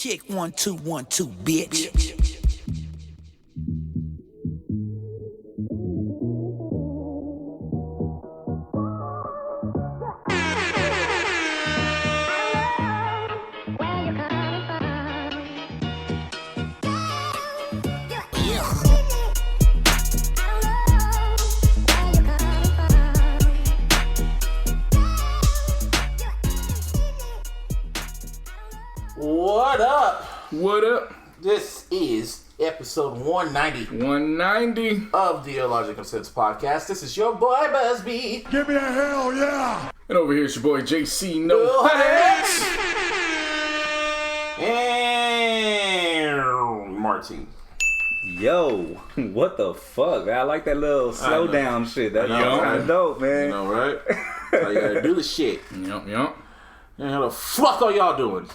Check 1 2 1 2, bitch. What up? What up? This is episode 190 190 of the iLLogical Sense podcast. This is your boy Busby. Give me a hell yeah! And over here is your boy JC No Hats. And Martin. Yo, what the fuck, man? I like that little slow down shit. That's kind of dope, man. You know, right? How you gotta do the shit. Yup. And how the fuck are y'all doing?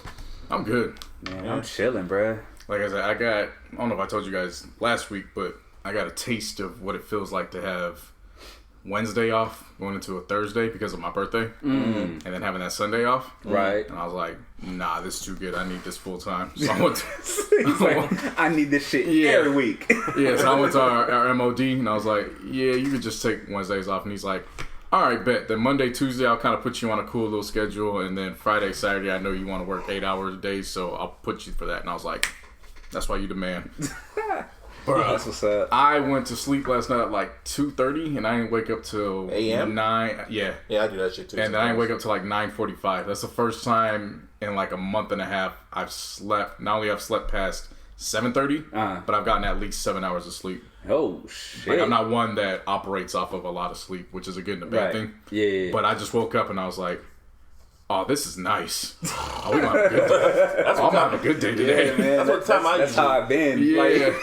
I'm good. Man, I'm chilling, bruh. Like I said, I don't know if I told you guys last week, but I got a taste of what it feels like to have Wednesday off going into a Thursday because of my birthday. And then having that Sunday off. Right. And I was like, nah, this is too good. I need this full time. So I went to, He's like, I need this shit every week. so I went to our MOD and I was like, yeah, you could just take Wednesdays off. And he's like, all right, bet. Then Monday, Tuesday, I'll kind of put you on a cool little schedule. And then Friday, Saturday, I know you want to work 8 hours a day, so I'll put you for that. And I was like, that's why you the man. Bro, That's what's up. I went to sleep last night at like 2:30, and I didn't wake up till AM? 9. Yeah. Yeah, I do that shit too. And then I didn't wake up till like 9:45. That's the first time in like a month and a half I've slept. Not only I've slept past 7:30, but I've gotten at least 7 hours of sleep. Oh, shit. Like, I'm not one that operates off of a lot of sleep, which is a good and a bad thing. Yeah. But I just woke up and I was like, oh, this is nice. Oh, we're going to have a good day. I'm going to have a good day today. Yeah, man. That's what time I That's usually... how I've been. Yeah. Like, That's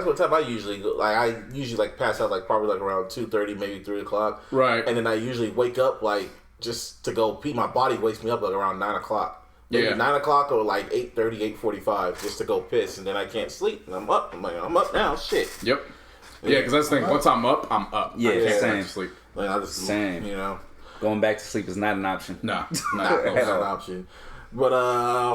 what time I usually go. Like, I usually like pass out like probably like around 2:30, maybe 3 o'clock. Right. And then I usually wake up like just to go pee. My body wakes me up like around 9 o'clock. Maybe 9 o'clock or like 8:30, 8:45 just to go piss, and then I can't sleep. And I'm up. I'm like, I'm up now. Shit. Yep. Yeah, because that's the thing. Once I'm up, I'm up. Yeah, I can't go same. back to sleep. Like, I just, Same. You know, Going back to sleep is not an option. Nah, that's not not an option. But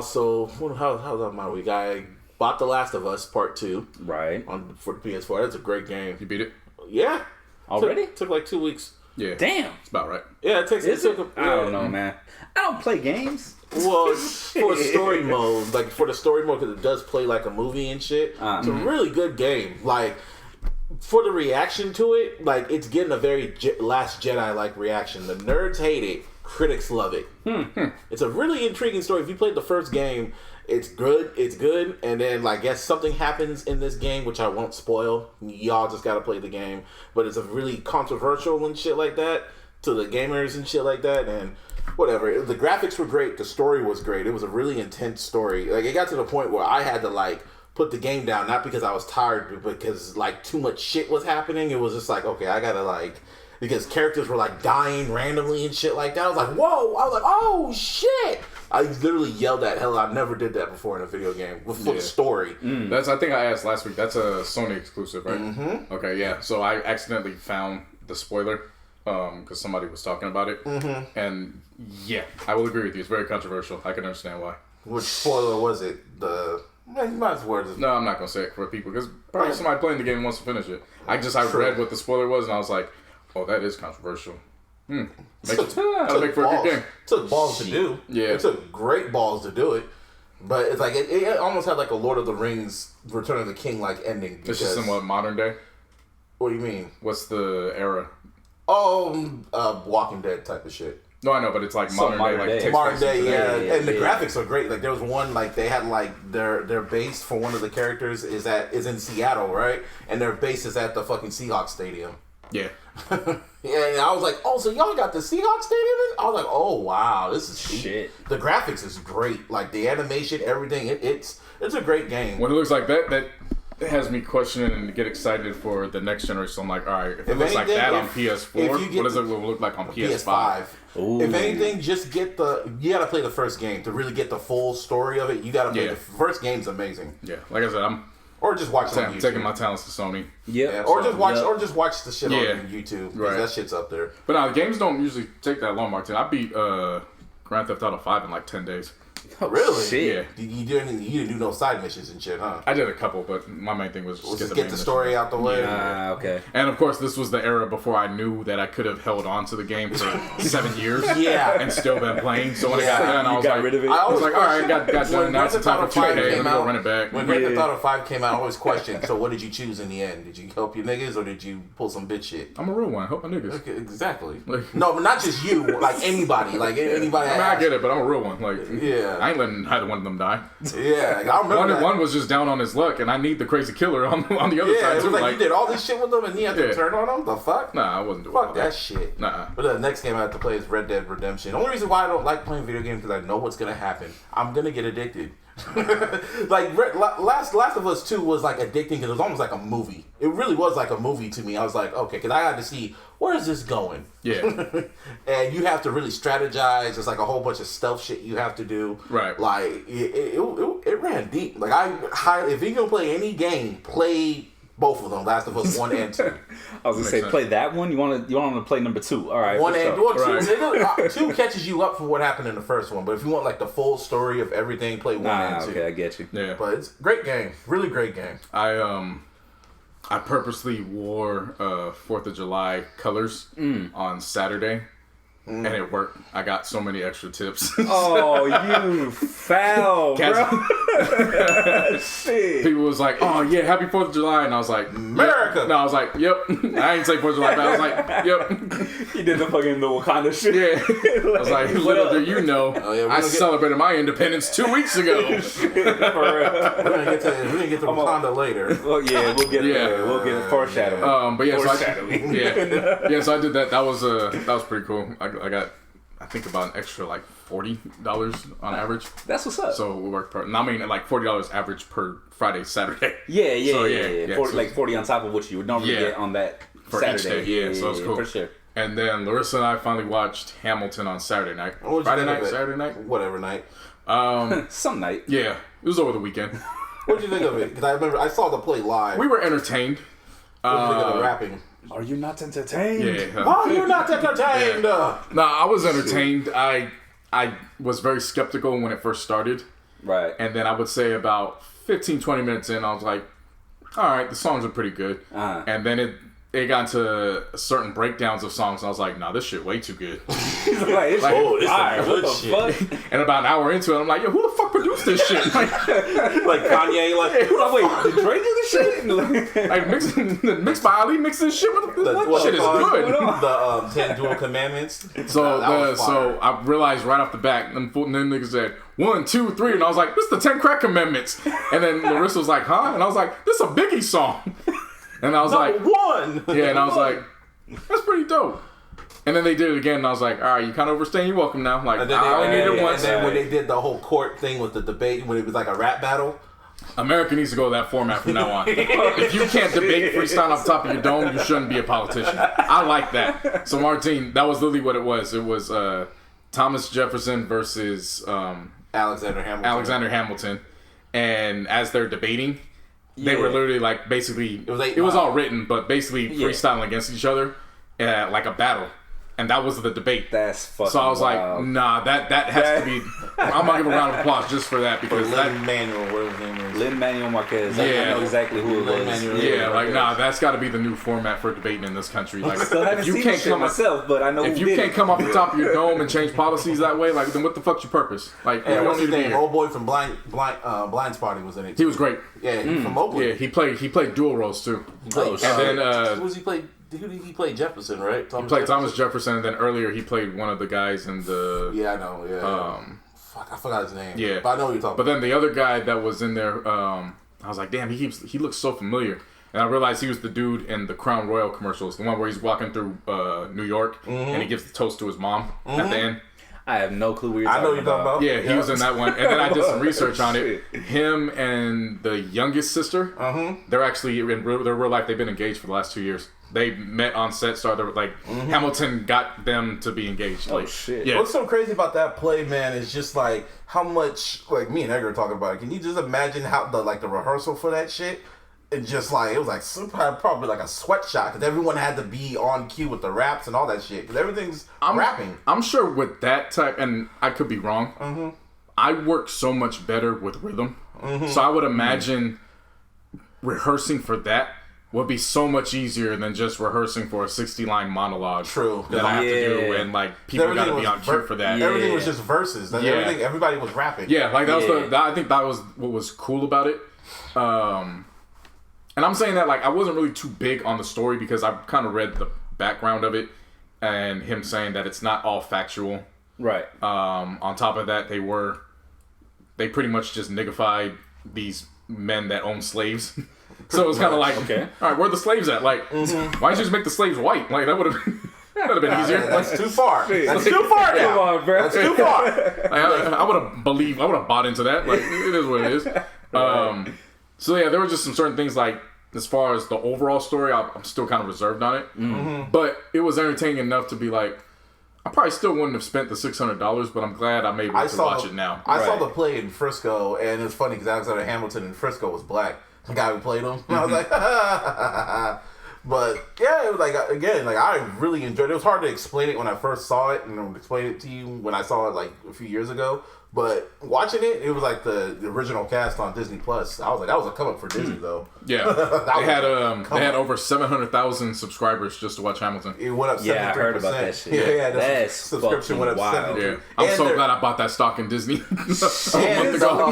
so how's my week? I bought The Last of Us Part 2 Right. for the PS4. That's a great game. You beat it? Yeah. Already? Took like 2 weeks. Yeah. Damn. It's about right. Yeah, it takes. Is it it? I don't know, man. I don't play games. Well, for story mode, like for the story mode, because it does play like a movie and shit. It's a really good game. Like for the reaction to it, like it's getting a very Last Jedi like reaction. The nerds hate it, critics love it. It's a really intriguing story. If you played the first game, it's good. It's good, and then like guess something happens in this game, which I won't spoil. Y'all just gotta play the game, but it's a really controversial and shit like that to the gamers and shit like that, and. Whatever. The graphics were great. The story was great. It was a really intense story. Like it got to the point where I had to like put the game down, not because I was tired, but because like too much shit was happening. It was just like, okay, I gotta like, because characters were like dying randomly and shit like that. I was like, whoa! I was like, oh shit! I literally yelled at hell. I never did that before in a video game for the story. That's. I think I asked last week. That's a Sony exclusive, right? Mm-hmm. Okay, yeah. So I accidentally found the spoiler because somebody was talking about it, and yeah, I will agree with you. It's very controversial. I can understand why. Which spoiler was it? The you might as well just... No, I'm not gonna say it for people because probably somebody playing the game wants to finish it. I read what the spoiler was and I was like, oh, that is controversial. Make for a good game. It took balls to do. Yeah, it took great balls to do it. But it's like it almost had like a Lord of the Rings, Return of the King like ending. It's just somewhat modern day. What do you mean? What's the era? Oh, Walking Dead type of shit. No, I know, but it's like modern day. Like modern day, yeah. And the graphics are great. Like there was one, like they had like their base for one of the characters is in Seattle, right? And their base is at the fucking Seahawks Stadium. Yeah. Yeah, and I was like, oh, so y'all got the Seahawks Stadium? I was like, oh wow, this is cheap. Shit. The graphics is great. Like the animation, everything. It's a great game. When it looks like that has me questioning and get excited for the next generation. So I'm like, all right, if it looks like that on PS4, what does it look like on PS5? Ooh. If anything, just get you gotta play the first game to really get the full story of it. You gotta play the first game's amazing. Yeah, like I said, or just watch it on YouTube. Taking my talents to Sony. Yeah, or just watch the shit on YouTube. Right. That shit's up there. But no, the games don't usually take that long, Martin. I beat Grand Theft Auto 5 in like 10 days. Really? Shit. Yeah. You didn't do no side missions and shit, huh? I did a couple, but my main thing was Just get the story out the way. Okay. And of course, this was the era before I knew that I could have held on to the game for 7 years. Yeah. And still been playing. So when I got done, I was like, rid of it. I was like, all right, got done. Now it's time for 2K. Let me go run it back. When Grand Theft Auto 5 came out, I always questioned, so what did you choose in the end? Did you help your niggas or did you pull some bitch shit? I'm a real one. Help my niggas. Okay, exactly. No, but not just you. Like anybody. Like anybody. I mean, I get it, but I'm a real one. Like, yeah. I ain't letting either one of them die. Yeah, I remember that. One was just down on his luck, and I need the crazy killer on the other Yeah, side it too. was like you did all this shit with them, and you had to turn on them. The fuck? Nah, I wasn't doing all Fuck that shit. Nah. But the next game I have to play is Red Dead Redemption. The only reason why I don't like playing video games is because I know what's gonna happen. I'm gonna get addicted. Like Last of Us 2 was like addicting because it was almost like a movie. It really was like a movie to me. I was like, okay, because I had to see where is this going. Yeah. And you have to really strategize. There's like a whole bunch of stealth shit you have to do. Right. Like it ran deep. Like if you're gonna play any game, play both of them, Last of Us 1 and 2. I was gonna say, play that one. You want to play number 2? All right. 1 and sure. 2 catches you up for what happened in the first one, but if you want like the full story of everything, play 1 and 2. Okay, I get you. Yeah. But it's a great game, really great game. I purposely wore 4th of July colors on Saturday. And it worked. I got so many extra tips. Oh, you foul, bro. Shit. People was like, oh yeah, happy 4th of July. And I was like, America. Yep. No, I was like, yep. I ain't say 4th of July, but I was like, yep. He did the fucking Wakanda shit. Yeah. I was like, little do you know, I celebrated my independence 2 weeks ago. For real. We're gonna get to Wakanda later. Well, yeah, we'll get there. We'll get foreshadowing. But yeah, foreshadowing. So I did that. That was pretty cool. I got, I think, about an extra like $40 on average. That's what's up. So we worked I mean, like $40 average per Friday, Saturday. Yeah. So, 40, so, like 40 on top of what you would normally get on that for Saturday. Each day. Yeah, so it's cool. For sure. And then Larissa and I finally watched Hamilton on Saturday night. Friday night, Saturday night, whatever night. Some night. Yeah, it was over the weekend. What did you think of it? Because I remember I saw the play live. We were entertained. What did you think of the rapping? Are you not entertained? Yeah. Are you not entertained? Yeah. No, I was entertained. I was very skeptical when it first started. Right. And then I would say about 15, 20 minutes in, I was like, all right, the songs are pretty good. Uh-huh. And then it got into certain breakdowns of songs, and I was like, nah, this shit way too good. It's good shit. And about an hour into it, I'm like, yo, who the fuck produced this shit? Like Kanye, wait, did Drake do this shit? Like mixed by Ali, mixed this shit. What shit is good? The 10 Dual Commandments. So I realized right off the bat, and then niggas said 1, 2, 3, and I was like, this is the 10 Crack Commandments. And then Larissa was like, huh? And I was like, this is a Biggie song. And I was like, one. Yeah, and I was like, that's pretty dope. And then they did it again, and I was like, all right, you kind of overstaying your welcome now. Like, I only needed once. And then when they did the whole court thing with the debate, when it was like a rap battle. America needs to go that format from now on. If you can't debate freestyle off the top of your dome, you shouldn't be a politician. I like that. So, Martine, that was literally what it was. It was Thomas Jefferson versus Alexander Hamilton. And as they're debating, they were literally like basically it was all written, but basically freestyling against each other, like a battle, and that was the debate. That's fucking So I was wild. like, nah, that has to be. I'm gonna give a round of applause just for that because Lin-Manuel, whatever his name is. Lin-Manuel Marquez. I know exactly who it was. Nah, that's got to be the new format for debating in this country. Like, still haven't seen this shit myself, but I know. If you can't come off the top of your dome and change policies that way, like, then what the fuck's your purpose? Like, you don't need to be here. Old boy from Blind Spotting was in it. He was great. Yeah, from Oakland. Yeah, he played dual roles too. And then who did he play? Jefferson, right? He played Thomas Jefferson, and then earlier he played one of the guys in the. Yeah, I know. Yeah. Fuck, I forgot his name. Yeah, but I know what you're talking. But then the other guy that was in there, I was like, damn, he looks so familiar. And I realized he was the dude in the Crown Royal commercials, the one where he's walking through New York and he gives the toast to his mom at the end. I have no clue what you're talking about. Yeah, he was in that one. And then I did some research on it. Him and the youngest sister, they're actually, in their real life, they've been engaged for the last 2 years. They met on set, started, like, Hamilton got them to be engaged. Like, shit. Yeah. What's so crazy about that play, man, is just, like, how much, like, me and Edgar are talking about it. Can you just imagine how, the rehearsal for that shit? And just, like, it was, like, super, probably, like, a sweatshop. Because everyone had to be on cue with the raps and all that shit. Because everything's rapping. I'm sure with that type, and I could be wrong, I work so much better with rhythm. So I would imagine rehearsing for that would be so much easier than just rehearsing for a 60-line monologue. True. That I have to do, and like people got to be on cue for that. Everything was just verses. Everybody was rapping. Yeah, like that was I think that was what was cool about it. And I'm saying that like I wasn't really too big on the story because I kind of read the background of it and him saying that it's not all factual. Right. On top of that, they pretty much just niggified these men that own slaves. So it was kind of like, all right, where are the slaves at? Like, why don't you just make the slaves white? Like that would have been easier. That's too far. That's too far now. Come on, bro. That's too far. I would have bought into that. Like it is what it is. So yeah, there were just some certain things like as far as the overall story, I'm still kind of reserved on it. But it was entertaining enough to be like, I probably still wouldn't have spent the $600, but I'm glad I'm able to watch it now. I saw the play in Frisco, and it's funny because Alexander Hamilton in Frisco was black. The guy who played him. And I was like, but yeah, it was like, again, like I really enjoyed it. It was hard to explain it when I first saw it, and explain it to you when I saw it like a few years ago. But watching it, it was like the original cast on Disney Plus. I was like, that was a come up for Disney though. Yeah, they had over 700,000 subscribers just to watch Hamilton. It went up 73%. Yeah, I heard about that shit. Yeah, that's subscription went up 73%. Yeah. I'm so glad I bought that stock in Disney a month ago.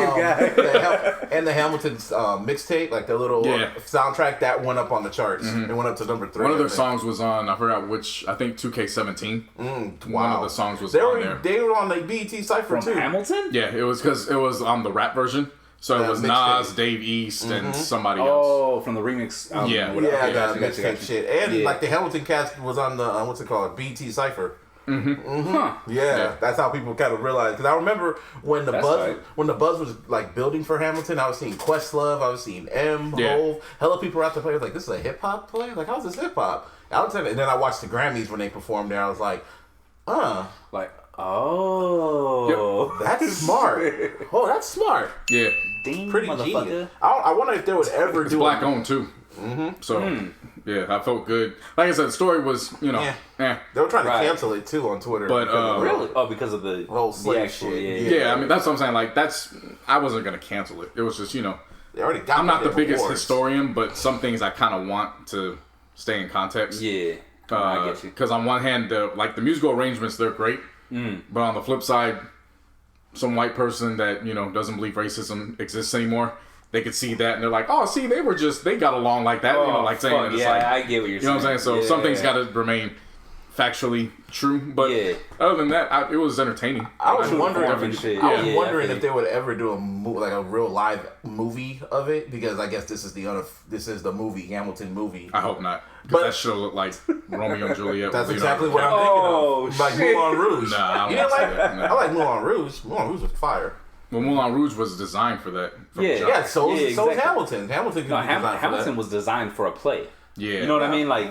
And the Hamilton's mixtape, like the little soundtrack, that went up on the charts. It went up to number 3. One of their songs was on, I forgot which, I think 2K17. One of the songs was on there. They were on the BET Cypher too. Hamilton? Yeah, it was because it was on the rap version. So it was Nas, Dave East, and somebody else. Oh, from the remix album. Mixtape shit. And like the Hamilton cast was on the, what's it called? BET Cypher. That's how people kind of realized. Because I remember when the buzz was like building for Hamilton, I was seeing Questlove, I was seeing Hove. Hella people were out there playing. Like, this is a hip hop play? Like, how's this hip hop? And then I watched the Grammys when they performed there. I was like, that's smart. Oh, that's smart. Yeah. Damn, pretty genius. I wonder if they would ever do black owned too. So yeah, I felt good. Like I said, the story was They were trying to cancel it too on Twitter. But really? Oh, because of the whole slave shit. Yeah, I mean that's what I'm saying. Like I wasn't gonna cancel it. It was just they already got. I'm not the biggest historian, but some things I kind of want to stay in context. Yeah, I get you. Because on one hand, the musical arrangements, they're great. But on the flip side, some white person that doesn't believe racism exists anymore, they could see that and they're like, oh, see, they got along like that. Saying it's like, I get what you're saying. You know what I'm saying? So some things got to remain factually true. But other than that, it was entertaining. I was wondering if they would ever do a real live movie of it, because I guess this is the movie, Hamilton movie. I hope not. But that should look like Romeo and Juliet. That's exactly what I'm thinking of. Like Moulin Rouge. Nah, I didn't like that. I like Moulin Rouge. Moulin Rouge was fire. Well, Moulin Rouge was designed for that. So was Hamilton. Hamilton was designed for a play. Yeah. You know what I mean? Like,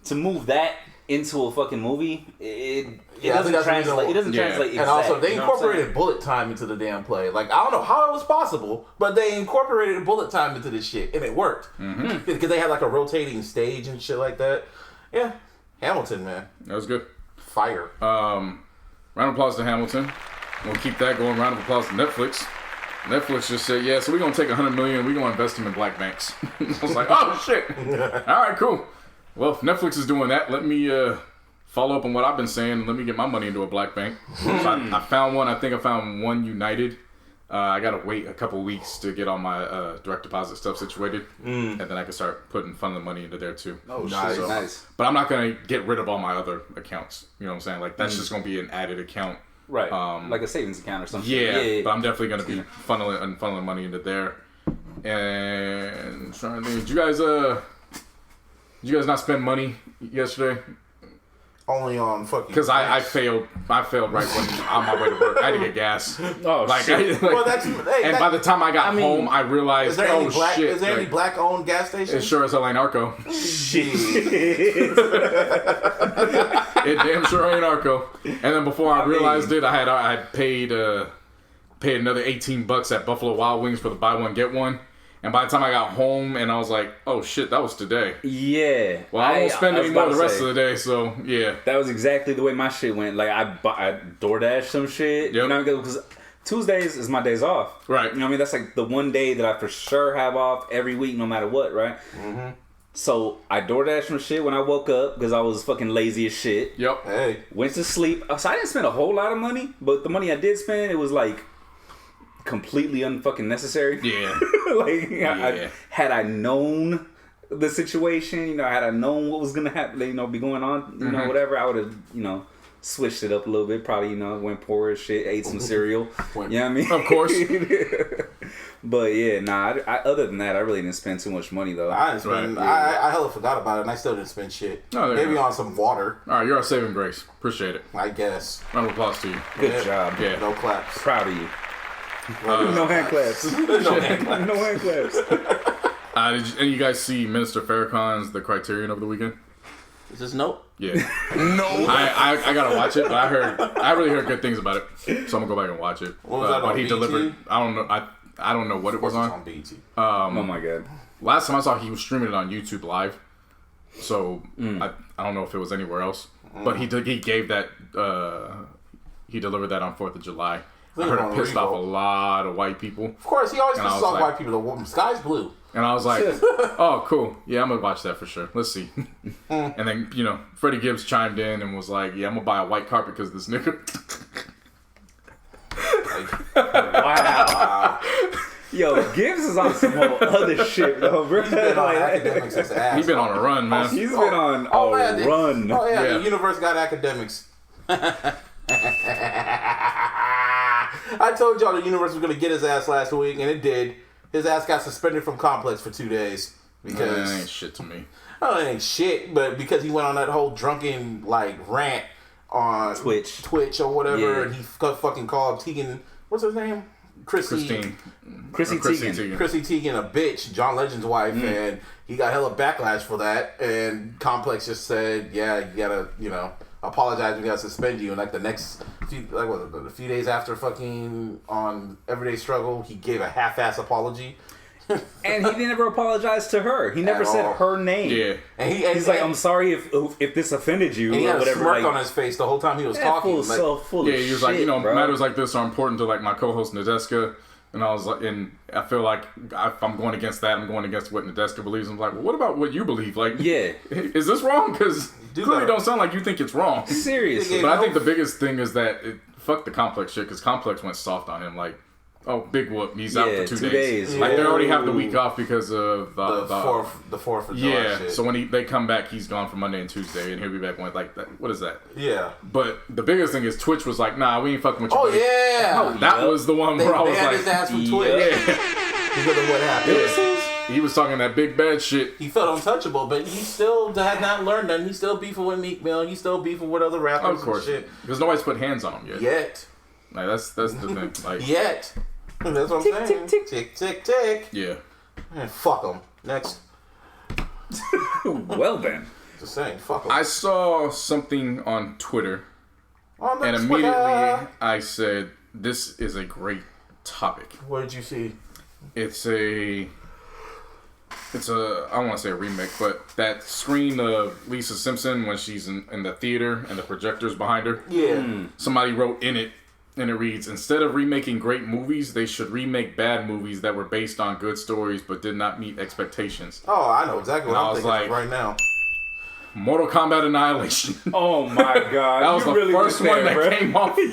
to move that into a fucking movie, it doesn't translate. It doesn't translate exactly. And also, they incorporated bullet time into the damn play. Like, I don't know how it was possible, but they incorporated bullet time into this shit, and it worked. Because they had like a rotating stage and shit like that. Yeah, Hamilton, man. That was good. Fire. Round of applause to Hamilton. We'll keep that going. Round of applause to Netflix. Netflix just said, yeah, so we're going to take $100 million, we're going to invest them in black banks. I was like, oh, shit. All right, cool. Well, if Netflix is doing that, let me follow up on what I've been saying and let me get my money into a black bank. So I found one. I think I found one United. I got to wait a couple weeks to get all my direct deposit stuff situated. And then I can start putting funneling money into there too. Oh, nice. But I'm not going to get rid of all my other accounts. You know what I'm saying? Like, that's just going to be an added account. Right. Like a savings account or something. Yeah. But I'm definitely going to be funneling money into there. And trying to think, did you guys not spend money yesterday? Only on fucking. Because I failed. I failed right when on my way to work. I had to get gas. Oh shit! Well, by the time I got home, I realized, shit! Is there any black-owned gas stations? It sure as hell ain't Arco. Shit! It damn sure ain't Arco. And then before I realized it, I had paid another $18 at Buffalo Wild Wings for the buy one get one. And by the time I got home, and I was like, oh shit, that was today. Yeah. Well, I won't spend any more the rest of the day, so yeah. That was exactly the way my shit went. Like, I DoorDash some shit. Yep. You know, because Tuesdays is my days off. Right. You know what I mean? That's like the one day that I for sure have off every week, no matter what, right? Mm-hmm. So I DoorDash some shit when I woke up because I was fucking lazy as shit. Yep. Hey. Went to sleep. So I didn't spend a whole lot of money, but the money I did spend, it was like completely unfucking necessary. Yeah. Like, had I known the situation, you know, had I known what was gonna happen, you know, be going on, you know, whatever, I would have, you know, switched it up a little bit. Probably, you know, went poor as shit, ate some cereal. You know what I mean? Of course. But yeah, nah. Other than that, I really didn't spend too much money though. I didn't spend. I hella forgot about it, and I still didn't spend shit. Oh, maybe on some water. All right, you're our saving grace. Appreciate it. I guess. Round of applause to you. Good job. Yeah. No claps. Proud of you. No hand claps. No hand claps. No hand claps. And you guys see Minister Farrakhan's The Criterion over the weekend? Is this nope? Yeah. No. I gotta watch it, but I really heard good things about it, so I'm gonna go back and watch it. What was that on but he BET? delivered. I don't know what it was It's on. on BET. Oh my god. Last time I saw, he was streaming it on YouTube Live, so I don't know if it was anywhere else. But he gave that. He delivered that on 4th of July. I heard it pissed off a lot of white people. Of course, he always pisses off like, white people. The sky's blue. And I was like, oh, cool. Yeah, I'm going to watch that for sure. Let's see. And then, you know, Freddie Gibbs chimed in and was like, yeah, I'm going to buy a white carpet because this nigga. Wow. Yo, Gibbs is on some whole other shit, though, bro. He's been on academics his ass. He's been on a run, man. He's been on a run. Oh, yeah, Yeah. the universe got academics. I told y'all the universe was going to get his ass last week, and it did. His ass got suspended from Complex for 2 days. Because That ain't shit to me. Oh, it ain't shit, but because he went on that whole drunken, like, rant on Twitch or whatever, and he fucking called Tegan, what's his name? Chrissy Teigen a bitch, John Legend's wife, and he got hella backlash for that, and Complex just said, yeah, you gotta, you know, apologize, we gotta suspend you, and like the next few, like what, a few days after fucking on Everyday Struggle, he gave a half-ass apology. And he didn't ever apologize to her. He never said her name. Yeah. And he's like, I'm sorry if this offended you, and he or had whatever. a smirk like, on his face the whole time he was talking. Full of he was shit, like, you know, bro. matters like this are important to like my co-host Nadeska. And I was like, and I feel like if I'm going against that, I'm going against what Nadeska believes. I'm like, well, what about what you believe? Like, yeah, is this wrong? Because clearly don't sound like you think it's wrong. Seriously. But I think the biggest thing is that fuck the Complex shit, because Complex went soft on him. Like, oh, big whoop, he's out for 2 days. Yeah. Like they already have the week off because of the 4th of July. Yeah, shit. so when they come back, he's gone for Monday and Tuesday, and he'll be back when like that. What is that? Yeah. But the biggest thing is Twitch was like, nah, we ain't fucking with you. Oh yeah. No, that was the one where I was like, his ass from Twitch because of what happened. He was talking that big bad shit. He felt untouchable, but he still had not learned that. He's still beefing with Meek Mill. He's still beefing with other rappers. Of course, and shit. because nobody's put hands on him yet. Yet. Like that's the thing. Like Yet. That's what I'm saying. Tick, tick, tick. Yeah. Man, fuck him. Next. Well then. Just saying, fuck him. I saw something on Twitter, On the and Twitter. immediately I said, "This is a great topic." What did you see? It's a I don't want to say a remake, but that screen of Lisa Simpson when she's in the theater and the projector's behind her. Yeah. Somebody wrote in it, and it reads, instead of remaking great movies, they should remake bad movies that were based on good stories but did not meet expectations. Oh, I know exactly what I'm thinking of right now. Mortal Kombat Annihilation. Oh my god. That was the really first one that came off the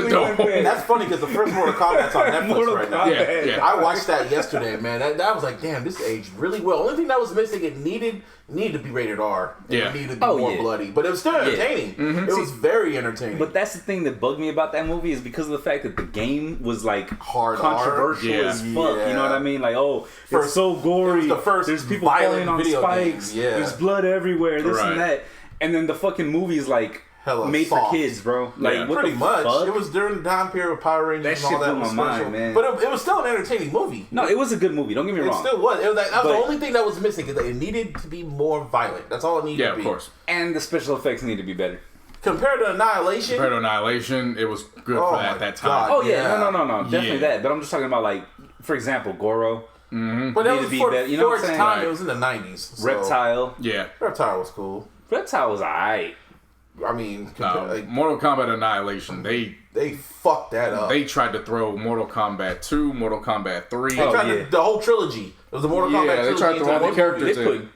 dome. That's funny because the first Mortal Kombat's on Netflix right now. Yeah. I watched that yesterday, man. That was like, damn, this aged really well. Only thing that was missing, it needed to be rated R. Yeah. It needed to be more bloody. But it was still entertaining. Mm-hmm. It was very entertaining. But that's the thing that bugged me about that movie is because of the fact that the game was like hard controversial as fuck. Yeah. You know what I mean? Like, it's so gory. The first there's people falling on spikes. Game. Yeah. There's blood everywhere. This and that. And then the fucking movie is like hella made soft. for kids, bro. Like, what pretty the much. fuck? It was during the time period of Power Rangers That and all shit that blew was my special. mind, man. But it was still an entertaining movie. No, it was a good movie. Don't get me wrong. It still was. That was the only thing that was missing is that it needed to be more violent. That's all it needed to be. Yeah, of course. And the special effects need to be better. Compared to Annihilation. It was good for at that time. God, Oh yeah, no, definitely Yeah. that. But I'm just talking about like, for example, Goro. Mm-hmm. But that was be for better. You know what its I'm saying? time. Right. It was in the 90s. So. Reptile. Yeah. Reptile was cool. Reptile was alright. I mean, Mortal Kombat Annihilation. They fucked that up. They tried to throw Mortal Kombat 2, Mortal Kombat 3. They tried the whole trilogy. It was the Mortal Kombat trilogy. They tried to throw all the characters They put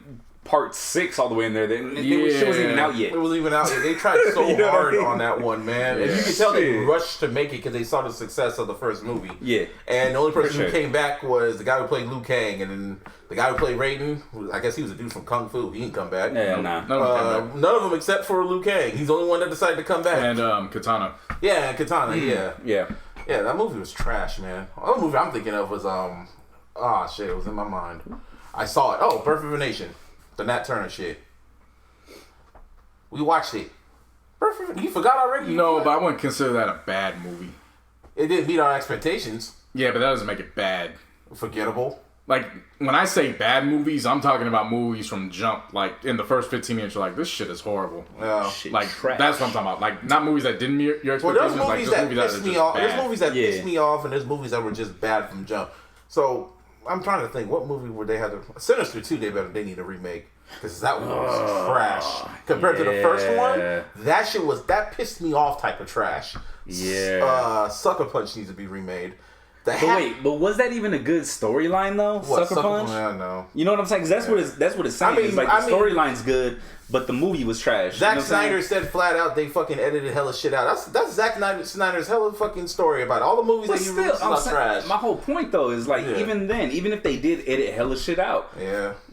part 6 all the way in there. Shit wasn't even out yet. It wasn't even out yet. They tried so hard on that one, man. And you can tell they rushed to make it because they saw the success of the first movie. Yeah. And the only person who came back was the guy who played Liu Kang, and then the guy who played Raiden. I guess he was a dude from Kung Fu. He didn't come back. Yeah, none of them except for Liu Kang. He's the only one that decided to come back. And Katana. Yeah, Katana. Yeah. Yeah, that movie was trash, man. The other movie I'm thinking of was it was in my mind. I saw it. Oh, Birth of a Nation. The Nat Turner shit. We watched it. You forgot already? No, but I wouldn't consider that a bad movie. It didn't meet our expectations. Yeah, but that doesn't make it bad. Forgettable. Like, when I say bad movies, I'm talking about movies from Jump. Like, in the first 15 minutes, you're like, this shit is horrible. Shit, like, trash. That's what I'm talking about. Like, not movies that didn't meet your Well, expectations. there's movies like, that pissed me off. There's movies that pissed me off, and there's movies that were just bad from Jump. So, I'm trying to think, what movie would they have to... Sinister 2, they need a remake. Because that one was trash. Compared to the first one, that pissed me off type of trash. Yeah. Sucker Punch needs to be remade. But was that even a good storyline though? What, Sucker Punch? I know. You know what I'm saying? Because that's what it's saying. It's like the storyline's good, but the movie was trash. Zack Snyder said flat out they fucking edited hella shit out. That's Zack Snyder's hella fucking story about it. All the movies that he released are trash. My whole point though is like even then, even if they did edit hella shit out,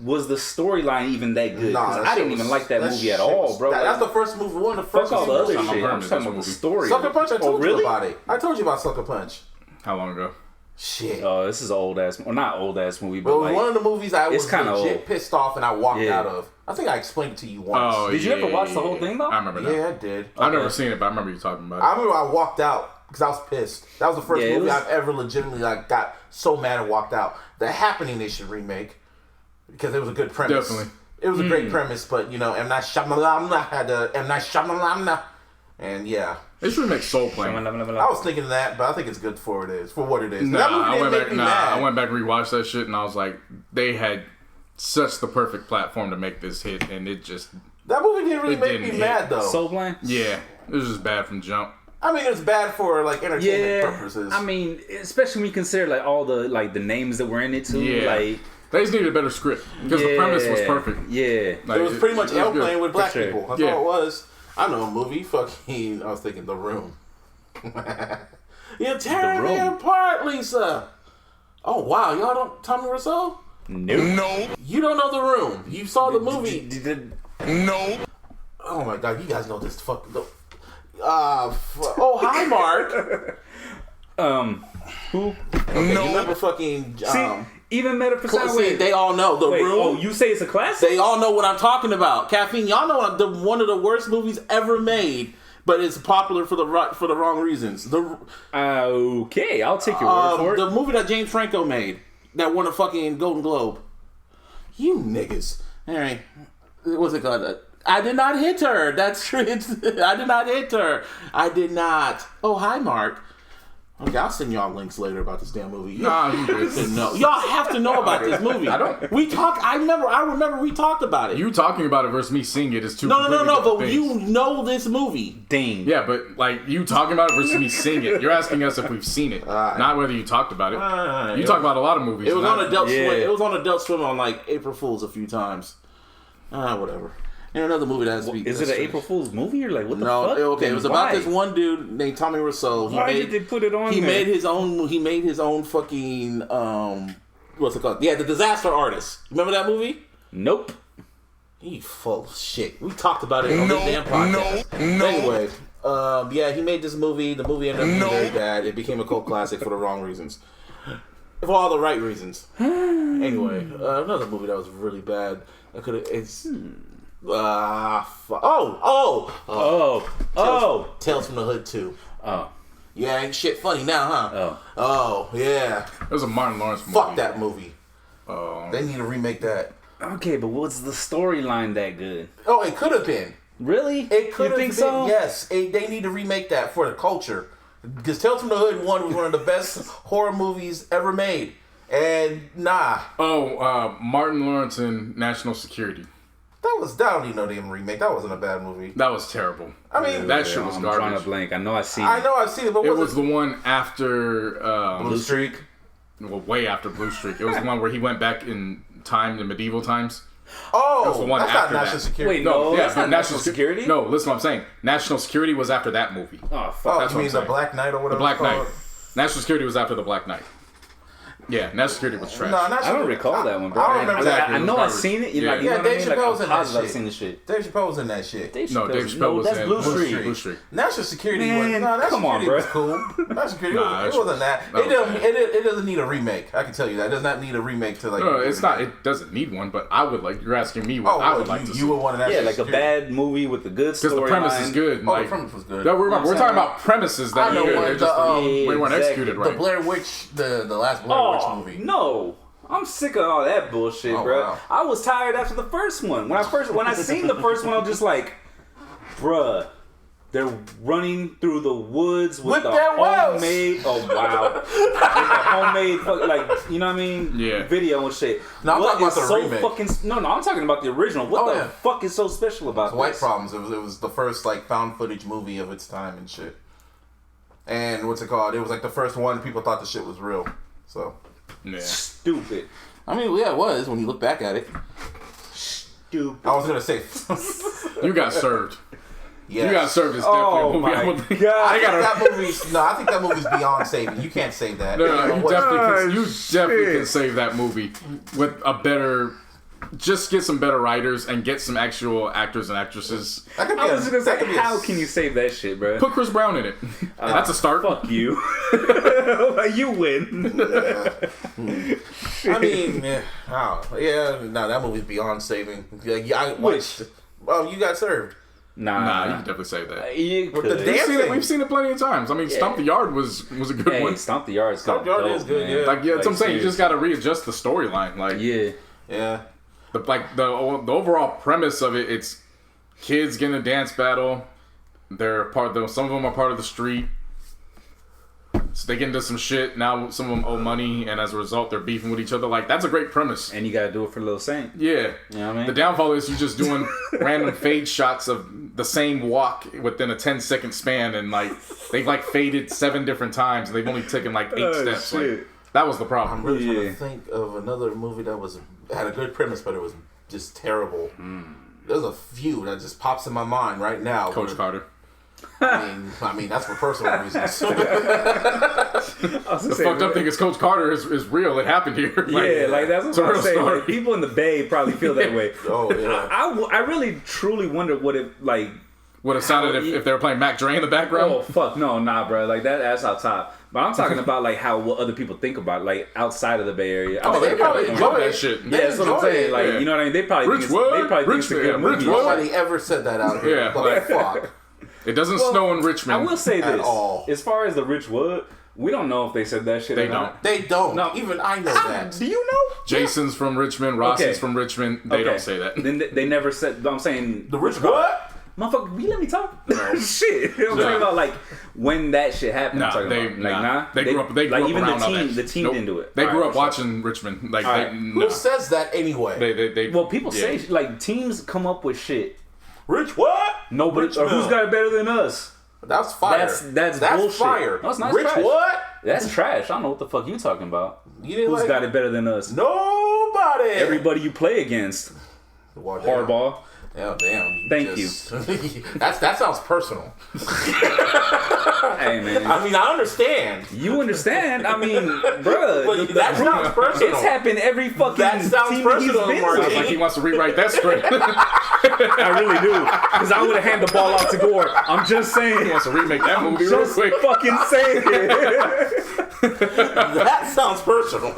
was the storyline even that good? Nah, I didn't even like that movie at all, bro. That's the first movie. One of the first. Fuck all the other shit. I'm talking about the story. Sucker Punch. I told you about it. I told you about Sucker Punch. How long ago? Shit. Oh, this is an old ass, or not old ass movie, but like, one of the movies I was legit pissed off and I walked out of. I think I explained it to you once. Did you ever watch the whole thing though? I remember that. Yeah, I did. I've never seen it, but I remember you talking about it. I remember I walked out because I was pissed. That was the first movie I've ever legitimately got so mad and walked out. The Happening they should remake because it was a good premise. Definitely. It was a great premise, but M. Night Shyamalan had M. Night Shyamalan, and yeah. They should make Soul Plane. I was thinking of that, but I think it's good for what it is. I went back and rewatched that shit, and I was like, they had such the perfect platform to make this hit, and it just... That movie didn't really make me mad, though. Soul Plane? Yeah. It was just bad from Jump. I mean, it's bad for, like, entertainment purposes. I mean, especially when you consider, like, all the, like, the names that were in it, too. Yeah. Like... They just needed a better script, because the premise was perfect. Yeah. Like, it was pretty much airplane with black people. That's all it was. I know a movie. I was thinking The Room. You're tearing me apart, Lisa. Oh wow, y'all don't Tommy Wiseau? No. You don't know The Room. You saw the movie. No. Oh my god, you guys know this fucking. Oh hi, Mark. Who? Okay, you remember fucking? Even Meta for See, they all know The Room. Oh, you say it's a classic? They all know what I'm talking about. Caffeine, y'all know one of the worst movies ever made. But it's popular for the wrong reasons. Okay, I'll take your word for it. The movie that James Franco made that won a fucking Golden Globe. You niggas. All right. What's it called? I did not hit her. That's true. I did not hit her. I did not. Oh, hi, Mark. Okay, I'll send y'all links later about this damn movie. Nah, you good. Y'all have to know about this movie. I don't. I remember we talked about it. You talking about it versus me seeing it is two. No. But things. you know this movie. Dang. Yeah, but like you talking about it versus me seeing it. You're asking us if we've seen it, not whether you talked about it. You talk about a lot of movies. It was on Adult Swim. It was on Adult Swim on like April Fools a few times. Whatever. And another movie that has to be... Is it an April Fool's movie or like what the fuck? No, okay. It was about this one dude named Tommy Wiseau. Why did they put it on He there? made his own fucking... what's it called? Yeah, The Disaster Artist. Remember that movie? Nope. You full of shit. We talked about it on this damn podcast. No. Anyway, he made this movie. The movie ended up being very bad. It became a cult classic for the wrong reasons. For all the right reasons. Anyway, another movie that was really bad. Tales from the Hood 2. Oh. Yeah, ain't shit funny now, huh? Oh, yeah. It was a Martin Lawrence movie. Fuck that movie. They need to remake that. Okay, but was the storyline that good? Oh, it could have been. Really? It could have been. So? Yes, they need to remake that for the culture. Because Tales from the Hood 1 was one of the best horror movies ever made. And nah. Martin Lawrence and National Security. That don't even know they even remake. That wasn't a bad movie. That was terrible. I mean, that shit was I'm garbage. drawing a blank. I know I've seen it, but it was the one after Blue Streak. Well, way after Blue Streak. It was the one where he went back in time, in medieval times. Oh, It was the one that's after not National that. Security. Wait, no, that's but not National Security? No, listen what I'm saying. National Security was after that movie. Oh, fuck. Oh, That's you what mean I'm the saying. Black Knight or whatever? The Black it's Knight. called? National Security was after the Black Knight. Yeah, National Security was trash. No, I don't recall that one, bro. I don't remember that. I know I've seen it. Yeah. Like, you know Yeah, what I Dave mean? Like, Chappelle's I'm in that positive shit. I've seen the shit. Dave Chappelle's in that shit. No, Dave Chappelle was that's in Blue Street. Blue Street. National Security Man, was no. National come on, Security bro. was cool. National Security Nah, it wasn't that. that was bad. It doesn't need a remake. I can tell you that. It does not need a remake to like. No, it's not. It doesn't need one, but I would like. You're asking me what I would like to see. You would want to. Yeah, like a bad movie with a good story. Because the premise is good. Oh, Like, the premise was good. no, we're talking about premises that I know are good. what They're just the, they weren't exactly. executed The right. Blair Witch, the last Blair Witch Oh, movie. no. I'm sick of all that bullshit, Oh, bro. wow. I was tired after the first one. When I seen the first one, I was just like, bruh, they're running through the woods with the their woes. homemade. Oh wow, with the homemade, like you know what I mean? Yeah. Video and shit. No, I'm What talking about is the so remake. fucking? No, I'm talking about the original. What Oh, the yeah. fuck is so special about White this? Problems. It was the first like found footage movie of its time and shit. And what's it called? It was like the first one people thought the shit was real. So Yeah. Stupid. I mean, yeah, it was when you look back at it. Stupid. I was gonna say, You got served. yes. You got served is definitely Oh a movie. I my would think. god. I think that movie's no. I think that movie's beyond saving. You can't save that. No, You know you what? definitely can save that movie with a better. Just get some better writers and get some actual actors and actresses. That could be I was just gonna that could say, be a- how can you save that shit, bro? Put Chris Brown in it. That's a start. Fuck you. You win. I mean, no, that movie's beyond saving. Yeah, I watched. Oh, you got served. Nah, you can definitely save that. You With the could. dancing. We've seen it plenty of times. I mean, Stomp the Yard was a good Hey, one. Stomp the Yard is Stomp the Yard is good, man. yeah. Like, yeah, that's what I'm saying. You seriously. just got to readjust the storyline. Like, Yeah. Yeah. the overall premise of it, it's kids getting a dance battle. They're some of them are part of the street. So they get into some shit. Now some of them owe money, and as a result, they're beefing with each other. Like, that's a great premise. And you gotta do it for Lil Saint. Yeah. You know what I mean? The downfall is you just doing random fade shots of the same walk within a 10-second span, and like they've like faded 7 different times, and they've only taken like 8 steps. shit. Like, that was the I'm problem. really trying Yeah. to think of another movie that had a good premise, but it was just terrible. There's a few that just pops in my mind right now. Coach but- Carter. I mean that's for personal reasons. The fucked up thing is Coach Carter is real. It happened here. Yeah, like that's it's a what I'm real saying. story. Like, people in the Bay probably feel that way. Oh yeah. I really truly wonder what it like. Would have sounded if they were playing Mac Dre in the background. Oh fuck no, nah, bro. Like that's out top. But I'm talking about like what other people think about it, like outside of the Bay Area. Oh, they probably enjoy that it. shit. Yeah, that's what I'm enjoy saying. it. Like Yeah. you know what I mean? They probably think it's a good movie. Ridgewood. Nobody ever said that out here. Yeah, But like- fuck. It doesn't snow in Richmond. I will say At this: all. as far as the Ridgewood, we don't know if they said that shit. They or not. They don't. No. Even I know that. Do you know? Jason's from Richmond. Ross Okay. is from Richmond. They don't say that. Then they never said. I'm saying The rich what? motherfucker, you let me talk. Shit, I'm talking about like when that shit happened. I'm talking about like nah. They grew up. They grew like up even around all the team. that. The team Nope. didn't do it. They grew Alright, up for sure. watching Richmond. Like Alright. Who says that anyway? they Well, people yeah. say like teams come up with shit. Rich what? Nobody or who's got it better than us. That's fire. That's bullshit. fire. No, it's not Rich trash. what? That's trash. I don't know what the fuck you talking about. You didn't Who's like got it better than us? Nobody. Everybody you play against. Well, damn. Hardball. Damn. Thank you. That sounds personal. Hey man. I mean, I understand. You understand? I mean, bruh. But that sounds personal. It's happened every fucking That sounds team personal, he's been Mark. with. Sounds like he wants to rewrite that script. he I really do. Because I would have handed the ball out to Gore. I'm just saying. wants to remake that movie real Just quick. fucking saying it. That sounds personal.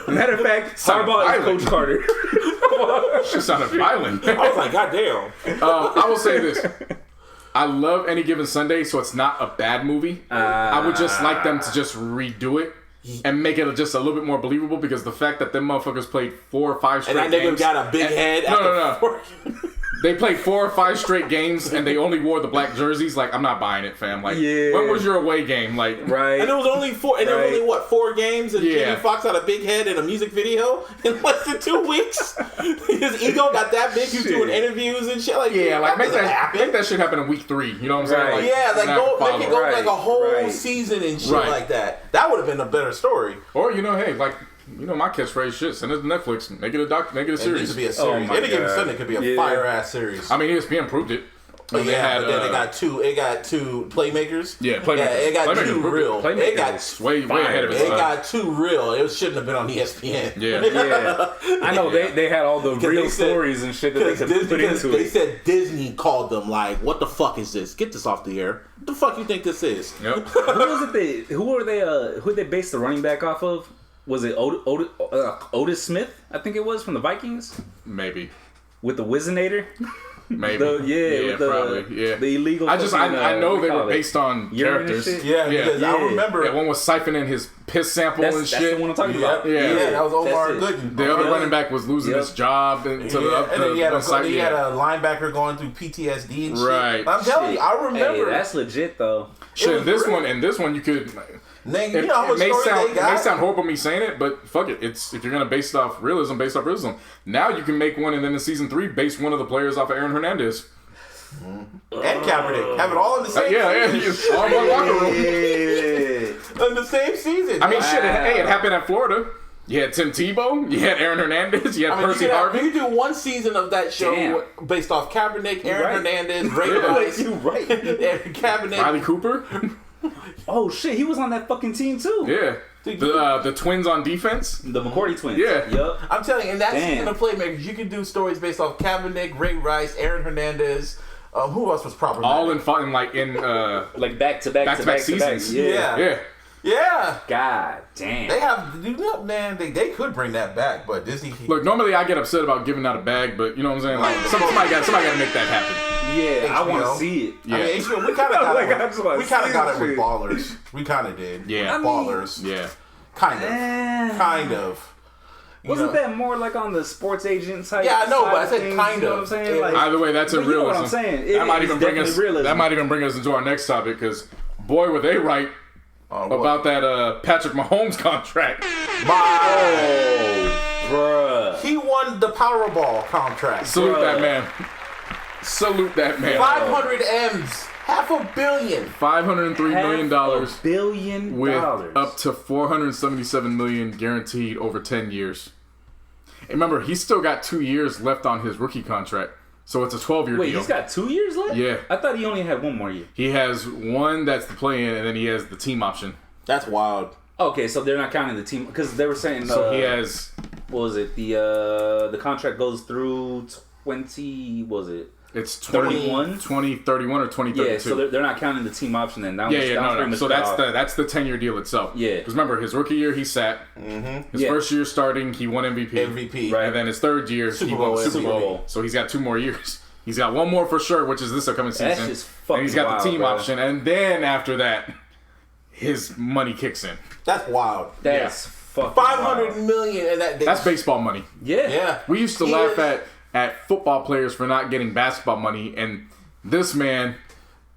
Matter of fact, Sounded Harbaugh is violent. Coach Carter. She sounded violent. I was like, goddamn. I will say this. I love Any Given Sunday, so it's not a bad movie. I would just like them to just redo it and make it just a little bit more believable, because the fact that them motherfuckers played 4 or 5 straight And that nigga games, got a big head. No. they played 4 or 5 straight games and they only wore the black jerseys. Like, I'm not buying it, fam. Like, when was your away game? Like, right. And it was only 4. And there was only what 4 games. And Jamie Foxx had a big head in a music video in less than 2 weeks. His ego got that big. He was doing interviews and shit. Like, like make that shit happen in week 3. You know what I'm saying? Like, make it go like a whole season and shit like that. That would have been a better story. Or hey, like. My catchphase shit. Send it to Netflix. Make it a make it a series. It needs to be a series. Any given Sunday could be a fire ass series. I mean, ESPN proved it. But then they got 2. It got 2 playmakers. Yeah, playmakers. Yeah, it got 2 real. It got way ahead of its time. It got 2 real. It shouldn't have been on ESPN. Yeah. I know they had all the real stories and shit that they could put into it. They said Disney called them like, "What the fuck is this? Get this off the air. What the fuck you think this is?" Yep. Who they based the running back off of? Was it Otis Smith? I think it was from the Vikings. Maybe with the Wizinator. Maybe. The illegal. I know they were based on characters. Because I remember one was siphoning his piss sample and shit. That's the one I'm talking about. Yeah, that was Omar Gooden. The other running back was losing his job, and he had a linebacker going through PTSD and shit. Right. I'm telling you, I remember. Hey, that's legit though. Shit, this one you could. You know how much story they got? It may sound horrible me saying it, but fuck it. It's if you're gonna base it off realism, Now you can make one, and then in season 3, base one of the players off of Aaron Hernandez and Kaepernick. Have it all in the same. Season. All in one locker room. In the same season. I mean, shit. It happened in Florida. You had Tim Tebow. You had Aaron Hernandez. You had Percy Harvin. You do one season of that show based off Kaepernick, Aaron Hernandez, Ray Rice, Kaepernick, Riley Cooper. Oh shit, he was on that fucking team too. Yeah. The twins on defense. The McCourty twins. Yeah. Yep. I'm telling you, in that season of Playmakers, you can do stories based off Kaepernick, Ray Rice, Aaron Hernandez. Who else was problematic? All in fun, like back to back seasons. Yeah. God damn. They have, man. They could bring that back, but Disney. Look, normally I get upset about giving out a bag, but you know what I'm saying. Like somebody got to make that happen. Yeah, I want to see it. Yeah. I mean, HBO, we kind of got it with Ballers. We kind of did. Yeah, Ballers. Yeah, kind of. Wasn't that more like on the sports agent type? Yeah, I know, but I said things, kind you know of. what I'm saying? Like, either way, that's a realism. You know what I'm saying? That might even bring us into our next topic because boy, were they right about that Patrick Mahomes contract. Bruh. He won the Powerball contract. Salute that man. 500 M's. $500 million. $503 million with up to $477 million guaranteed over 10 years. And remember, he's still got 2 years left on his rookie contract, so it's a 12-year deal. Wait, he's got 2 years left? Yeah. I thought he only had 1 more year. He has 1 that's the play-in, and then he has the team option. That's wild. Okay, so they're not counting the team because they were saying. So he has. What was it? The contract goes through 20. What was it? It's 31? 2031 or 2032. Yeah, so they're not counting the team option then. No. So that's the 10-year deal itself. Yeah. Because remember, his rookie year, he sat. Mm-hmm. His first year starting, he won MVP. Right. And then his third year, he won Super Bowl. So he's got 2 more years. He's got 1 more for sure, which is this upcoming season. That's just fucking and he's got wild, the team bro. option. And then after that, his money kicks in. That's wild. That's fucking $500 million, and that's baseball money. Yeah. We used to laugh at football players for not getting basketball money, and this man,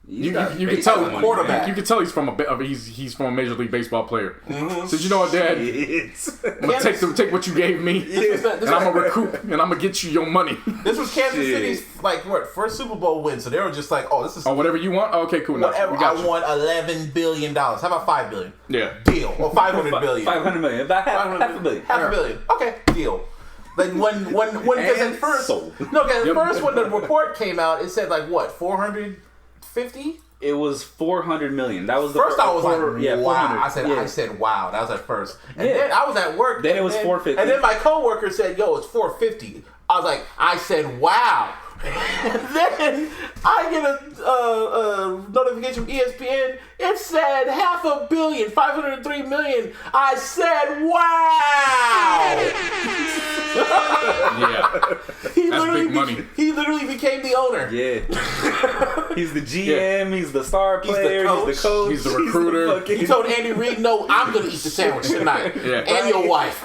you can tell a quarterback. You can tell he's from a Major League Baseball player. Mm-hmm. So you know what, Dad? I'm gonna take what you gave me, and I'm gonna recoup, and I'm gonna get you your money. This was Kansas City's first Super Bowl win, so they were just like, "Oh, this is whatever you want." Okay, cool. Whatever. I want $11 billion. How about $5 billion? Yeah, deal. Or $500 billion. $500 million. About half a billion. $500 million. Okay, deal. Like when because at first when the report came out, it said like what 450. It was $400 million. That was the first. I was like, wow. I 400. said, wow. That was at first, and then I was at work. Then it was $450, and then my coworker said, "Yo, it's $450." I said, wow. And then I get a notification from ESPN. It said $500 million, $503 million. I said, wow. Yeah, that's big money. He literally became the owner. Yeah, he's the GM. He's the star player. He's the coach. He's the recruiter. He told Andy Reid, "No, I'm gonna eat the sandwich tonight, and your wife.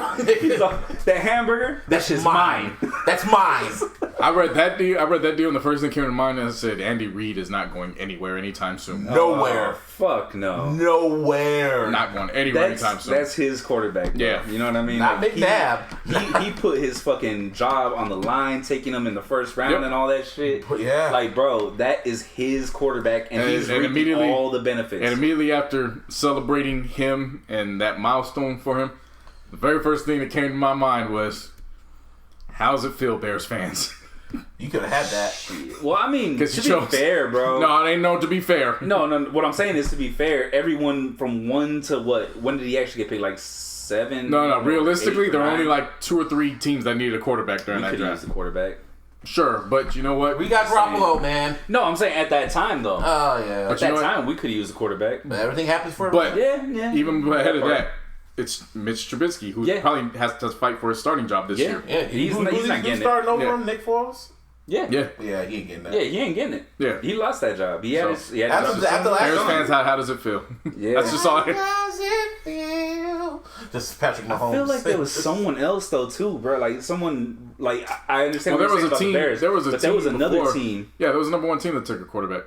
The hamburger. That's mine. That's mine." I read that deal, and the first thing came to mind and I said, Andy Reid is not going anywhere anytime soon. Nowhere. Fuck no. Nowhere. Not going anywhere anytime soon. That's his quarterback. Bro. Yeah. You know what I mean? Not like, McNabb. He put his fucking job on the line, taking him in the first round and all that shit. Yeah. Like, bro, that is his quarterback, and he's reaping all the benefits. And immediately after celebrating him and that milestone for him, the very first thing that came to my mind was, how's it feel, Bears fans? You could have had that. Well, I mean, to be fair, bro. No, it ain't no to be fair. No. What I'm saying is, to be fair, everyone from 1 to what? When did he actually get paid? Like 7? No. Realistically, there are only like 2 or 3 teams that needed a quarterback during that draft. Use a quarterback. Sure, but you know what? We got Garoppolo, man. No, I'm saying at that time though. Oh yeah. At that time, we could have used a quarterback. But everything happens for. But yeah. Even ahead of that, it's Mitch Trubisky who probably has to fight for his starting job this year. Yeah, he's not getting starting over him. Nick Foles. Yeah, he ain't getting that. Yeah, he ain't getting it. Yeah, he lost that job. He had his after last Bears fans, how does it feel? Yeah, that's just all. How does it feel? Just Patrick Mahomes. I feel like there was someone else though too, bro. Like someone like I understand. Well, what you're saying about the Bears, there was another team. Yeah, there was a number 1 team that took a quarterback.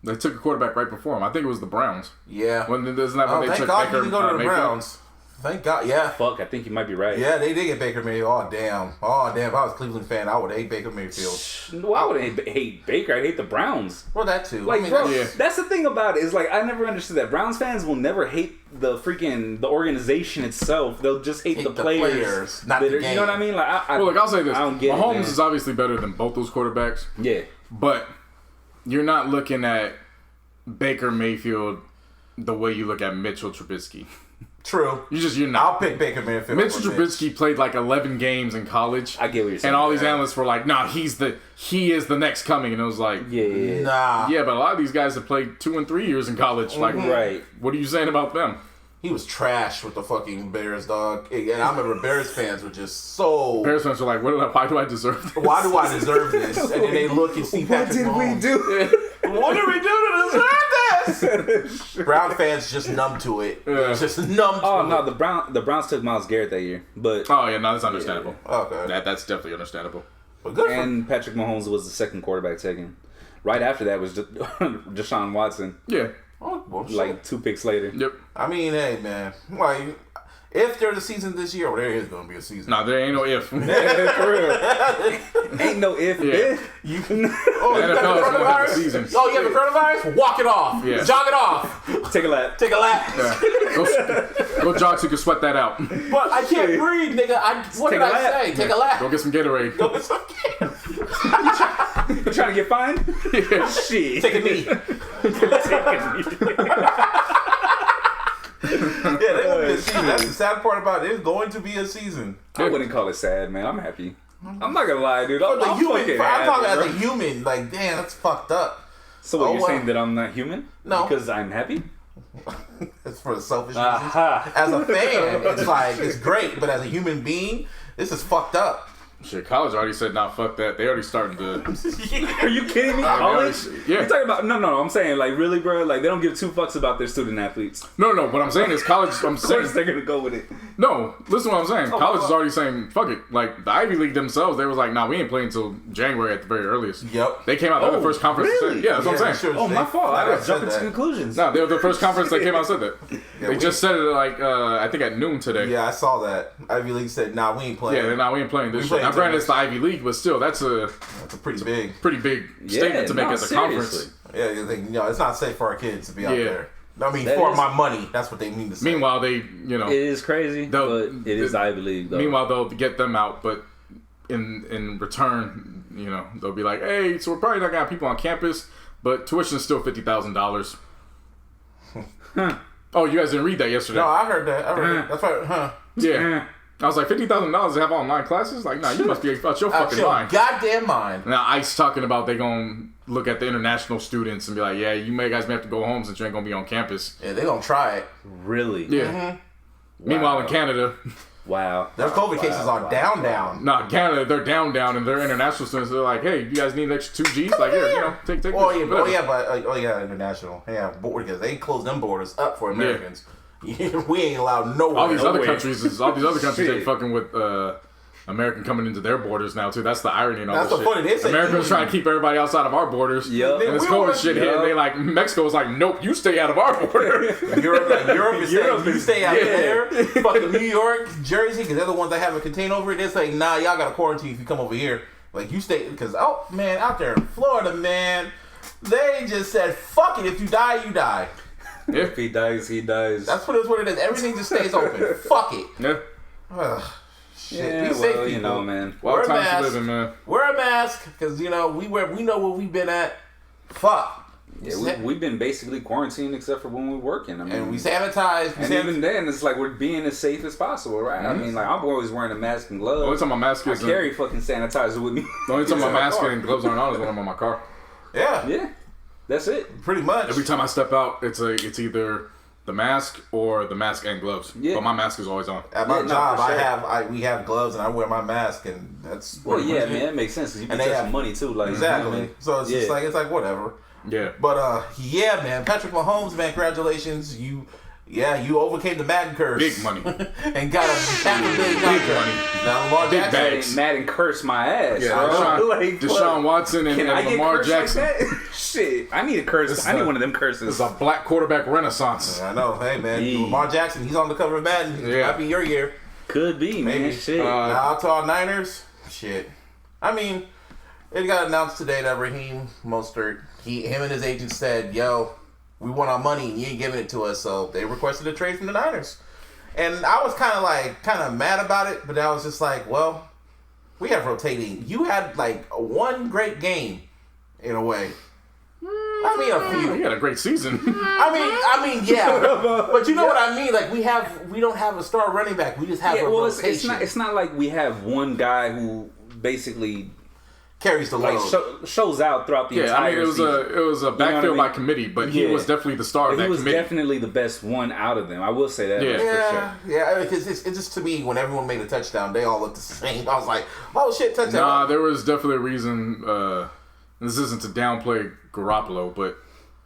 They took a quarterback right before him. I think it was the Browns. Yeah. When they thank took God Baker, he didn't go to the Browns. Thank God, yeah. Fuck, I think you might be right. Yeah, they did get Baker Mayfield. Oh, damn. If I was a Cleveland fan, I would hate Baker Mayfield. No, I wouldn't hate Baker. I'd hate the Browns. Well, that too. Like, I mean, bro, that's the thing about it. Is like, I never understood that. Browns fans will never hate the organization itself. They'll just hate the players. Not the game. You know what I mean? Like, I'll say this. I don't get Mahomes it, is obviously better than both those quarterbacks. Yeah. But you're not looking at Baker Mayfield the way you look at Mitchell Trubisky. True. You're not. I'll pick Baker Mayfield. Mitchell Trubisky played like 11 games in college. I get what you're saying. And all these analysts were like, "Nah, he is the next coming." And it was like, nah. Yeah, but a lot of these guys have played 2 and 3 years in college. Like, right. What are you saying about them? He was trash with the fucking Bears, dog. And I remember Bears fans were just so. Bears fans were like, why do I deserve this? Why do I deserve this? And then they look and see Patrick Mahomes. What did we do? What did we do to deserve this? Brown fans just numb to it. Just numb to it. Oh no, the Browns took Myles Garrett that year, but that's understandable. Yeah. Okay, that's definitely understandable. But good. And Patrick Mahomes was the second quarterback taken. Right after that was Deshaun Watson. Yeah. Oh, well, like 2 picks later. Yep. I mean, hey man, like if there's a season this year, there is going to be a season. No, there ain't no if. For real. Ain't no if. Yeah. You got NFL is going to have a season. Oh, you have the coronavirus? Walk it off. Yeah. Jog it off. Take a lap. Take a lap. Yeah. Go jog so you can sweat that out. But I can't breathe, nigga. What did I say? Take a lap. Go get some Gatorade. Go get some Gatorade. You trying to get fined? Yeah. Shit. Take a knee. Yeah, there will be a season. That's the sad part about it. It's going to be a season. I wouldn't call it sad, man. I'm happy. I'm not gonna lie, dude. I'm I'm talking as a human. Like, damn, that's fucked up. So what, you're saying that I'm not human? No. Because I'm happy? It's for the selfish reasons. As a fan, it's like, it's great. But as a human being, this is fucked up. Shit, college already said, nah, fuck that. They already started to... Are you kidding me? College? Yeah. You're talking about... No, I'm saying, like, really, bro? Like, they don't give 2 fucks about their student athletes. No, what I'm saying is college... I'm Of saying course they're gonna go with it. No, listen to what I'm saying. College is already saying, fuck it. Like, the Ivy League themselves, they was like, nah, we ain't playing until January at the very earliest. Yep. They came out, they're the first conference to say, yeah, that's what I'm saying. Sure, My fault. I was jumping to conclusions. No, they were the first conference that came out and said that. They just said it like, I think at noon today. Yeah, I saw that. Ivy League said, nah, we ain't playing. Yeah, nah, we ain't playing this shit. playing Now, granted, tennis. it's the Ivy League, but still, that's a pretty big statement to make as a conference. Yeah, you think, it's not safe for our kids to be out there. I mean, That for is- my money, that's what they mean to say. Meanwhile, they, It is crazy, but it is Ivy League, though. Meanwhile, they'll get them out, but in return, they'll be like, hey, so we're probably not gonna have people on campus, but tuition is still $50,000. Oh, you guys didn't read that yesterday? No, I heard that. That's right. Yeah. I was like, $50,000 to have online classes? Like, nah, you must be out your fucking mind. Goddamn mind. Now, ICE talking about they gonna look at the international students and be like, yeah, you guys may have to go home since you ain't gonna be on campus. Yeah, they gonna try it. Really? Yeah. Mm-hmm. Meanwhile, in Canada, Wow. Their COVID cases are down. nah, Canada, they're down, and they're international students. They're like, hey, you guys need an extra 2 Gs? Like, here, take this. Whatever. International. Yeah, because they closed them borders up for Americans. We ain't allowed nowhere. All these other way. countries, they fucking with American coming into their borders now too. That's the irony in all That's this the shit. funny. They say America's trying to keep everybody outside of our borders. Yep. And it's cold shit here. And they like Mexico's like, nope, you stay out of our border. Europe is saying, you stay out there. Fucking New York, Jersey, because they're the ones that have a contain over it. They're saying, nah, y'all got to quarantine if you come over here. Like, you stay, because, oh, man, out there in Florida, man, they just said, fuck it. If you die, you die. If he dies, he dies. That's what it is. Everything just stays open. Fuck it. Yeah. Ugh, shit. Yeah, Be safe, well, people. you know, man. Wild Wear a times mask. living, man. Wear a mask, because, you know, we know where we've been at. Fuck. Yeah, we've been basically quarantined except for when we're working. I mean, And we sanitize. even then, it's like we're being as safe as possible, right? I mean, like, I'm always wearing a mask and gloves. The only time my mask I is carry fucking sanitizer with me. the only time my in my mask car. and gloves aren't on is when I'm on my car. Yeah, Yeah, that's it. pretty much. Every time I step out, it's either the mask or the mask and gloves. Yeah. But my mask is always on. At my Yeah, no, job, for sure. we have gloves and I wear my mask, and that's Well, yeah, pretty much man, it. that makes sense because you And can they touch have- money too, like Exactly. you know what I mean? So it's just like whatever. Yeah. But yeah, man, Patrick Mahomes, man, congratulations, you overcame the Madden curse. Big money. And got a $500 million contract. money. Now Lamar Big Jackson. bags. Madden cursed my ass. Yeah, bro. Deshaun Watson and Can I get Lamar cursed Jackson. like that? Shit, I need a curse. I need one of them curses. It's a black quarterback renaissance. I know, hey man, Yeah. Lamar Jackson, he's on the cover of Madden. Yeah. Might be your year. Could be, man. Maybe. Shit. Now out to our Niners, shit. I mean, it got announced today that Raheem Mostert, him and his agent said, "Yo, we want our money, and you ain't giving it to us." So they requested a trade from the Niners, and I was kind of mad about it, but I was just like, well, we have rotating. You had like one great game, in a way. I mean, a few. He had a great season. I mean, yeah, but you know what I mean. Like we don't have a star running back. We just have a rotation. it's not like we have one guy who basically Carries the like load. shows out throughout the Yeah, entire I mean, it was a what I backfield mean? by committee, but he Yeah. was definitely the star of But that he was committee. definitely the best one out of them. I will say that. Yeah. For Yeah, sure. yeah. Because it's just to me, when everyone made a touchdown, they all looked the same. I was like, oh shit, touchdown. Nah, there was definitely a reason. This isn't to downplay Garoppolo, but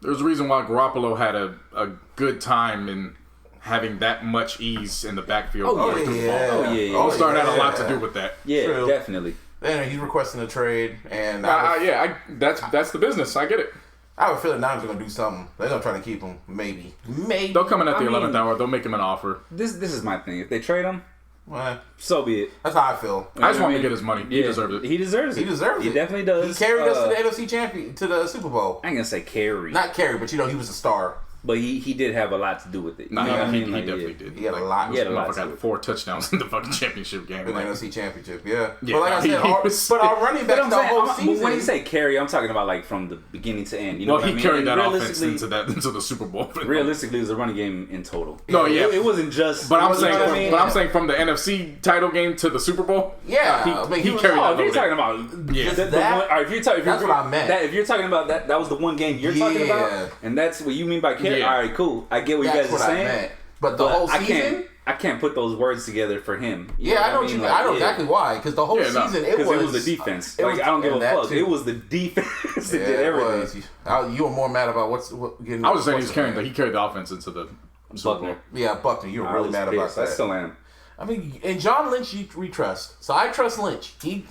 there's a reason why Garoppolo had a good time in having that much ease in the backfield. Oh, going through the ball. yeah. Oh, yeah. All-Star had a lot yeah. to do with that. Yeah, True. definitely. Anyway, he's requesting a trade, and That's the business. I get it. I have a feeling the Niners are gonna do something. They're gonna try to keep him, maybe. They'll come in at the I mean- 11th hour. They'll make him an offer. This is my thing. If they trade him, Well, so be it. that's how I feel. I just know want what him to get his money. He Yeah, deserves it. He deserves it. He deserves it. He definitely does. He carried us to the NFC champion, to the Super Bowl. I ain't gonna say carry, Not carry, but he was a star. but he did have a lot to do with it. You Nah, know what I he mean? Like, definitely yeah. did. He had a lot. He had a lot Motherfucker to had it. 4 touchdowns in the fucking championship game. In the Like, NFC Championship, yeah. Yeah, But like I he said, our running But backs I'm the saying, whole but season. when you say carry, I'm talking about like from the beginning to end. You know well, what I he mean? carried And that offense realistically- into the Super Bowl. Realistically, it was a running game in total. No, yeah. It wasn't just. But I'm you know saying, what I mean? but I'm saying from the NFC title game to the Super Bowl. Yeah, he, I mean, he was- carried Oh, that if you're load. talking about Yeah. the That- one, all right, if you're talking, that's what I meant. If you're talking about that was the one game you're talking Yeah. about, and that's what you mean by carry. Yeah. All right, cool. I get what That's you guys what are I saying. meant. But the But whole I season. can't put those words together for him. You Yeah, I know what you mean. I know Like, exactly why. Because the whole Yeah, no. season, Because it was the defense. it Like was- I don't give a and that fuck. too. It was the defense that Yeah, did it everything. was. You were more mad about what getting. I was saying he carrying. carried the offense into the Super Bowl. Buckner. Yeah, Buckner, you were I really was mad about pissed. I that. still am. I mean, and John Lynch, we trust. So I trust Lynch. He.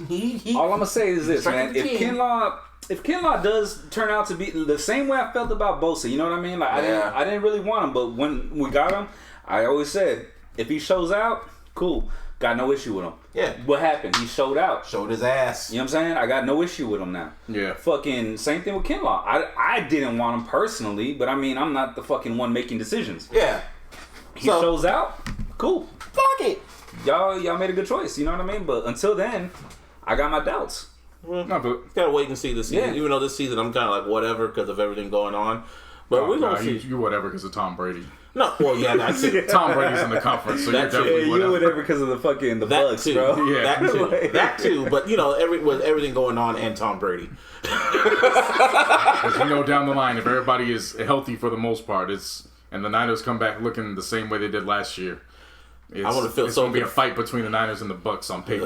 All I'm gonna say is this, man. Strength of the If Kinlaw does turn out to be the same way I felt about Bosa, you know what I mean? Like Yeah. I didn't really want him, but when we got him, I always said if he shows out, cool. Got no issue with him. Yeah. What happened? He showed out. Showed his ass. You know what I'm saying? I got no issue with him now. Yeah. Fucking same thing with Kinlaw. I didn't want him personally, but I mean I'm not the fucking one making decisions. Yeah. He shows out, cool. Fuck it. Y'all made a good choice. You know what I mean? But until then, I got my doubts. No, but Gotta wait and see this season. Yeah. Even though this season I'm kind of like whatever because of everything going on. But we're gonna see. you whatever because of Tom Brady. No, well, yeah, that's it. Tom Brady's in the conference, so you're That's it. definitely You whatever. whatever because of the fucking the That bugs, too. bro. Yeah. That too. That too. But you know, with everything going on and Tom Brady. Because you know down the line, if everybody is healthy for the most part, and the Niners come back looking the same way they did last year, it's, I wanna feel it's so going to be a good. fight between the Niners and the Bucks on paper.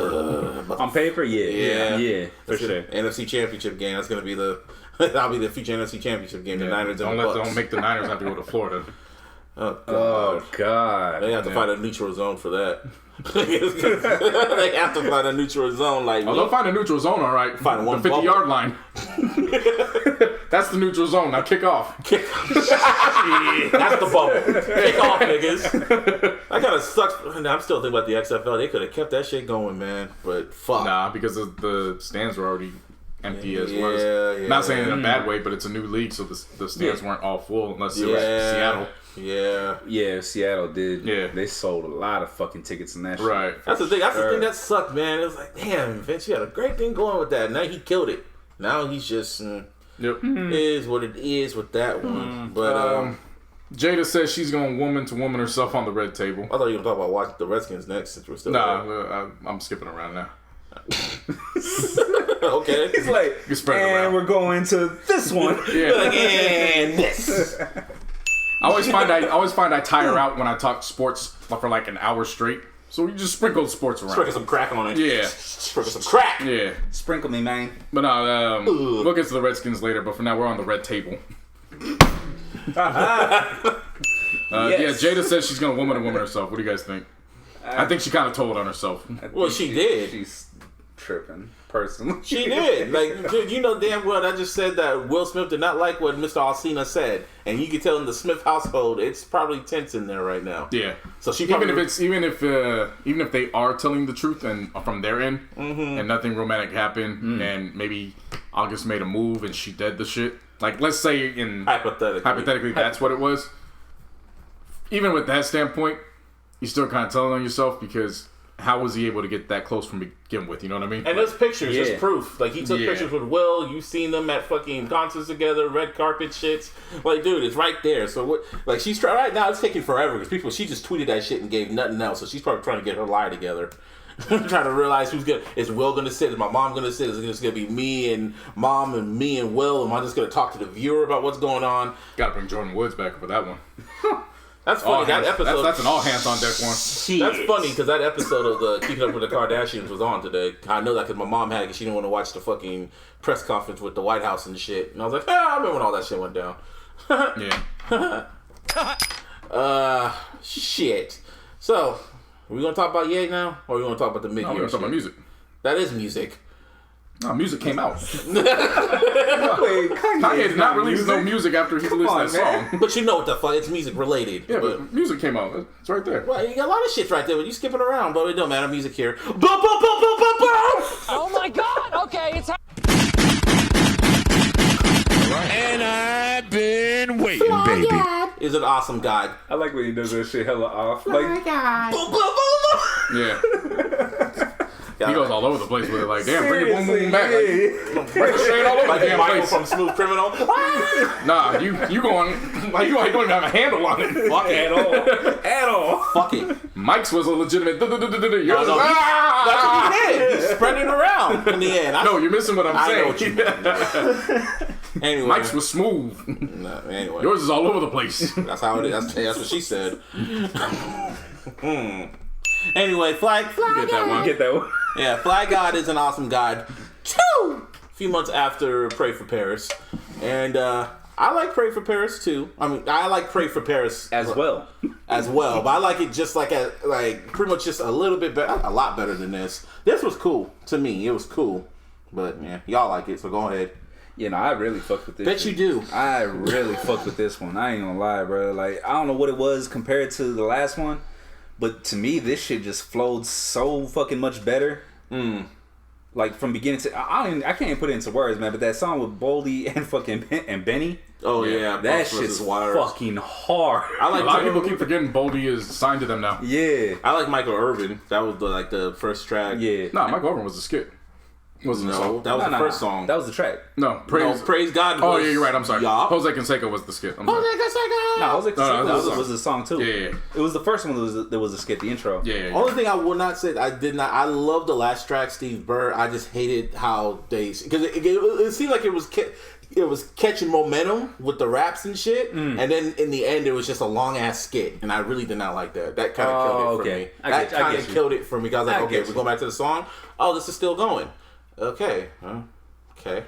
On paper, yeah, for sure. NFC Championship game. That's gonna be that'll be the future NFC Championship game. The Niners and the Bucks. Don't make the Niners have to go to Florida. Oh God. They have to find a neutral zone for that. They have to find a neutral zone. Like, they'll find a neutral zone, all right. Find one the 50-yard line. That's the neutral zone. Now kick off. That's the bubble. Kick off, niggas. That kind of sucks. I'm still thinking about the XFL. They could have kept that shit going, man. But fuck. Nah, because the stands were already empty as well. Yeah. Not saying in a bad way, but it's a new league, so the stands weren't all full unless it was Seattle. Yeah, Seattle did. Yeah. They sold a lot of fucking tickets in that shit. Right. That's the thing. That's the thing that sucked, man. It was like, damn, Vince, you had a great thing going with that. Now he killed it. Now he's just is what it is with that one. But Jada says she's going woman to woman herself on the red table. I thought you were talking about watching the Redskins next since we're still I'm skipping around now. Okay. He's like, and we're going to this one. Yeah. Like, and this. I always find I tire out when I talk sports for like an hour straight. So you just sprinkle sports around. Sprinkle some crack on it. Yeah. Sprinkle some crack. Yeah. Sprinkle me, man. But no, we'll get to the Redskins later. But for now, we're on the red table. Yeah, Jada says she's gonna woman to woman herself. What do you guys think? I think she kind of told on herself. Well, she did. She's tripping, personally. She did. Like, dude, you know damn well I just said that Will Smith did not like what Mr. Alcina said, and you can tell in the Smith household it's probably tense in there right now. Yeah. So she even if they are telling the truth and from their end, and nothing romantic happened, and maybe August made a move and she did the shit. Like, let's say hypothetically that's what it was. Even with that standpoint, you're still kind of telling on yourself because how was he able to get that close from begin with? You know what I mean? And there's pictures, there's proof. Like, he took pictures with Will. You've seen them at fucking concerts together, red carpet shits. Like, dude, it's right there. So what? Like, she's trying right now. It's taking forever because she just tweeted that shit and gave nothing else. So she's probably trying to get her lie together. Trying to realize is Will gonna sit? Is my mom gonna sit? Is it just gonna be me and mom and me and Will? Am I just gonna talk to the viewer about what's going on? Gotta bring Jordan Woods back for that one. That's funny. That episode. That's an all hands on deck one. That's funny because that episode of the Keeping Up with the Kardashians was on today. I know that because my mom had it because she didn't want to watch the fucking press conference with the White House and shit. And I was like, I remember when all that shit went down. Shit. So, are we gonna talk about Ye now, or are we gonna talk about the mid-year? No, we're gonna talk about music. That is music. No, music came out. Wait, Kanye did not release no music after he released that song. But you know what the fuck? It's music related. Yeah, but music came out. It's right there. Well, you got a lot of shit right there, but you skipping around, but it don't matter. Music here. Oh my God! Okay, it's. And I've been waiting, baby. Is an awesome guy. I like when he does that shit hella off. Like, Yeah. He goes all over the place with it, like, damn, bring it boom, boom, back. Like, straight all over Like the damn Michael place. from Smooth Criminal. Nah, you going, like, you don't even have a handle on it. Fuck it. at all. Fuck it. Mike's was a legitimate. Yours That's what he did. He's spreading around in the end. No, you're missing what I'm saying. I know what you mean. Anyway. Mike's was smooth. Anyway. Yours is all over the place. That's how it is. That's what she said. Anyway, Get that one. Yeah, FlyGod is an awesome god. A few months after Pray for Paris. And I like Pray for Paris too. I mean, I like Pray for Paris as well. But I like it just like pretty much just a little bit better, a lot better than this. This was cool to me. It was cool. But yeah, y'all like it, so go ahead. You know, I really fucked with this. Bet you do. I really fucked with this one. I ain't gonna lie, bro. Like, I don't know what it was compared to the last one, but to me, this shit just flowed so fucking much better. Like, from beginning to... I can't even put it into words, man, but that song with Boldy and fucking and Benny... Oh, yeah. That shit's fucking hard. A lot of people keep forgetting Boldy is signed to them now. Yeah. I like Michael Irvin. That was the first track. Yeah. Nah, Michael Irvin was the skit. Wasn't the song. That was the first song. That was the track. No, Praise God. Oh, yeah, you're right. I'm sorry. Yeah. Jose Canseco was the skit. I'm sorry. Jose Canseco was the the song too. Yeah. It was the first one that was a skit, the intro. Yeah. Only thing I will not say, I love the last track, Steve Burr. I just hated how because it seemed like it was catching momentum with the raps and shit, and then in the end it was just a long ass skit, and I really did not like that. That kind of killed it for me. That kind of killed it for me because I was like, okay, we're going back to the song. Oh, this is still going. Okay. Okay.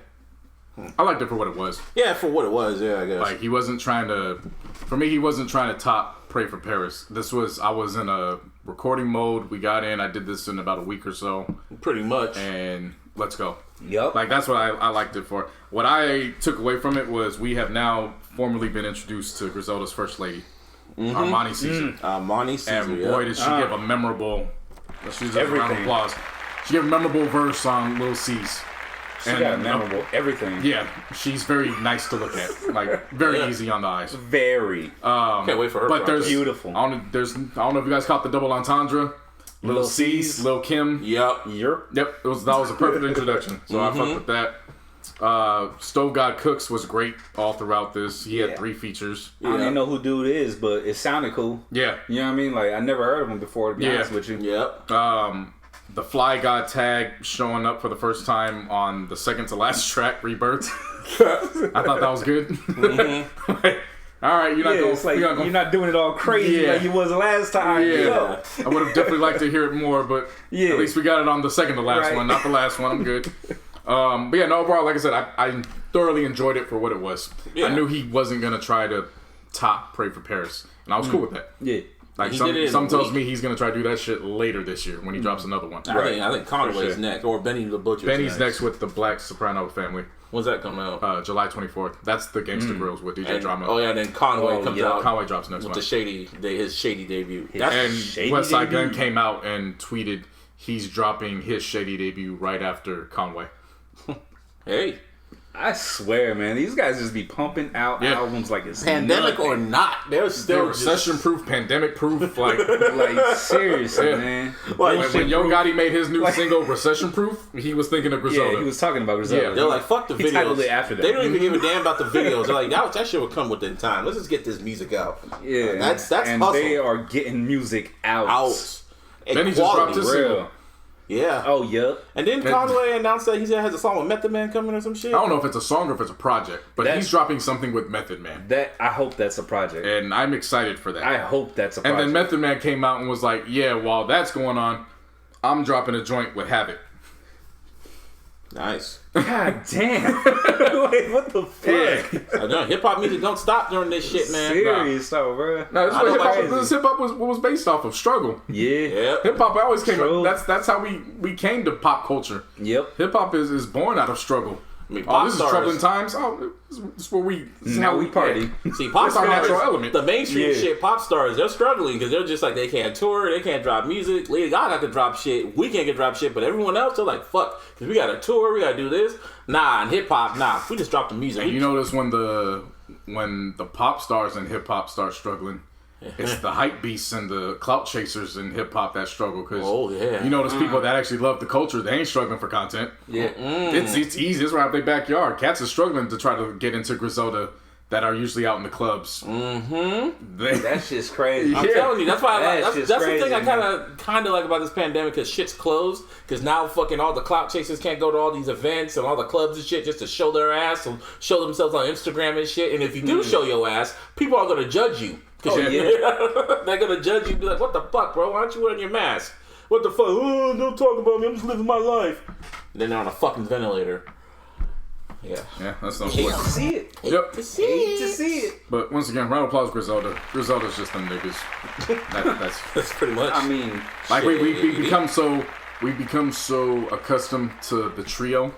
I liked it for what it was. Yeah, for what it was. Yeah, I guess. Like he wasn't trying to. For me, he wasn't trying to top Pray for Paris. I was in a recording mode. We got in. I did this in about a week or so. Pretty much. And let's go. Yep. Like that's what I liked it for. What I took away from it was we have now formally been introduced to Griselda's first lady, Armani Caesar. Armani Caesar. And boy, did she give a memorable. She deserves a round of applause. She gave a memorable verse on Lil C's. She got memorable everything. Yeah, she's very nice to look at. Like very easy on the eyes. Very. Can't wait for her. But there's beautiful. I don't know if you guys caught the double entendre. Lil C's, Lil Kim. Yep. That was a perfect introduction. So I fucked with that. Stove God Cooks was great all throughout this. He had 3 features. I don't even know who dude is, but it sounded cool. Yeah. You know what I mean? Like I never heard of him before, to be honest with you. Yep. The FlyGod tag showing up for the first time on the second to last track, Rebirth. I thought that was good. Like, all right, you're not doing it all crazy like you was the last time. Yeah, I would have definitely liked to hear it more, but at least we got it on the second to last one, not the last one. I'm good. But yeah, no, overall, like I said, I thoroughly enjoyed it for what it was. Yeah. I knew he wasn't gonna try to top Pray for Paris, and I was cool with that. Yeah. Like some tells me he's gonna try to do that shit later this year when he drops another one. I think Conway's next, or Benny the Butcher. Benny's next with the Black Soprano family. When's that come out? July 24th. That's the Gangsta Grills with DJ Drama. Oh yeah, and then Conway comes out. Conway drops next with month. His shady debut. And Westside Gunn came out and tweeted he's dropping his shady debut right after Conway. Hey. I swear, man, these guys just be pumping out albums like it's pandemic or not. They're still recession-proof, pandemic-proof, like seriously, man. Like when Yo Gotti made his new single "Recession-Proof," he was thinking of Griselda. Yeah, he was talking about Griselda. Yeah, they're like, fuck the videos. He titled it after that. They don't even give a damn about the videos. They're like, that shit will come within time. Let's just get this music out. Yeah, that's and hustle. they are getting music out. Then he just dropped his single. Yeah. Oh, yeah. And then Conway announced that he has a song with Method Man coming or some shit. I don't know if it's a song or if it's a project, but he's dropping something with Method Man. I hope that's a project. And I'm excited for that. I hope that's a project. And then Method Man came out and was like, yeah, while that's going on, I'm dropping a joint with Havoc. Nice. God damn. Wait, what the fuck? I know. Hip-hop music don't stop during this shit, man. Serious though, bro. No, this hip-hop was based off of struggle. Yeah. Hip-hop always came up. That's how we came to pop culture. Yep. Hip-hop is born out of struggle. I mean, this is troubling times. This is where we... This is how we party. See, pop stars, our natural element. The mainstream shit, pop stars, they're struggling because they're just like, they can't tour, they can't drop music. Lady Gaga can drop shit, we can't get drop shit, but everyone else, they're like, fuck, because we got to tour, we got to do this. Nah, in hip-hop, we just dropped the music. And you notice when the pop stars in hip-hop start struggling, it's the hype beasts and the clout chasers in hip-hop that struggle, because you notice people that actually love the culture, they ain't struggling for content. It's easy, it's right up their backyard. Cats are struggling to try to get into Griselda that are usually out in the clubs. That shit's crazy. I'm telling you, that's why that's crazy, the thing I kind of like about this pandemic, because shit's closed. Because now fucking all the clout chasers can't go to all these events and all the clubs and shit just to show their ass and show themselves on Instagram and shit. And if you do show your ass, people are gonna judge you. They're gonna judge you and be like, what the fuck, bro? Why aren't you wearing your mask? What the fuck? Oh, don't talk about me. I'm just living my life. And then they're on a fucking ventilator. Yeah, that's not hate to see it. Yep. Hate to see it. But once again, round of applause, Griselda. Griselda's just them niggas. That's pretty much. I mean, like we become so accustomed to the trio.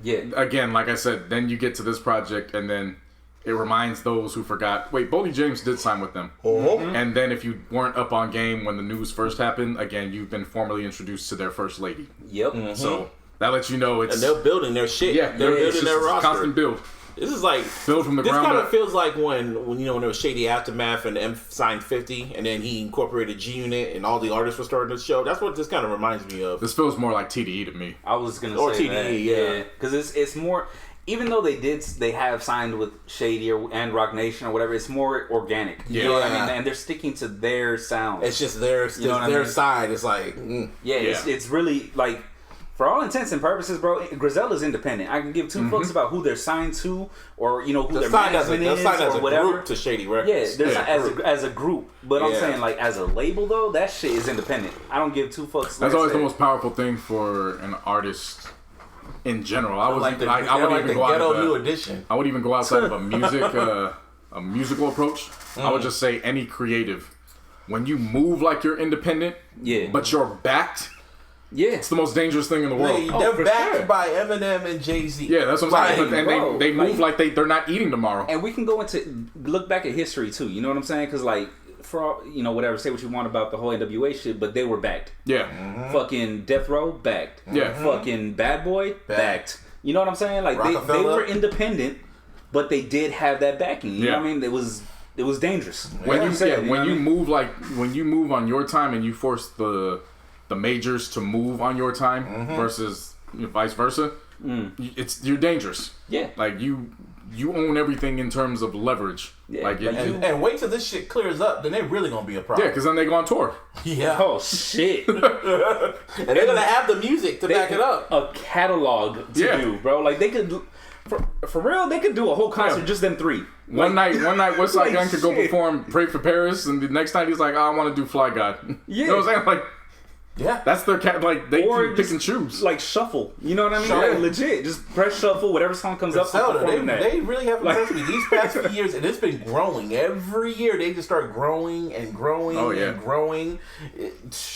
Yeah. Again, like I said, then you get to this project, and then it reminds those who forgot. Wait, Boldy James did sign with them. And then if you weren't up on game when the news first happened, again, you've been formally introduced to their first lady. Yep. So that lets you know it's... And they're building their shit. Yeah, they're building their roster. Constant build. This is like... Build from the ground up. This kind of feels like when there was Shady Aftermath and M signed 50, and then he incorporated G-Unit and all the artists were starting to show. That's what this kind of reminds me of. This feels more like TDE to me. I was going to say TDE, that. Because it's more... Even though they have signed with Shady and Rock Nation or whatever, it's more organic. You know what I mean? And they're sticking to their sound. It's just their side. It's like... It's really like... For all intents and purposes, bro, Griselda's independent. I can give two fucks about who they're signed to, or who their management is, or whatever. Group to Shady Records. As a group. But I'm saying, like, as a label, though, that shit is independent. I don't give two fucks. That's always the most powerful thing for an artist in general. I like wouldn't the even go out ghetto of new edition. I wouldn't even go outside of a musical approach. I would just say any creative. When you move like you're independent, but you're backed, it's the most dangerous thing in the world. They're backed by Eminem and Jay-Z. Yeah, that's what I'm saying. And bro, they move like they're not eating tomorrow. And we can look back at history too. You know what I'm saying? Because like, for all, whatever, say what you want about the whole NWA shit, but they were backed. Yeah. Fucking Death Row, backed. Yeah. Fucking Bad Boy, backed. You know what I'm saying? Like they were independent, but they did have that backing. You know what I mean? It was dangerous. When you move on your time and you force the majors to move on your time versus vice versa, you're dangerous. Yeah. Like you own everything in terms of leverage. Yeah. Like and wait till this shit clears up, then they're really gonna be a problem. Yeah, because then they go on tour. Yeah. Oh shit. And they're gonna have the music to back it up. A catalog to do, bro. Like they could do, for real, they could do a whole concert just them three. One night, Westside Gunn could go perform "Pray for Paris," and the next night he's like, "I want to do FlyGod." Yeah. You know what I'm saying? Like, yeah, that's their like they can pick and choose. Like shuffle, you know what I mean? Like, legit, just press shuffle. Whatever song comes up, they really have impressed me these past few years, and it's been growing every year. They just start growing and growing and growing.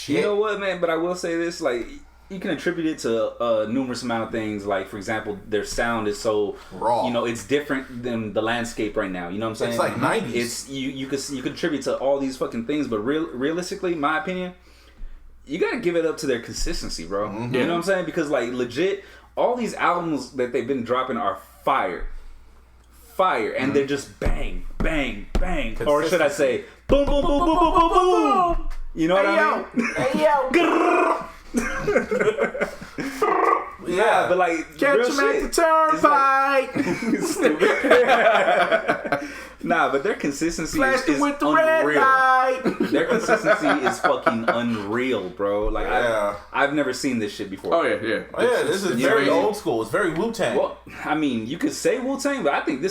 You know what, man? But I will say this, like, you can attribute it to numerous amount of things. Like, for example, their sound is so raw. It's different than the landscape right now. You know what I'm saying? It's like 90s. It's you could attribute to all these fucking things, but realistically, my opinion, you gotta give it up to their consistency, bro. You know what I'm saying? Because like legit, all these albums that they've been dropping are fire, and they're just bang, bang, bang, or should I say, boom, boom, boom, boom, boom, boom, boom. You know what I mean? Yeah, but like, catch him at the turnpike. Nah, but their consistency is with the unreal. red light. Their consistency is fucking unreal, bro. Like I've never seen this shit before. Oh yeah. This is very old school. It's very Wu-Tang. Well, I mean, you could say Wu-Tang, but I think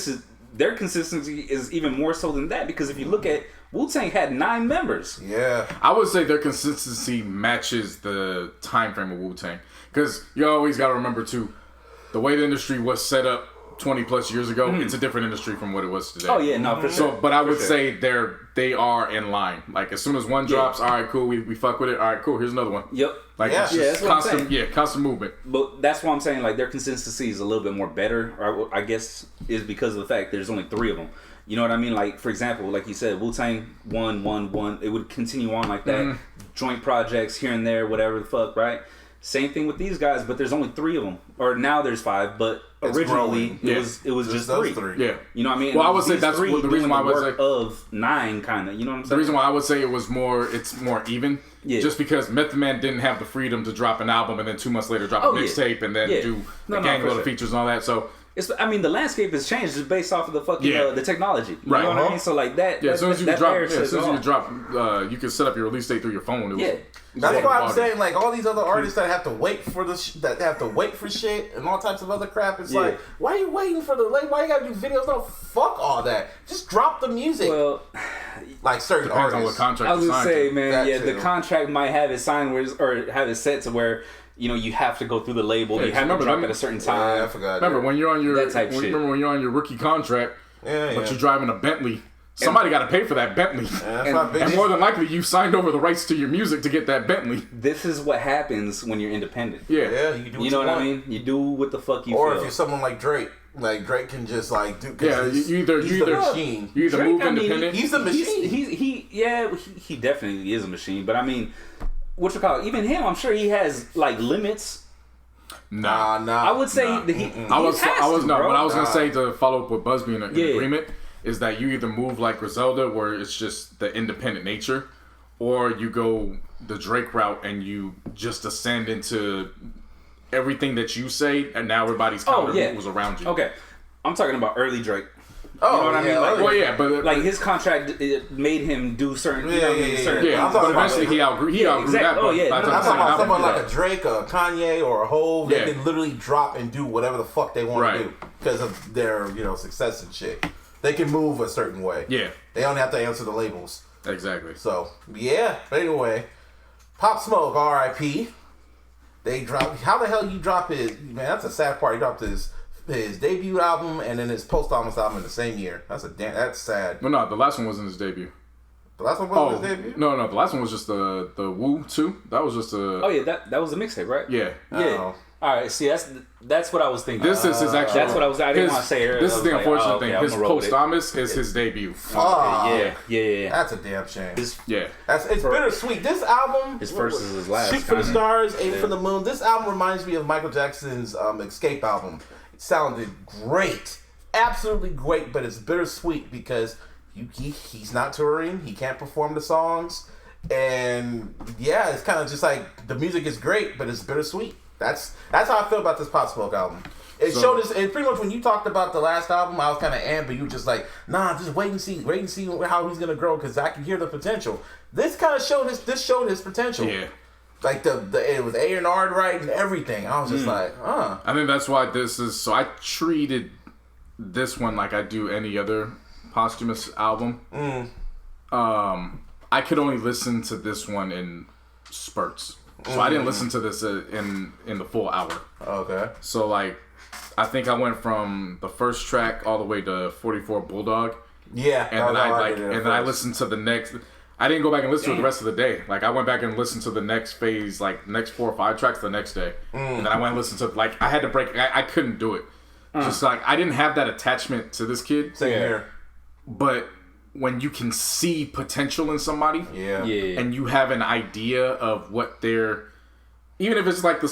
their consistency is even more so than that, because if you look at Wu-Tang had 9 members. Yeah. I would say their consistency matches the time frame of Wu-Tang. Because you always got to remember, too, the way the industry was set up 20 plus years ago, it's a different industry from what it was today. Oh, yeah, no, for sure. But I would say they are in line. Like, as soon as one drops, all right, cool, we fuck with it. All right, cool, here's another one. Yep. Like, it's just that's what I'm saying. constant movement. But that's why I'm saying, like, their consistency is a little bit more better, or I guess is because of the fact there's only 3 of them. You know what I mean? Like, for example, like you said, Wu-Tang, one. It would continue on like that. Joint projects here and there, whatever the fuck, right? Same thing with these guys, but there's only 3 of them. Or now there's 5, but originally it was just 3. Yeah. You know what I mean? Well, I would say that's the reason why I would say of 9 kind of. You know what I'm saying? The reason why I would say it's more even. Yeah. Just because Method Man didn't have the freedom to drop an album and then 2 months later drop a mixtape and then do a gang of features and all that. So the landscape has changed just based off of the fucking the technology. You know what I mean? So like that. Yeah, as soon as you you can set up your release date through your phone. That's why I'm saying, like, all these other artists that have to wait for shit and all types of other crap. It's like, why are you waiting for why you gotta do videos? No, fuck all that. Just drop the music. Well, like certain depends artists. on what contract I was gonna say, man, the contract might have it signed or have it set to where you have to go through the label. You have to drop at a certain time. Yeah, I forgot. Remember when you're on your remember when you're on your rookie contract, but you're driving a Bentley. Somebody got to pay for that Bentley. And more than likely, you signed over the rights to your music to get that Bentley. This is what happens when you're independent. Yeah, you can do what you know what I mean? You do what the fuck you feel. Or if you're someone like Drake. Like, Drake can just, like, do... he's the machine. You either Drake, move independent. He's the machine. He definitely is a machine. But, I mean, even him, I'm sure he has, like, limits. Nah. I would say that he What I was gonna say to follow up with Busby in agreement is that you either move like Griselda, where it's just the independent nature, or you go the Drake route and you just ascend into everything that you say, and now everybody's counter moves around you. Okay, I'm talking about early Drake. Oh, you know what I mean? Like, but like his contract it made him do certain. But eventually he outgrew that. I'm talking about someone like a Drake, a Kanye, or a Hove. They can literally drop and do whatever the fuck they want to do because of their success and shit. They can move a certain way. Yeah, they don't have to answer the labels. Exactly. So but anyway, Pop Smoke, R.I.P. They dropped. How the hell you drop his? Man, that's a sad part. He dropped his debut album and then his posthumous album in the same year. That's sad. Well, no, the last one wasn't his debut. The last one wasn't his debut? No, the last one was just the Woo 2. That was just a... Oh, yeah, that was a mixtape, right? Yeah. Yeah. All right, see, that's what I was thinking. This is his actual... That's what I didn't want to say earlier. This is the unfortunate thing. His posthumous is his debut. Okay, yeah. That's a damn shame. It's bittersweet. This album... His first is his last. Shoot for the Stars, Aim for the Moon. This album reminds me of Michael Jackson's Escape album. It sounded great. Absolutely great, but it's bittersweet because he's not touring. He can't perform the songs. And yeah, it's kind of just like the music is great, but it's bittersweet. That's how I feel about this Pop Smoke album. Showed us, and pretty much when you talked about the last album, I was kind of amped, but you were just like, nah, just wait and see how he's gonna grow because I can hear the potential. This kind of showed his potential. Yeah. Like it was A&R right and everything. I was just like, I think that's why this is. So I treated this one like I do any other posthumous album. I could only listen to this one in spurts. So I didn't listen to this in the full hour. Okay. So like, I think I went from the first track all the way to 44 Bulldog. Yeah. And then I listened to the next. I didn't go back and listen to it the rest of the day. Like I went back and listened to the next phase, like next 4 or 5 tracks the next day. And then I went and listened to like I had to break. I couldn't do it. Just like I didn't have that attachment to this kid. Same here. But when you can see potential in somebody, and you have an idea of what they're, even if it's like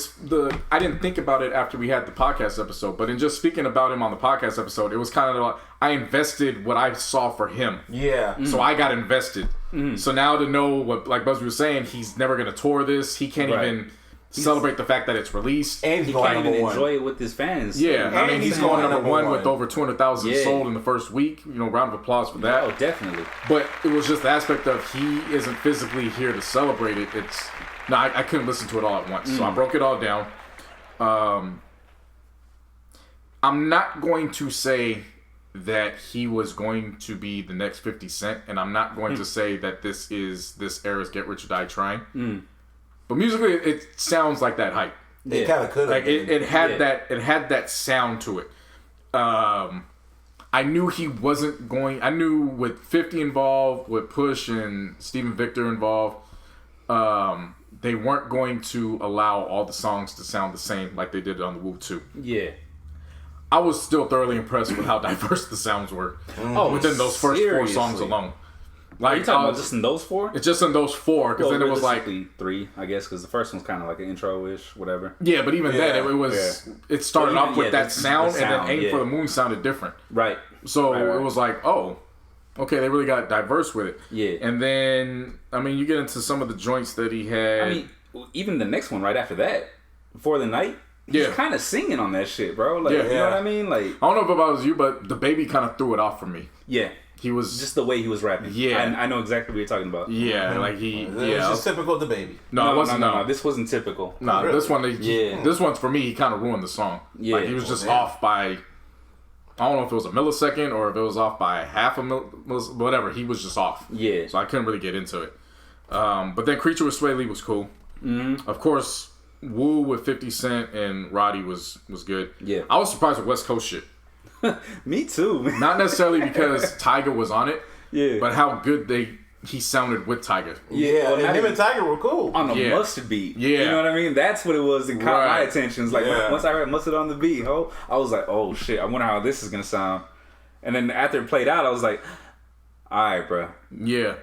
I didn't think about it after we had the podcast episode, but in just speaking about him on the podcast episode, it was kind of like I invested what I saw for him. Yeah. So I got invested. So now to know what, like Buzz was saying, he's never going to tour this. He can't even celebrate the fact that it's released. And he can't even enjoy it with his fans. Yeah, I mean, he's going number one with over 200,000 sold in the first week. You know, round of applause for that. Oh, definitely. But it was just the aspect of he isn't physically here to celebrate it. I couldn't listen to it all at once. So I broke it all down. I'm not going to say that he was going to be the next 50 Cent, and I'm not going to say that this era's Get Rich or Die Trying. But musically, it sounds like that hype. It kind of could. Like it had that sound to it. I knew he wasn't going. I knew with 50 involved, with Push and Stephen Victor involved, they weren't going to allow all the songs to sound the same like they did on the Woo 2. Yeah. I was still thoroughly impressed with how diverse the sounds were within those first 4 songs alone. Like, are you talking about just in those 4? It's just in those 4, because then it was like 3, I guess, because the first one's kind of like an intro-ish, whatever. Yeah, but even then, it was. It started off with that sound, and then Aim for the Moon sounded different. Right. So it was like, oh, okay, they really got diverse with it. Yeah. And then, I mean, you get into some of the joints that he had. I mean, even the next one right after that, Before the Night. He's kind of singing on that shit, bro. Like, you know what I mean? Like, I don't know if it was you, but the Baby kind of threw it off for me. Yeah. He was just the way he was rapping. Yeah, I know exactly what you're talking about. Yeah, like it was just typical the Baby. No, it wasn't. No, this wasn't typical. No, really? This one's for me. He kind of ruined the song. Yeah, like he was just off by. I don't know if it was a millisecond or if it was off by half a whatever. He was just off. Yeah. So I couldn't really get into it. But then Creature with Sway Lee was cool. Of course, Woo with 50 Cent and Roddy was good. Yeah. I was surprised with West Coast shit. Me too, man. Not necessarily because Tyga was on it. Yeah. But how good he sounded with Tyga. Yeah, well, and him and Tyga were cool. On the Mustard beat. Yeah. You know what I mean? That's what it was that caught my attention. It's like, once I heard Mustard on the beat, I was like, oh shit, I wonder how this is going to sound. And then after it played out, I was like, alright, bro. Yeah.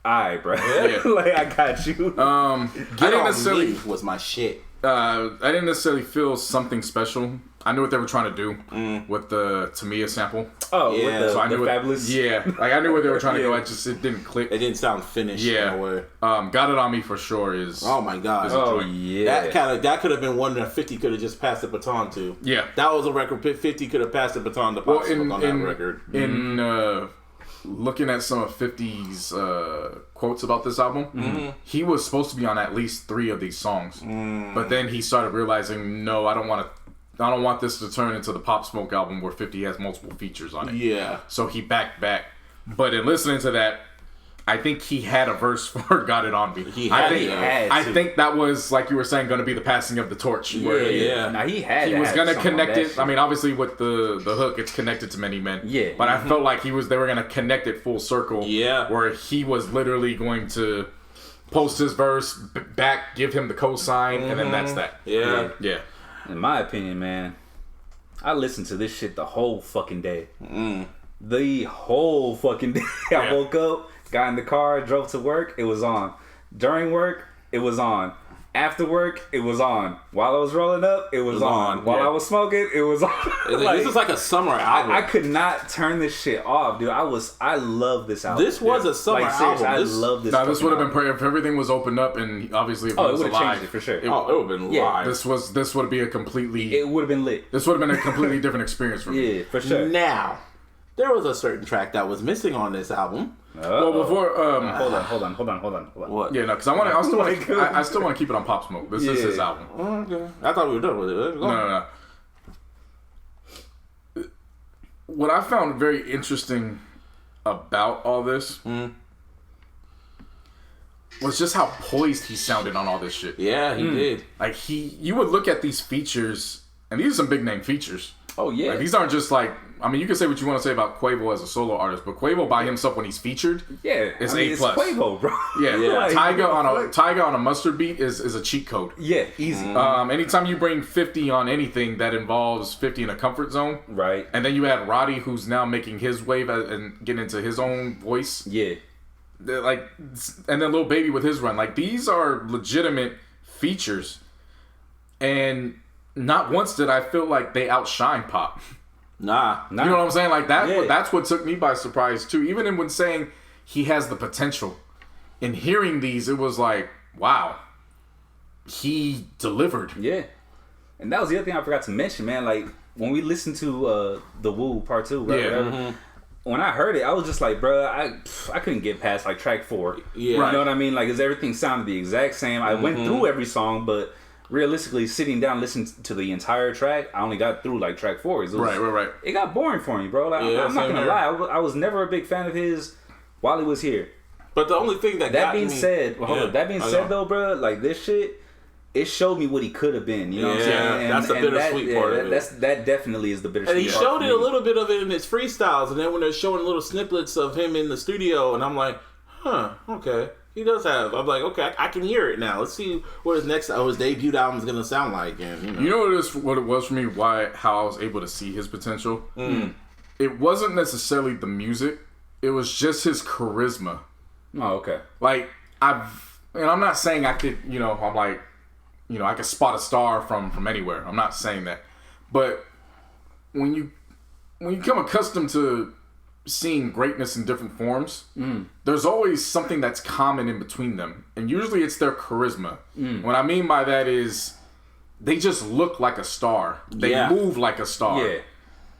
Alright, bro. Yeah. Like, I got you. I didn't necessarily... was my shit. I didn't necessarily feel something special. I knew what they were trying to do with the Tamia sample. Oh, yeah. With so I knew Fabulous. Like I knew where they were trying to go. It didn't click. It didn't sound finished. Yeah. In a way. Got It On Me for sure is. Oh my god. Oh yeah. That could have been one that 50 could have just passed the baton to. Yeah. That was a record. 50 could have passed the baton to Pop Smoke on that record. In looking at some of 50's quotes about this album, he was supposed to be on at least 3 of these songs, but then he started realizing, no, I don't want this to turn into the Pop Smoke album where 50 has multiple features on it. Yeah. So he backed back. But in listening to that, I think he had a verse for "Got It On Me." I think that was, like you were saying, going to be the passing of the torch. Yeah. Now he was going to connect it. I mean, obviously with the hook, it's connected to many men. Yeah. But I felt like they were going to connect it full circle. Yeah. Where he was literally going to post his verse back, give him the cosign, and then that's that. Yeah. In my opinion, man, I listened to this shit the whole fucking day. The whole fucking day. I woke up, got in the car, drove to work, it was on. During work, it was on. After work, it was on. While I was rolling up, it was on. While I was smoking, it was on. This is like a summer album. I could not turn this shit off, dude. I love this album. This was a summer album. I love this. Now, this would have been if everything was opened up and obviously if it was would have alive. changed it for sure. It would have been live. This would be a completely. It would have been lit. This would have been a completely different experience for me. Yeah, for sure. Now, there was a certain track that was missing on this album. Well, before hold on. What? Yeah, no, because I still want to keep it on Pop Smoke. This is his album. Okay. I thought we were done with it. No. What I found very interesting about all this was just how poised he sounded on all this shit. Yeah, he did. Like you would look at these features, and these are some big name features. Oh yeah, like, these aren't just like. I mean, you can say what you want to say about Quavo as a solo artist, but Quavo by himself when he's featured, it's A+. It's Quavo, bro. Yeah. Like, Tyga on a mustard beat is a cheat code. Yeah, easy. Anytime you bring 50 on anything that involves 50 in a comfort zone, right? And then you add Roddy, who's now making his wave and getting into his own voice. Yeah. Like, and then Lil Baby with his run. Like, these are legitimate features, and not once did I feel like they outshine Pop. Nah. You know what I'm saying? Like that. Yeah. That's what took me by surprise too. Even when saying he has the potential, in hearing these, it was like, wow, he delivered. Yeah, and that was the other thing I forgot to mention, man. Like when we listened to the Woo Part 2, right? Yeah. When I heard it, I was just like, bro, I couldn't get past like track 4. Yeah. You know what I mean? Like, everything sounded the exact same. I went through every song, but realistically, sitting down listening to the entire track, I only got through like track 4. Right. It got boring for me, bro. Like, I'm not gonna lie, I was never a big fan of his while he was here. But the only thing that being said, though, bro, like this shit, it showed me what he could have been. You know what I'm saying? That's the bittersweet part of it. That definitely is the bittersweet part. And he showed it a little bit of it in his freestyles, and then when they're showing little snippets of him in the studio, and I'm like, okay. He does have. I'm like, okay, I can hear it now. Let's see what his his debut album is gonna sound like. And you know what it was for me? How I was able to see his potential. It wasn't necessarily the music. It was just his charisma. Oh, okay. Like and I'm not saying I could. I'm like, I could spot a star from anywhere. I'm not saying that, but when you become accustomed to seeing greatness in different forms, there's always something that's common in between them, and usually it's their charisma. What I mean by that is they just look like a star. They move like a star. Yeah.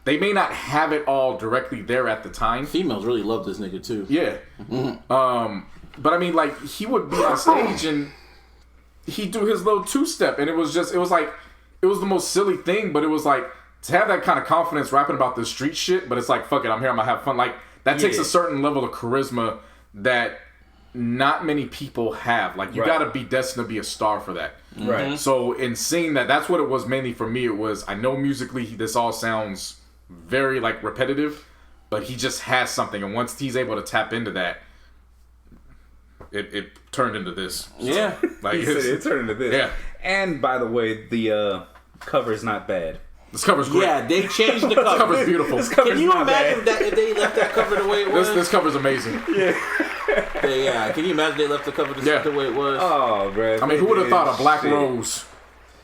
They may not have it all directly there at the time. Females really love this nigga too. Yeah. But I mean, like, he would be on stage and he'd do his little 2-step, and it was the most silly thing, but it was like, to have that kind of confidence rapping about this street shit, but it's like, fuck it, I'm here, I'm gonna have fun. Like, that takes a certain level of charisma that not many people have. Like, you gotta be destined to be a star for that. Right. So, in seeing that, that's what it was mainly for me. It was, I know musically this all sounds very, like, repetitive, but he just has something, and once he's able to tap into that, it turned into this. Yeah. Like, it turned into this. Yeah. And, by the way, the cover's not bad. This cover's great. Yeah, they changed the cover. This cover's beautiful. Can you imagine that if they left that cover the way it was? This cover's amazing. Yeah. Can you imagine they left the cover the way it was? Oh, bro. I mean, who would have thought a black rose?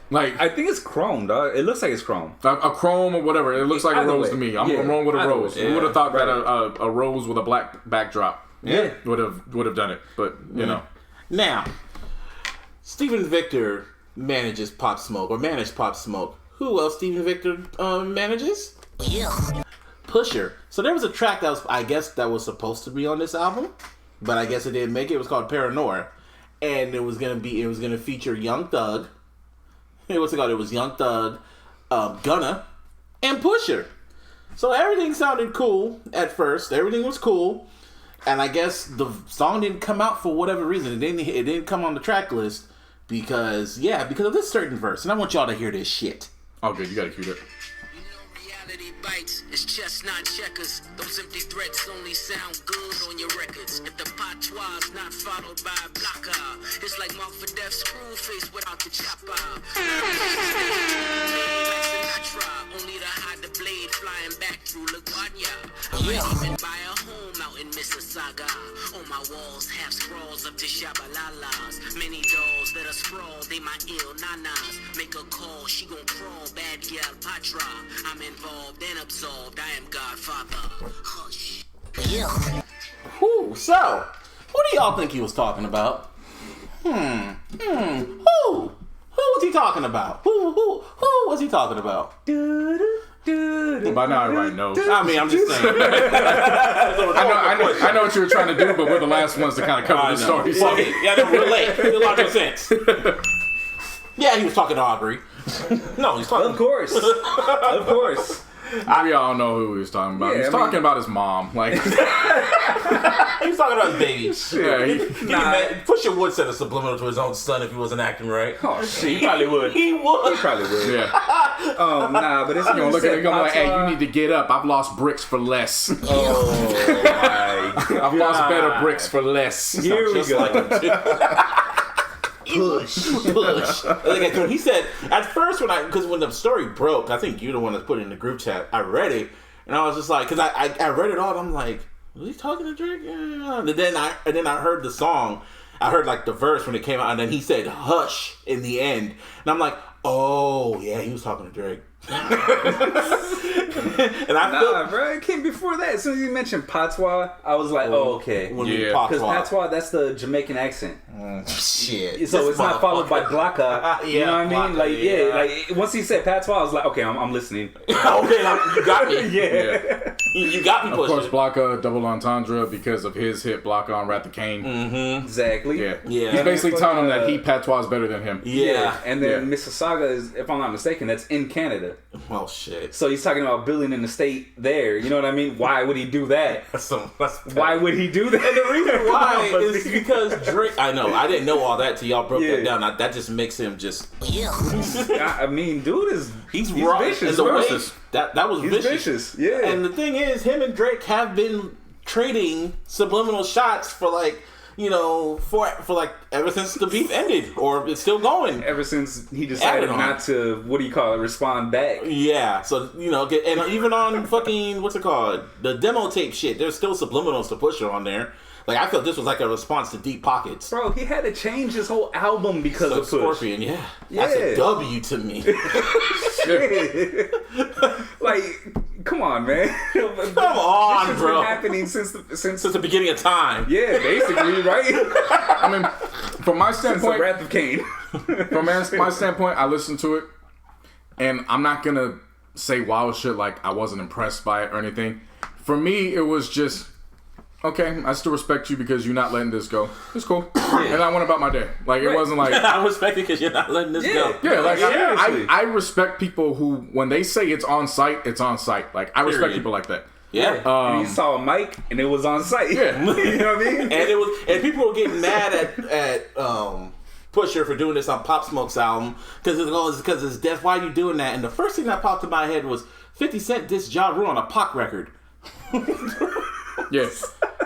Like, I think it's chrome, dog. It looks like it's chrome. A chrome or whatever. It looks like a rose to me. I'm wrong with a rose. Who would have thought that a rose with a black backdrop would have done it? But you know. Now, Steven Victor manages Pop Smoke or managed Pop Smoke. Who else Steven Victor manages? Pusher. So there was a track that was supposed to be on this album, but I guess it didn't make it. It was called Paranoia, and it was gonna feature Young Thug. It was Young Thug, Gunna, and Pusher. So everything sounded cool at first. Everything was cool, And I guess the song didn't come out for whatever reason. It didn't come on the track list because of this certain verse. And I want y'all to hear this shit. Oh, good. You got to cue it. Bites, it's chestnut checkers. Those empty threats only sound good on your records. If the patois is not followed by a blocker, it's like Mark for Death screw face without the chopper. Only to hide the blade flying back through LaGuardia. I might even buy a home out in Mississauga. On my walls have scrawls up to Shabalalas. Many dolls that are sprawled, they my ill nanas. Make a call, she gon' crawl, bad gal patra. I'm involved and absolved, I am Godfather. Hush. Yeah. Whew, so, what do y'all think he was talking about? Who was he talking about? Who was he talking about? By now, everybody knows. I mean, I'm just saying. I know what you were trying to do, but we're the last ones to kind of cover the story. So. Yeah, that relate. It makes a lot of sense. Yeah, he was talking to Aubrey. No, he's talking. Of course. Of course. We all know who he was talking about. He's talking about his mom. Like he was talking about his baby. Yeah, Pusha would send a subliminal to his own son if he wasn't acting right. Oh shit, he probably would. He would. He probably would. Yeah. But it's Gonna look at him like, hey, you need to get up. I've lost bricks for less. Oh my! I've lost better bricks for less. Here we go. Push. Like he said at first when the story broke, I think you're the one that put it in the group chat. I read it and I was just like, because I read it all. And I'm like, was he talking to Drake? Yeah. And then I heard the song. I heard like the verse when it came out, and then he said "hush" in the end, and I'm like, oh yeah, he was talking to Drake. And bro, it came before that. As soon as you mentioned patois, I was like, oh, okay. Because patois, that's the Jamaican accent. Shit. So it's not followed by glocka. You know what I mean? Like once he said patois, I was like, okay, I'm listening. Okay, you got me. Yeah. You got me. Of course, Blocka, double entendre because of his hit Blocka on Rat the Cane. Mm-hmm. Exactly. Yeah. He's basically telling him that he patois is better than him. Yeah. And then Mississauga is, if I'm not mistaken, that's in Canada. Oh shit. So he's talking about building an estate there. You know what I mean? Why would he do that? Why would he do that? And the reason why is because Drake. I know. I didn't know all that till y'all broke that down. That just makes him just. I mean, dude is he's vicious. That was vicious. Yeah. And the thing is, him and Drake have been trading subliminal shots for like. You know, for like ever since the beef ended, or it's still going. Ever since he decided not to, respond back. Yeah, so you know, and even on fucking what's it called, the demo tape shit, there's still subliminals to Pusha on there. Like I felt this was like a response to Deep Pockets. Bro, he had to change his whole album because of Push. Scorpion. Yeah, that's a W to me. Like, come on, man. Come on, this bro. Been happening since the beginning of time. Yeah, basically, right? I mean, from my standpoint, since the Wrath of Cain. From my standpoint, I listened to it, and I'm not gonna say wild shit like I wasn't impressed by it or anything. For me, it was just. Okay, I still respect you because you're not letting this go. It's cool. And I went about my day. Like, it wasn't like... I respect it because you're not letting this go. Yeah, like, I respect people who, when they say it's on site, it's on site. Like, I respect people like that. Yeah. And you saw a mic, and it was on site. Yeah. You know what I mean? And people were getting mad at Pusha for doing this on Pop Smoke's album because it's death. Why are you doing that? And the first thing that popped in my head was 50 Cent dissed Ja Rule on a Pac record. Yeah.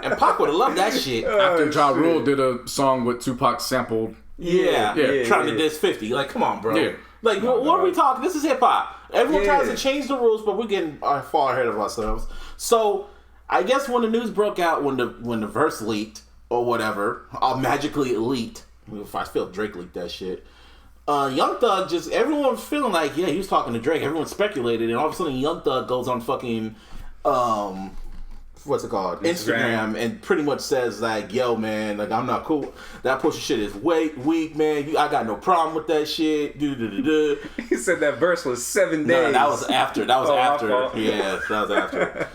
And Pac would have loved that shit. After Ja Rule did a song with Tupac sampled. Yeah. Trying to diss 50. Like, come on, bro. Yeah. Like, what are we talking? This is hip hop. Everyone tries to change the rules, but we're getting far ahead of ourselves. So, I guess when the news broke out, when the verse leaked or whatever, magically it leaked. I feel Drake leaked that shit. Young Thug everyone feeling like, yeah, he was talking to Drake. Everyone speculated, and all of a sudden Young Thug goes on fucking what's it called? Instagram, and pretty much says like, yo man, like I'm not cool. That Pusha shit is weak, man. I got no problem with that shit. He said that verse was 7 days. No, that was after. Yeah, that was after.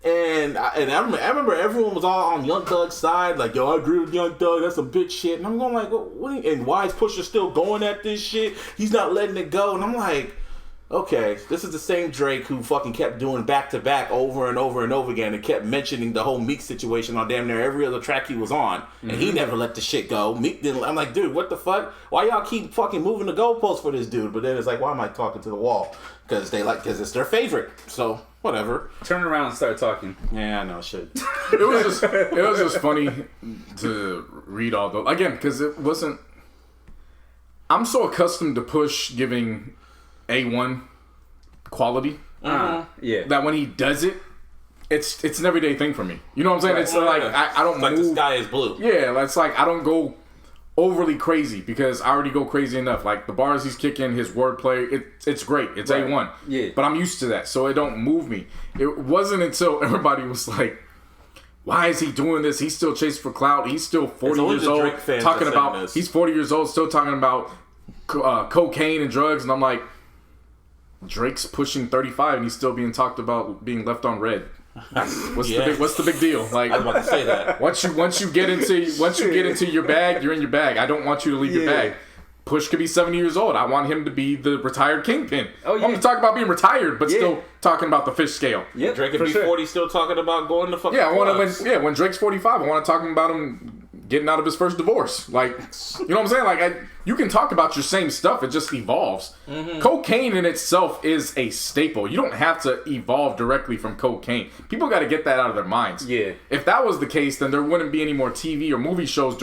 And I remember everyone was all on Young Thug's side, like, yo, I agree with Young Thug, that's some bitch shit. And I'm going like, and why is Pusha still going at this shit? He's not letting it go. And I'm like, okay, this is the same Drake who fucking kept doing back-to-back over and over and over again and kept mentioning the whole Meek situation on damn near every other track he was on. And he never let the shit go. Meek didn't. I'm like, dude, what the fuck? Why y'all keep fucking moving the goalposts for this dude? But then it's like, why am I talking to the wall? Because it's their favorite. So, whatever. Turn around and start talking. Yeah, I know, shit. It was just funny to read all those. Again, because it wasn't... I'm so accustomed to Push giving A1 quality that when he does it, it's an everyday thing for me. You know what I'm saying? Right. It's like I don't like move. the sky is blue. Yeah, it's like I don't go overly crazy because I already go crazy enough. Like the bars he's kicking, his wordplay, it's great. It's right. A1. Yeah. But I'm used to that, so it don't move me. It wasn't until everybody was like, why is he doing this? He's still chasing for clout. He's still 40 years old talking about this. He's 40 years old still talking about cocaine and drugs, and I'm like, Drake's pushing 35 and he's still being talked about being left on red. What's the big deal? Like, I was about to say that. Once you get into your bag, you're in your bag. I don't want you to leave your bag. Push could be 70 years old. I want him to be the retired kingpin. Oh, yeah. I'm going to talk about being retired, but still talking about the fish scale. Yeah, Drake could be 40, still talking about going to fucking when Drake's 45, I want to talk about him getting out of his first divorce. Like, you know what I'm saying? Like, you can talk about your same stuff. It just evolves. Mm-hmm. Cocaine in itself is a staple. You don't have to evolve directly from cocaine. People got to get that out of their minds. Yeah. If that was the case, then there wouldn't be any more TV or movie shows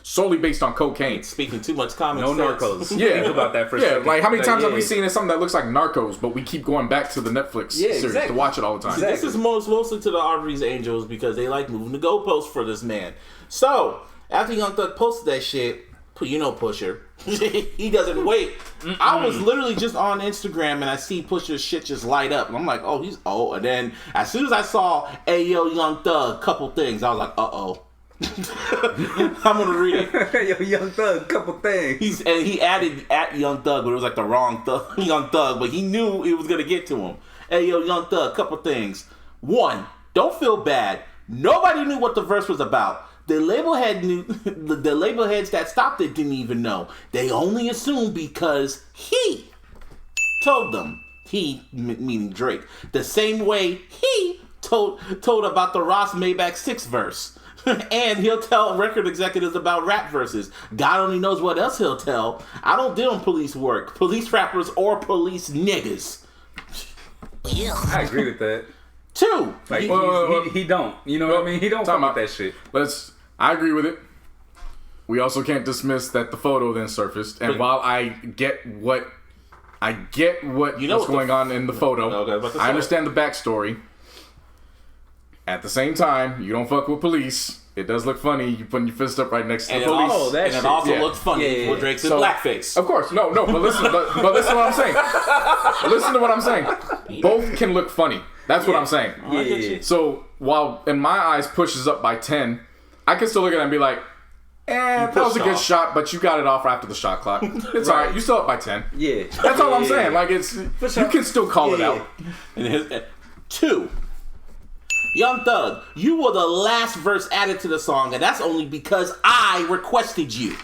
solely based on cocaine. Speaking too much common sense. No Narcos. Think about that for a second. Like, how many times have we seen something that looks like Narcos, but we keep going back to the Netflix series to watch it all the time? Exactly. This is mostly to the Aubrey's Angels because they like moving the goalposts for this man. So, after Young Thug posted that shit, you know Pusher, he doesn't wait. I was literally just on Instagram and I see Pusher's shit just light up. And I'm like, oh, he's old. And then as soon as I saw, hey, yo, Young Thug, couple things, I was like, uh-oh. I'm going to read it. Yo, Young Thug, couple things. He added at Young Thug, but it was like the wrong Young Thug. But he knew it was going to get to him. Hey, yo, Young Thug, couple things. One, don't feel bad. Nobody knew what the verse was about. The label head knew. The label heads that stopped it didn't even know. They only assumed because he told them. He, meaning Drake. The same way he told about the Ross Maybach 6 verse. And he'll tell record executives about rap verses. God only knows what else he'll tell. I don't deal in police work. Police rappers or police niggas. I agree with that. 2. Like, he don't. You know what I mean? He don't talk about that shit. I agree with it. We also can't dismiss that the photo then surfaced. And while I get what's going on in the photo, I understand the backstory. At the same time, you don't fuck with police. It does look funny. You putting your fist up right next to the police. And it also looks funny when Drake's in blackface. Of course, no. But listen to what I'm saying. Listen to what I'm saying. Both can look funny. That's what I'm saying. So while in my eyes Push is up by 10, I can still look at it and be like, that was a good shot, but you got it off after the shot clock. It's all right. You still up by 10. Yeah. That's all I'm saying. Like, you can still call it out. And 2. Young Thug, you were the last verse added to the song, and that's only because I requested you.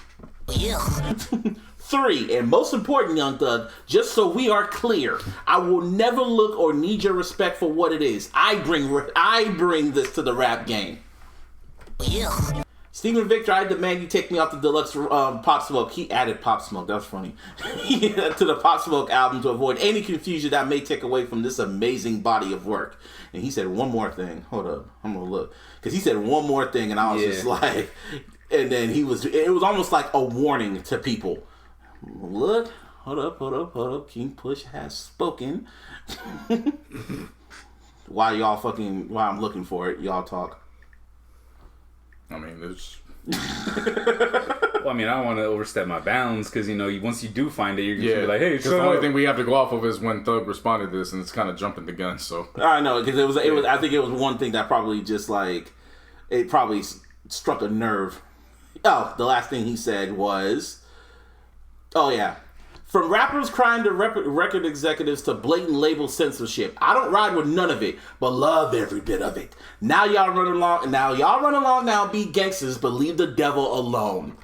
3, and most important, Young Thug, just so we are clear, I will never look or need your respect for what it is. I bring this to the rap game. Stephen Victor, I demand you take me off the deluxe Pop Smoke. He added Pop Smoke. That was funny. To the Pop Smoke album to avoid any confusion that may take away from this amazing body of work. And he said one more thing. Hold up. I'm going to look. Because he said one more thing and I was just like... And then it was almost like a warning to people. Look. Hold up. King Push has spoken. While I'm looking for it, y'all talk. I mean, there's... Well, I mean, I don't want to overstep my bounds because, once you do find it, you're going to be like, hey, the only thing we have to go off of is when Thug responded to this, and it's kind of jumping the gun, so... I know, because it was. I think it was one thing that probably just, like... It probably struck a nerve. Oh, the last thing he said was... Oh, yeah. From rappers crying to record executives to blatant label censorship. I don't ride with none of it, but love every bit of it. Now y'all run along now, be gangsters, but leave the devil alone.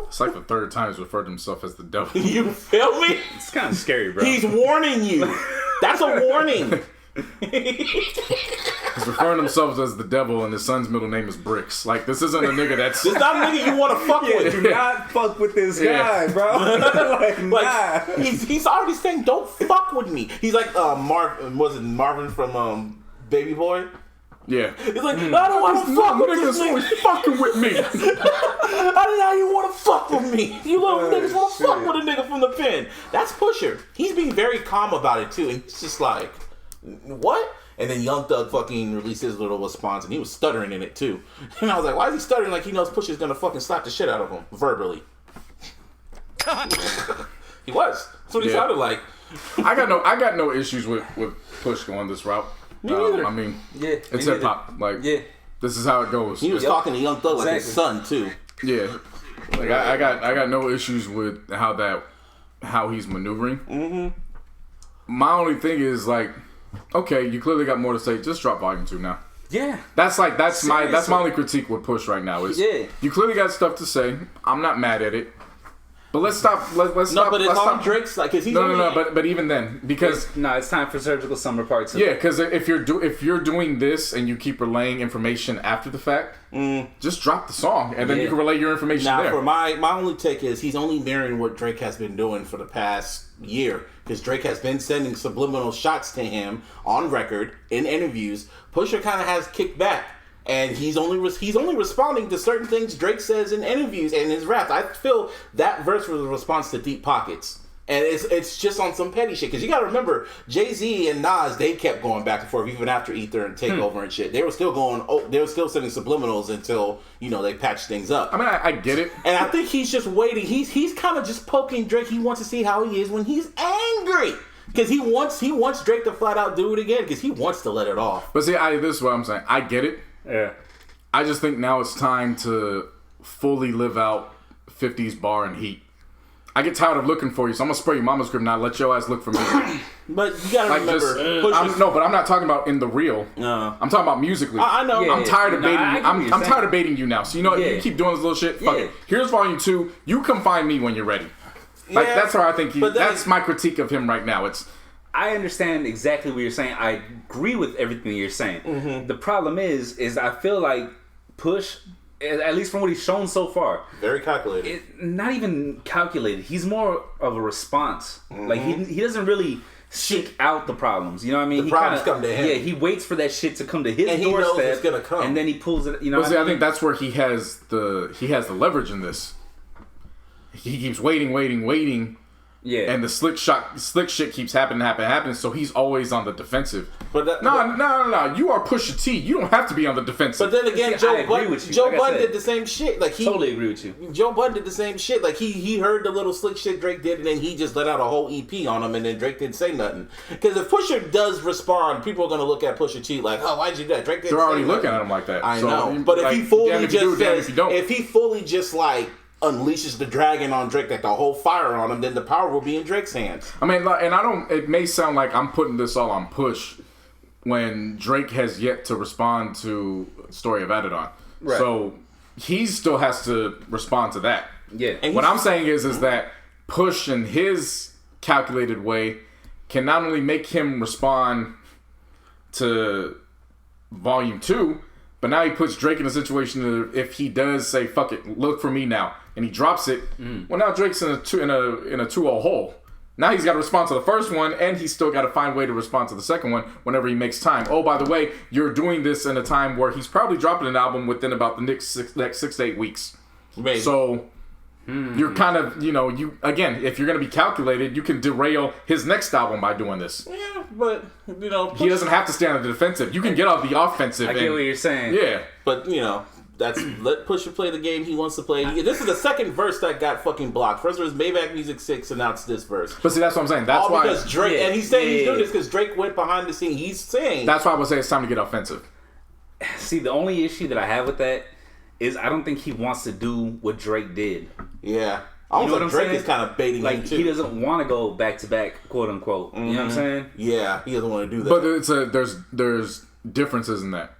It's like the third time he's referred to himself as the devil. You feel me? It's kind of scary, bro. He's warning you. That's a warning. He's referring to himself as the devil, and his son's middle name is Bricks. Like, this isn't a nigga that's... This not a nigga you want to fuck with. Do not fuck with this guy, bro. Nah. He's already saying, don't fuck with me. He's like Marvin from Baby Boy? Yeah. He's like, I don't want to fuck with this nigga. fucking with me. I don't know how you want to fuck with me. You little niggas want to fuck with a nigga from the pen. That's Pusha. He's being very calm about it, too. And he's just like, what? And then Young Thug fucking released his little response, and he was stuttering in it, too. And I was like, why is he stuttering like he knows Pusha's gonna fucking slap the shit out of him, verbally? He was. That's what he sounded like. I got no issues with Push going this route. Me neither. I mean, it's neither. hip hop. Like, Yeah. this is how it goes. He was talking to Young Thug like his son, too. Yeah. Like, I got no issues with how he's maneuvering. Mm-hmm. My only thing is, like, okay, you clearly got more to say. Just drop volume 2 now. Yeah. That's my only critique with Push right now is you clearly got stuff to say. I'm not mad at it. But let's stop. Let's stop. But it's let's on stop. Drake's like, cause he's No. But even then, because it's time for Surgical Summer Part 2. yeah, because if you're doing this and you keep relaying information after the fact, just drop the song and then you can relay your information there. For my only take is he's only mirroring what Drake has been doing for the past year, because Drake has been sending subliminal shots to him on record in interviews. Pusha kind of has kicked back. And he's only responding to certain things Drake says in interviews and his raps. I feel that verse was a response to Deep Pockets, and it's just on some petty shit. Because you got to remember, Jay-Z and Nas, they kept going back and forth even after Ether and Takeover and shit. They were still going. They were still sending subliminals until they patched things up. I mean, I get it, and I think he's just waiting. He's kind of just poking Drake. He wants to see how he is when he's angry. Because he wants Drake to flat out do it again. Because he wants to let it off. But see, this is what I'm saying. I get it. Yeah. I just think now it's time to fully live out 50's bar and heat. I get tired of looking for you, so I'm gonna spray your mama's grip now. Let your ass look for me. But you gotta remember, but I'm not talking about in the real. I'm talking about musically. I know. I'm tired of baiting you. I'm tired of baiting you now. So you keep doing this little shit. Fuck it. Here's volume 2. You come find me when you're ready. Like that's how I think that's my critique of him right now. I understand exactly what you're saying. I agree with everything you're saying. Mm-hmm. The problem is I feel like Push, at least from what he's shown so far, very calculated. Not even calculated. He's more of a response. Mm-hmm. Like he doesn't really seek out the problems. You know what I mean? The problems come to him. Yeah, he waits for that shit to come to his doorstep. He knows it's gonna come, and then he pulls it. You know, I think that's where he has the leverage in this. He keeps waiting. Yeah, and the slick shit keeps happening. So he's always on the defensive. But no. You are Pusha T. You don't have to be on the defensive. But then again, Joe Budden did the same shit. Like totally agree with you. Joe Budden did the same shit. Like he heard the little slick shit Drake did, and then he just let out a whole EP on him, and then Drake didn't say nothing. Because if Pusha does respond, people are gonna look at Pusha T like, oh, why'd you do that? Drake didn't. They're already looking at him like that. I know. But if he fully just like unleashes the dragon on Drake, like the whole fire on him, then the power will be in Drake's hands. I mean, and it may sound like I'm putting this all on Push when Drake has yet to respond to Story of Adidon. Right. So he still has to respond to that. Yeah. And what I'm saying is that Push in his calculated way can not only make him respond to Volume 2, but now he puts Drake in a situation that if he does say, fuck it, look for me now, and he drops it, well, now Drake's in a 2-0 hole. Now he's got to respond to the first one, and he's still got to find a way to respond to the second one whenever he makes time. Oh, by the way, you're doing this in a time where he's probably dropping an album within about the next 6 to 8 weeks. Maybe. So you're kind of, again, if you're going to be calculated, you can derail his next album by doing this. Yeah, but, he doesn't have to stay on the defensive. You can get off the offensive. I get what you're saying. Yeah. But, let Pusha play the game he wants to play. This is the second verse that got fucking blocked. First was Maybach Music 6 announced this verse. But see, that's what I'm saying. That's why. Because Drake, and he's saying he's doing this because Drake went behind the scene. He's saying. That's why I would say it's time to get offensive. See, the only issue that I have with that is I don't think he wants to do what Drake did. Yeah. Drake is kind of baiting him too. He doesn't want to go back to back, quote unquote. Mm-hmm. You know what I'm saying? Yeah, he doesn't want to do that. But there's differences in that.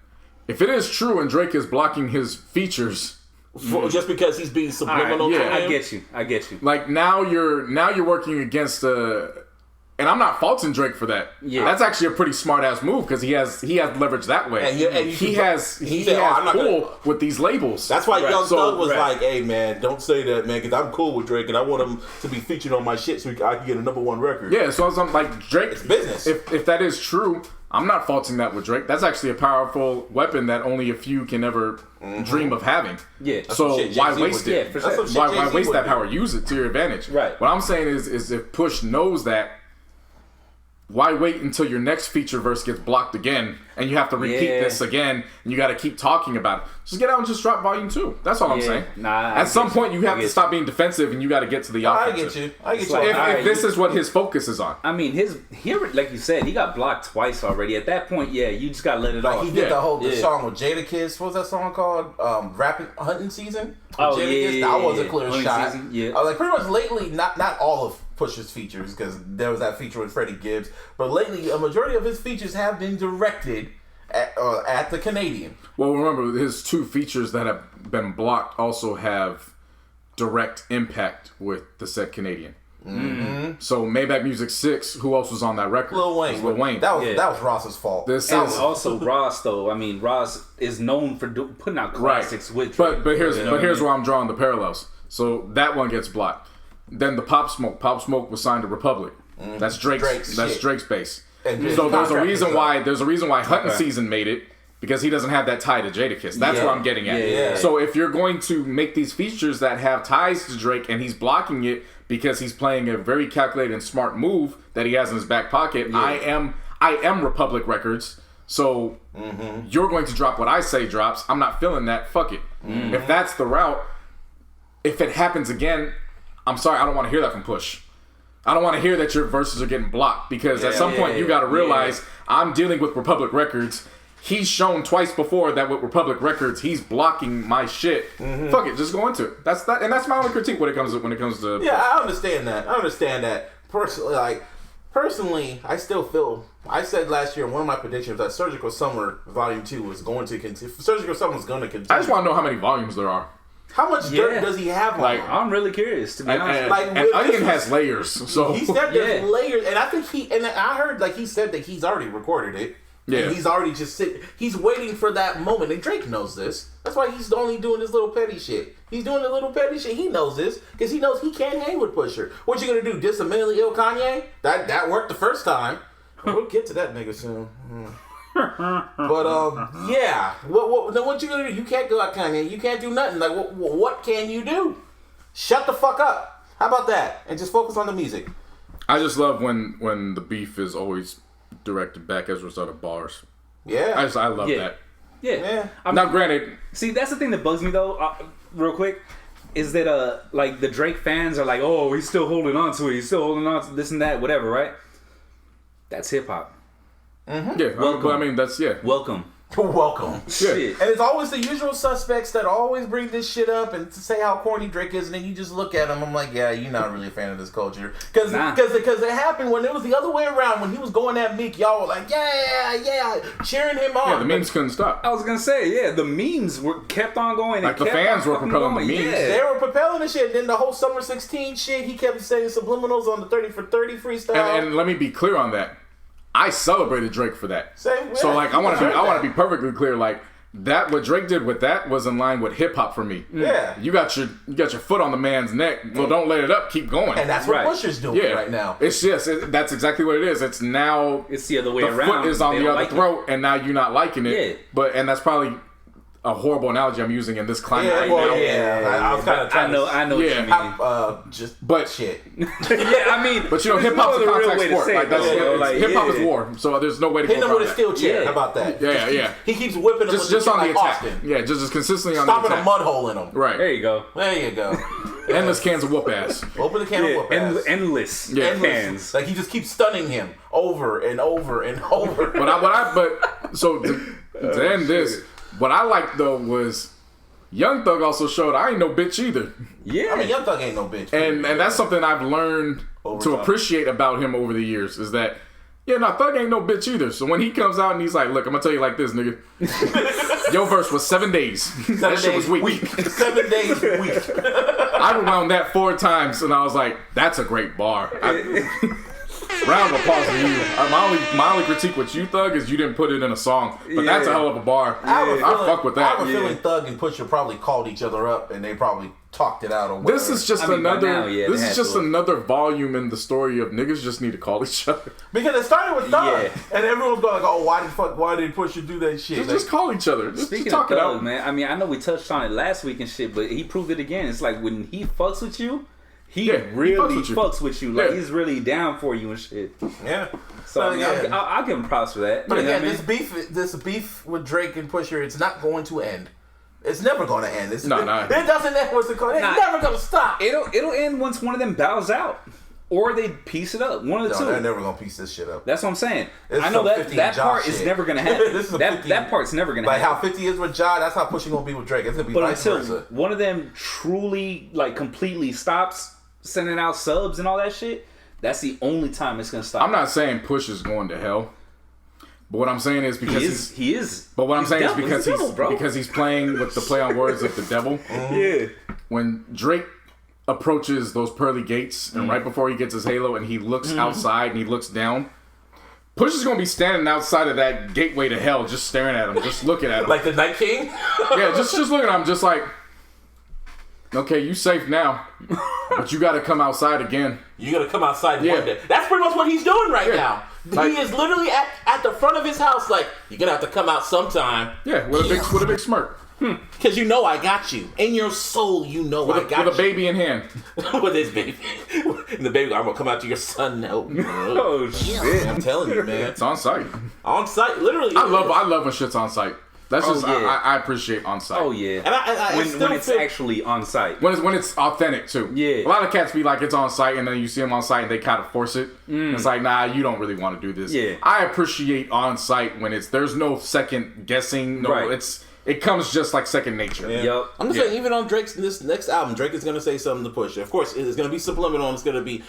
If it is true and Drake is blocking his features just because he's being subliminal. All right, to him. I get you. Like now you're working against and I'm not faulting Drake for that. Yeah. That's actually a pretty smart ass move because he has leverage that way. And he has pull with these labels. That's why Young Thug was right. like, "Hey man, don't say that, man, because I'm cool with Drake and I want him to be featured on my shit so I can get a #1 record." Yeah, so I'm like Drake. It's business. If that is true, I'm not faulting that with Drake. That's actually a powerful weapon that only a few can ever dream of having. Yeah. So why waste it? Yeah, for sure. Why waste that power? Use it to your advantage. Right. What I'm saying is if Push knows that, why wait until your next feature verse gets blocked again and you have to repeat this again and you got to keep talking about it? Just get out and just drop volume 2. That's all I'm saying. At some point you have to stop being defensive and you got to get to the offensive. I get you. If this is what his focus is on. I mean, like you said, he got blocked twice already. At that point, you just got to let it off. He did the song with Jadakiss. What was that song called? Rapping Hunting Season. That was a clear shot. Like pretty much lately, not all of Pusha's features, because there was that feature with Freddie Gibbs, but lately a majority of his features have been directed at the Canadian. Well, remember his 2 features that have been blocked also have direct impact with the said Canadian. Mm-hmm. So Maybach Music 6, who else was on that record? Lil Wayne. That was Ross's fault. That was also Ross, though. I mean, Ross is known for putting out classics with Drake. But here's where I'm drawing the parallels. So that one gets blocked. Then the Pop Smoke was signed to Republic. That's Drake's base. So there's a reason why Hunting Season made it, because he doesn't have that tie to Jadakiss. That's what I'm getting at. Yeah. So if you're going to make these features that have ties to Drake and he's blocking it because he's playing a very calculated and smart move that he has in his back pocket, I am Republic Records. So you're going to drop what I say drops. I'm not feeling that. Fuck it. If that's the route, if it happens again, I'm sorry, I don't want to hear that from Push. I don't want to hear that your verses are getting blocked, because at some point you got to realize I'm dealing with Republic Records. He's shown twice before that with Republic Records he's blocking my shit. Fuck it, just go into it. That's my only critique when it comes to. Yeah, I understand that. Personally, I still feel. I said last year in one of my predictions that Surgical Summer Volume 2 was going to continue. Surgical Summer was going to continue. I just want to know how many volumes there are. How much dirt does he have on him? I'm really curious, to be honest. And Onion has layers, so he said there's layers, and I think I heard he said that he's already recorded it. Yeah, and he's already he's waiting for that moment, and Drake knows this. That's why he's only doing this little petty shit. He's doing the little petty shit. He knows this because he knows he can't hang with Pusha. What you gonna do? Diss a mentally ill Kanye? That worked the first time. We'll get to that nigga soon. But yeah, what you gonna do? You can't go out Kanye. You can't do nothing. Like what can you do? Shut the fuck up. How about that? And just focus on the music. I just love when the beef is always directed back as a result of bars. Yeah, I love that. Yeah. Now, granted, see, that's the thing that bugs me though. Real quick, is that like the Drake fans are like, oh, he's still holding on to it. He's still holding on to this and that, whatever, right? That's hip hop. Mm-hmm. Yeah, welcome. I mean, that's welcome. Shit. And it's always the usual suspects that always bring this shit up and to say how corny Drake is, and then you just look at him. I'm like, yeah, you're not really a fan of this culture, because it happened when it was the other way around. When he was going at Meek, y'all were like, yeah, cheering him on. Yeah, the memes couldn't stop. I was gonna say, the memes kept on going. Like the fans were propelling the memes. Yeah. They were propelling the shit. And then the whole Summer 16 shit, he kept saying subliminals on the 30 for 30 freestyle. And let me be clear on that. I celebrated Drake for that. Same way. So like I want to be perfectly clear. Like that, what Drake did with that was in line with hip hop for me. Yeah. You got your foot on the man's neck. Well, don't let it up. Keep going. And that's what Pusha's doing right now. It's just that's exactly what it is. It's now it's the other way around. The foot is on the other throat, and now you're not liking it. Yeah. And that's probably a horrible analogy I'm using in this climate right now. I was kind of trying I know what you mean. Shit. I mean, but you know, hip hop's a contact sport. Hip hop is war, so there's no way to go hit him with a steel chair. How about that? Yeah. He keeps whipping him just on the attack. Austin. Yeah, just consistently on the attack. Stopping a mud hole in him. Right. There you go. Endless cans of whoop ass. Open the can of whoop ass. Endless cans. Like he just keeps stunning him over and over and over. But to end this. What I liked though was Young Thug also showed I ain't no bitch either. Yeah, I mean Young Thug ain't no bitch. And that's something I've learned to appreciate about him over the years is that Yeah, no, Thug ain't no bitch either. So when he comes out and he's like, look, I'm gonna tell you like this, nigga. Your verse was 7 days. That shit was weak. 7 days a week. I rewound that 4 times and I was like, that's a great bar. Round of applause to you. My only critique with you, Thug, is you didn't put it in a song. But that's a hell of a bar. I fuck with that. I have a feeling Thug and Pusha probably called each other up and they probably talked it out. Or whatever. This is just another volume in the story of niggas just need to call each other. Because it started with Thug, and everyone's going like, "Oh, why did Pusha do that shit?" Just call each other. Speaking just talk of it Thug, out, man. I mean, I know we touched on it last week and shit, but he proved it again. It's like when he fucks with you, he really fucks with you. Like he's really down for you and shit. Yeah. So I mean, I'll give him props for that. But again, this beef with Drake and Pusha, it's not going to end. It's never going to end. It doesn't end. What's it called? It's never going to stop. It'll end once one of them bows out, or they piece it up. One of the two. They're never going to piece this shit up. That's what I'm saying. I know that part is never going to happen. that part's never going to happen. Like how 50 is with Ja, that's how Pusha going to be with Drake. It's going to be vice versa. One of them truly, like, completely stops sending out subs and all that shit, that's the only time it's going to stop. I'm not saying Push is going to hell. But what I'm saying is because he is. But what I'm saying is because he's playing with the play on words of the devil. Yeah. When Drake approaches those pearly gates and right before he gets his halo and he looks outside and he looks down, Push is gonna be standing outside of that gateway to hell, just staring at him, just looking at him, like the Night King. Yeah, just looking at him, just like, okay, you safe now, but you got to come outside again. You got to come outside one day. That's pretty much what he's doing right now. Like, he is literally at the front of his house, like, you're gonna have to come out sometime. Yeah, with a big smirk. Because you know I got you. In your soul, you know I got you. With a baby in hand. With his baby. And the baby, I'm going to come out to your son now. Oh, shit. I'm telling you, man. It's on site. On site, literally. I love when shit's on site. That's I appreciate on site. Oh, yeah. And when it's actually on site. When it's authentic, too. Yeah. A lot of cats be like, it's on site, and then you see them on site, and they kind of force it. It's like, nah, you don't really want to do this. Yeah. I appreciate on site when there's no second guessing. No, it comes just like second nature. Yeah. Yep. I'm just saying, even on this next album, Drake is going to say something to Push. Of course, it's going to be subliminal, and it's going to be...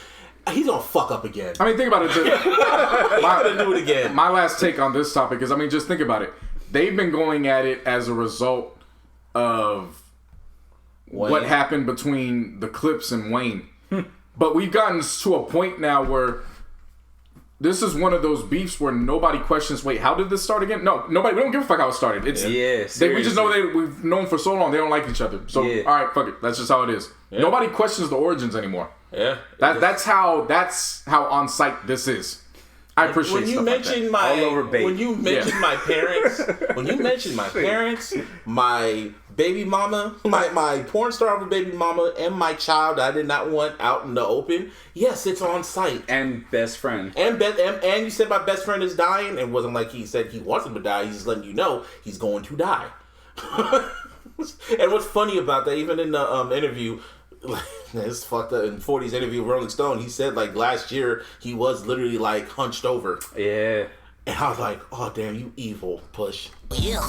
He's going to fuck up again. I mean, think about it. He's going to do it again. My last take on this topic is, I mean, just think about it. They've been going at it as a result of what happened between the Clips and Wayne. But we've gotten to a point now where this is one of those beefs where nobody questions, wait, how did this start again? No, nobody. We don't give a fuck how it started. It's we just know we've known for so long they don't like each other. So all right, fuck it. That's just how it is. Yeah. Nobody questions the origins anymore. Yeah, that's how on site this is. I appreciate when you mentioned like when you mentioned my parents, when you mentioned my parents, my baby mama, my porn star of a baby mama, and my child I did not want out in the open. Yes, it's on site. And best friend. And you said my best friend is dying. It wasn't like he said he wants him to die. He's just letting you know he's going to die. And what's funny about that, even in the interview. Like, it's fucked up. In 40's interview with Rolling Stone, he said like last year he was literally like hunched over. Yeah. And I was like, oh damn, you evil Push. Yeah.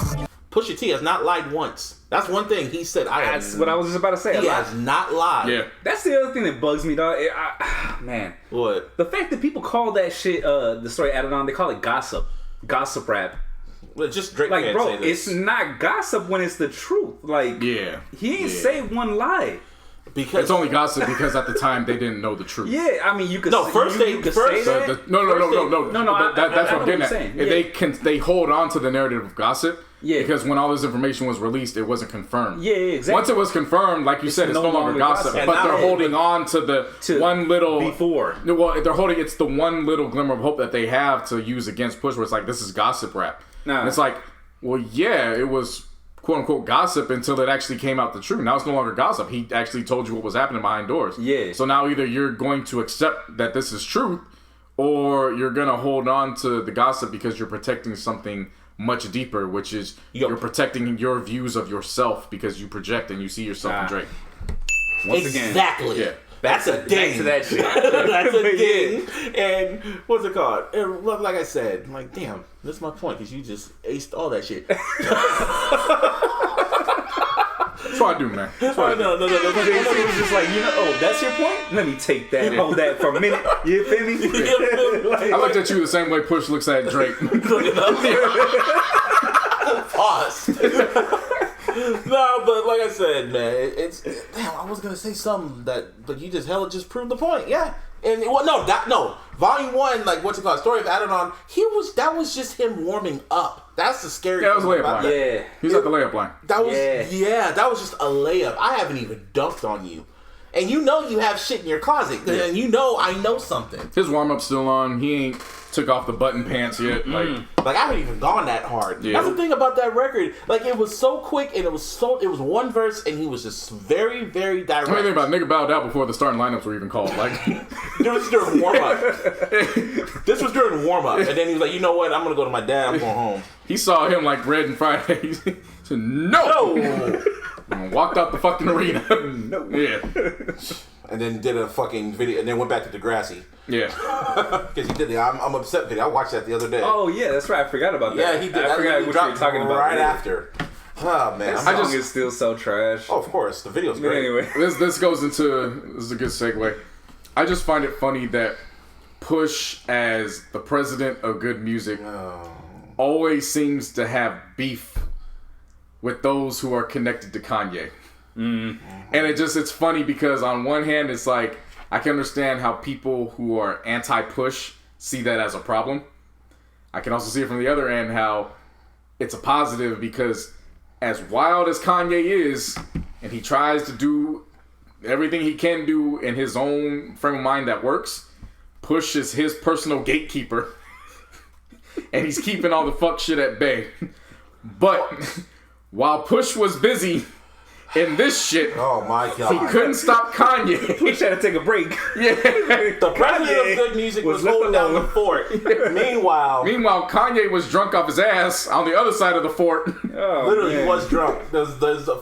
Pusha T has not lied once. That's one thing he said. That's what I was just about to say. He has not lied. Yeah. That's the other thing that bugs me, dog. Man. What? The fact that people call that shit, the story added on, they call it gossip. Gossip rap. Well, just Drake like, can't bro, say this. it's not gossip when it's the truth. Like, he ain't say one lie. Because it's only gossip because at the time they didn't know the truth. Yeah, I mean you could. No, that's what I'm getting at. Yeah. They hold on to the narrative of gossip. Yeah. Because when all this information was released, it wasn't confirmed. Yeah, exactly. Once it was confirmed, like you said, it's no longer gossip. But they're holding on to the one little before. Well, they're holding. It's the one little glimmer of hope that they have to use against Push, where it's like, this is gossip rap. And it's like, well, yeah, it was quote unquote gossip until it actually came out the truth. Now it's no longer gossip. He actually told you what was happening behind doors. Yeah. So now either you're going to accept that this is truth, or you're gonna hold on to the gossip because you're protecting something much deeper, which is you're protecting your views of yourself because you project and you see yourself in Drake. Once exactly. Again, That's a ding. To that shit. That's a ding. And what's it called? And like I said, I'm like, damn, that's my point because you just aced all that shit. That's what I do, man. That's what I do. No. It was just like, oh, that's your point? Let me take that. Hold that for a minute. You feel me? I looked at you the same way Push looks at Drake. Pause. No, but like I said, man, it's damn. I was gonna say something but you just proved the point. Yeah, and no, Volume 1, like what's it called? Story of Adidon. That was just him warming up. That's the scary. That was thing layup about line. that. Yeah, he's at the layup line. That was that was just a layup. I haven't even dunked on you. And you have shit in your closet. And I know something. His warm-up's still on. He ain't took off the button pants yet. Like I haven't even gone that hard. Yeah. That's the thing about that record. Like, it was so quick and it was one verse and he was just very, very direct. What do you think about nigga bowed out before the starting lineups were even called? Like, this was during warm-up. This was during warm-up. And then he was like, you know what? I'm going to go to my dad. I'm going home. He saw him like Red and Friday. He said, no! And walked out the fucking arena. No. Yeah. And then did a fucking video and then went back to Degrassi. Yeah. Because he did the I'm Upset video. I watched that the other day. Oh, yeah, that's right. I forgot about that. Yeah, he did. I forgot what you were talking about. Right after. Oh, man. That song is still so trash. Oh, of course. The video's But great. anyway. This goes into... This is a good segue. I just find it funny that Push, as the president of good music, always seems to have beef with those who are connected to Kanye. And it's funny because on one hand, it's like, I can understand how people who are anti-Push see that as a problem. I can also see it from the other end how it's a positive because as wild as Kanye is, and he tries to do everything he can do in his own frame of mind that works, Push is his personal gatekeeper. And he's keeping all the fuck shit at bay. But while Push was busy in this shit, oh my god, he couldn't stop Kanye. Push had to take a break. Yeah. The president of good music was holding down the fort. Meanwhile, Kanye was drunk off his ass on the other side of the fort. Oh, literally, man. he was drunk. There's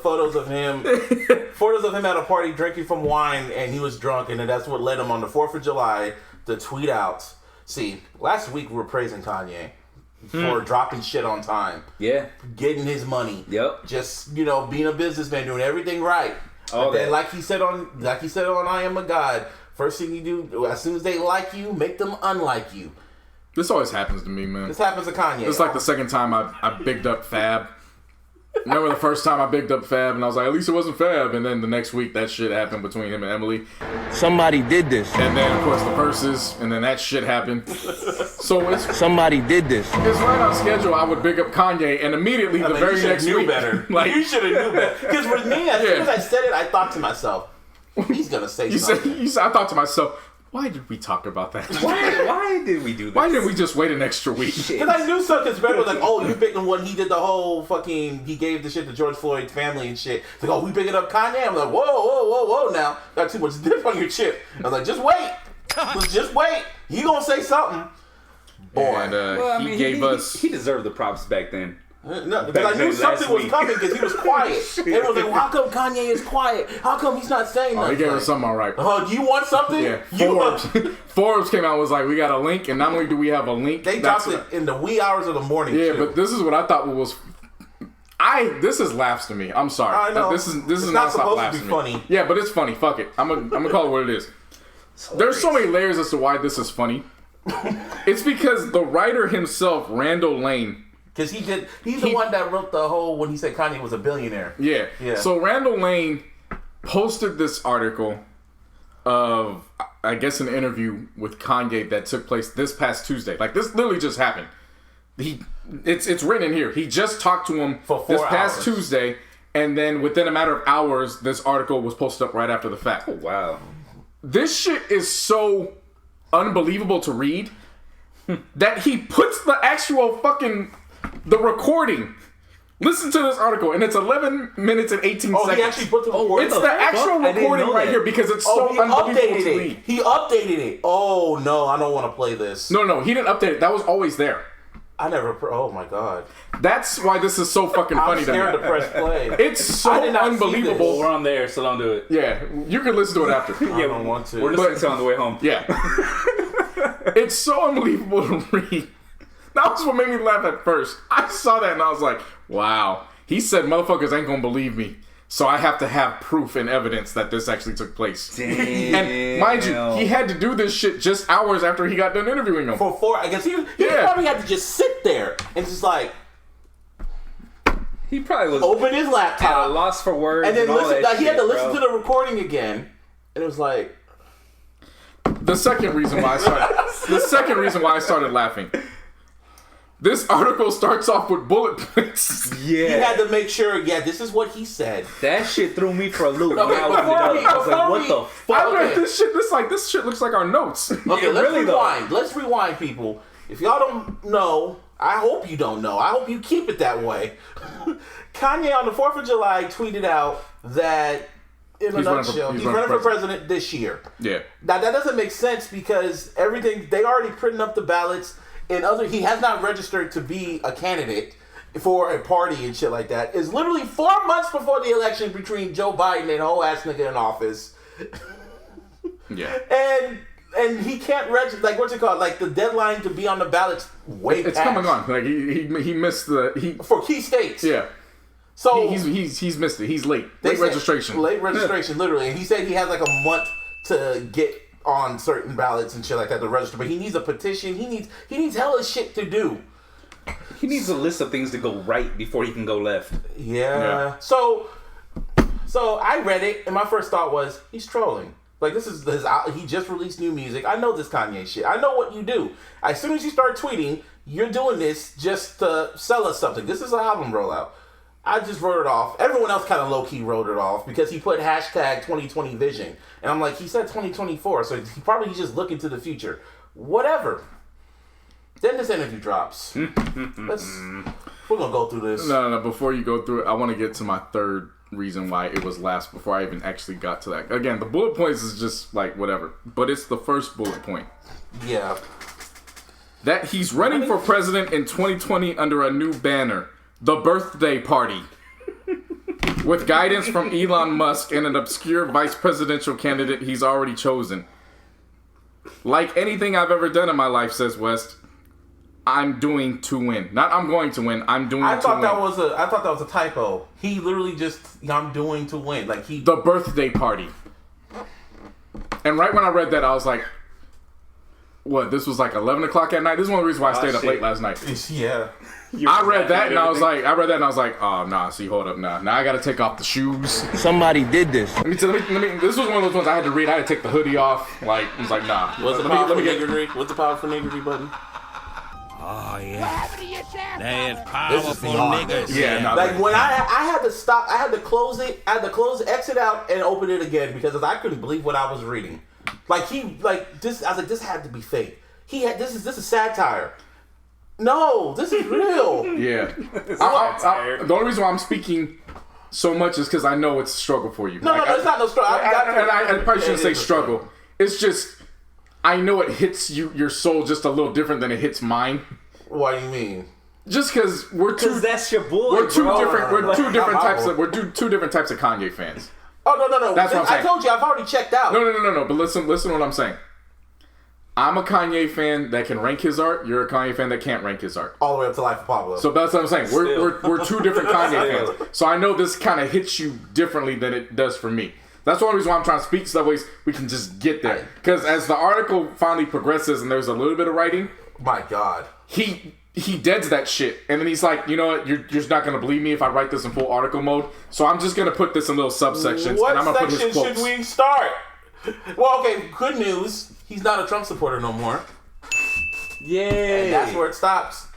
photos of him at a party drinking from wine, and he was drunk, and then that's what led him on the 4th of July to tweet out. See, last week we were praising Kanye for dropping shit on time. Yeah. Getting his money. Yep. Just, being a businessman, doing everything right. All then, that. like he said on I Am a God, first thing you do, as soon as they like you, make them unlike you. This always happens to me, man. This happens to Kanye. It's like the second time I bigged up Fab. Remember the first time I bigged up Fab and I was like, at least it wasn't Fab. And then the next week that shit happened between him and Emily. Somebody did this. And then of course the verses, and then that shit happened. So Somebody did this. It's right on schedule. I would big up Kanye, and immediately the very next week, better. like You should have knew better. Because for me, as soon as I said it, I thought to myself, he's gonna say something. I thought to myself, why did we talk about that? Why did we do that? Why didn't we just wait an extra week? Because I knew something better was like, oh, you picking when he did the whole fucking, he gave the shit to George Floyd's family and shit. It's like, oh, we picking up Kanye? I'm like, whoa, now. Got too much dip on your chip. I was like, just wait. Just wait. He gonna say something. Boy. And he gave us... He deserved the props back then. No, because I knew something was coming because he was quiet. Everyone was like, well, how come Kanye is quiet? How come he's not saying nothing? He gave us something all right. Oh, do you want something? Yeah. Forbes came out and was like, we got a link, and not only do we have a link... They dropped it in the wee hours of the morning, Yeah, too. but this is what I thought was... This is laughs to me. I'm sorry. I know. This is not not supposed laughs to be me. funny. Yeah, but it's funny. Fuck it. I'm gonna call it what it is. There's so many layers as to why this is funny. It's because the writer himself, Randall Lane... Because he's the one that wrote the whole, when he said Kanye was a billionaire. Yeah. So Randall Lane posted this article of, I guess, an interview with Kanye that took place this past Tuesday. Like, this literally just happened. It's written in here. He just talked to him for 4 this past hours. Tuesday, and then within a matter of hours, this article was posted up right after the fact. Oh, wow. This shit is so unbelievable to read that he puts the actual fucking... the recording. Listen to this article, and it's 11 minutes and 18 seconds. Oh, he actually put the recording. It's the actual recording right here because it's so unbelievable to read. He updated it. Oh, no, I don't want to play this. No, he didn't update it. That was always there. I never... Oh, my God. That's why this is so fucking funny to me. I'm scared to press play. It's so unbelievable. We're on there, so don't do it. Yeah, you can listen to it after. I don't want to. We're listening to it on the way home. Yeah. It's so unbelievable to read. That was what made me laugh at first. I saw that and I was like, wow. He said motherfuckers ain't gonna believe me. So I have to have proof and evidence that this actually took place. Damn. And mind you, he had to do this shit just hours after he got done interviewing him. For 4, I guess he probably had to just sit there and just like. He probably was open his laptop, at a loss for words, and then listen. Like, he had to listen bro. to the recording again, and it was like. The second reason why I started laughing. This article starts off with bullet points. Yeah. He had to make sure, this is what he said. That shit threw me for a loop. Okay, I was like, what the fuck? I read this shit. This shit looks like our notes. Okay, let's rewind. Let's rewind, people. If y'all don't know, I hope you don't know. I hope you keep it that way. Kanye on the 4th of July tweeted out that, in a nutshell, he's running for president this year. Yeah. Now, that doesn't make sense because they already printing up the ballots. He has not registered to be a candidate for a party and shit like that. It's literally 4 months before the election between Joe Biden and a whole ass nigga in office. Yeah. And he can't register, like, what's it called? Like, the deadline to be on the ballots It's past. coming on. Like, he missed for key states. Yeah. So he's missed it. He's late. Late registration, literally. And he said he has like a month to get on certain ballots and shit like that to register. But he needs a petition. He needs hella shit to do. He needs a list of things to go right before he can go left. Yeah. So I read it, and my first thought was, he's trolling. Like, this is he just released new music. I know this Kanye shit. I know what you do. As soon as you start tweeting, you're doing this just to sell us something. This is an album rollout. I just wrote it off. Everyone else kind of low-key wrote it off because he put hashtag 2020 vision. And I'm like, he said 2024, so he's just looking to the future. Whatever. Then this interview drops. We're going to go through this. No. Before you go through it, I want to get to my third reason why it was last before I even actually got to that. Again, the bullet points is just like whatever. But it's the first bullet point. Yeah. That he's running for president in 2020 under a new banner. The birthday party. With guidance from Elon Musk and an obscure vice presidential candidate he's already chosen. Like anything I've ever done in my life, says West, I'm doing to win. Not I'm going to win, I'm doing to win. I thought that was a typo. He literally just, I'm doing to win. Like The birthday party. And right when I read that, I was like, what, this was like 11 o'clock at night? This is one of the reasons why I stayed up late last night. Yeah. I read that and I was like, oh nah, see, hold up, nah. Now I gotta take off the shoes. Somebody did this. Let me, this was one of those ones I had to read. I had to take the hoodie off. Like, it was like, nah. What's the power for niggery button? Oh yeah. There's powerful niggas. Yeah, no, like when I had to stop, I had to close it, exit out and open it again because I couldn't believe what I was reading. Like this, I was like, this had to be fake. This is satire. No, this is real. Yeah. The only reason why I'm speaking so much is because I know it's a struggle for you. No, it's not no struggle. I probably shouldn't say struggle. It's just, I know it hits your soul just a little different than it hits mine. What do you mean? Just because that's your boy. We're two different types of Kanye fans. Oh no. That's what I'm saying. I told you I've already checked out. No. But listen to what I'm saying. I'm a Kanye fan that can rank his art. You're a Kanye fan that can't rank his art. All the way up to Life of Pablo. So that's what I'm saying. We're two different Kanye fans. So I know this kind of hits you differently than it does for me. That's the only reason why I'm trying to speak so that way we can just get there. Because as the article finally progresses and there's a little bit of writing, my God, he deads that shit, and then he's like, you know what? You're just not gonna believe me if I write this in full article mode. So I'm just gonna put this in little subsections, and I'm gonna put his quotes. What section should we start? Well, okay. Good news. He's not a Trump supporter no more. Yay! And that's where it stops.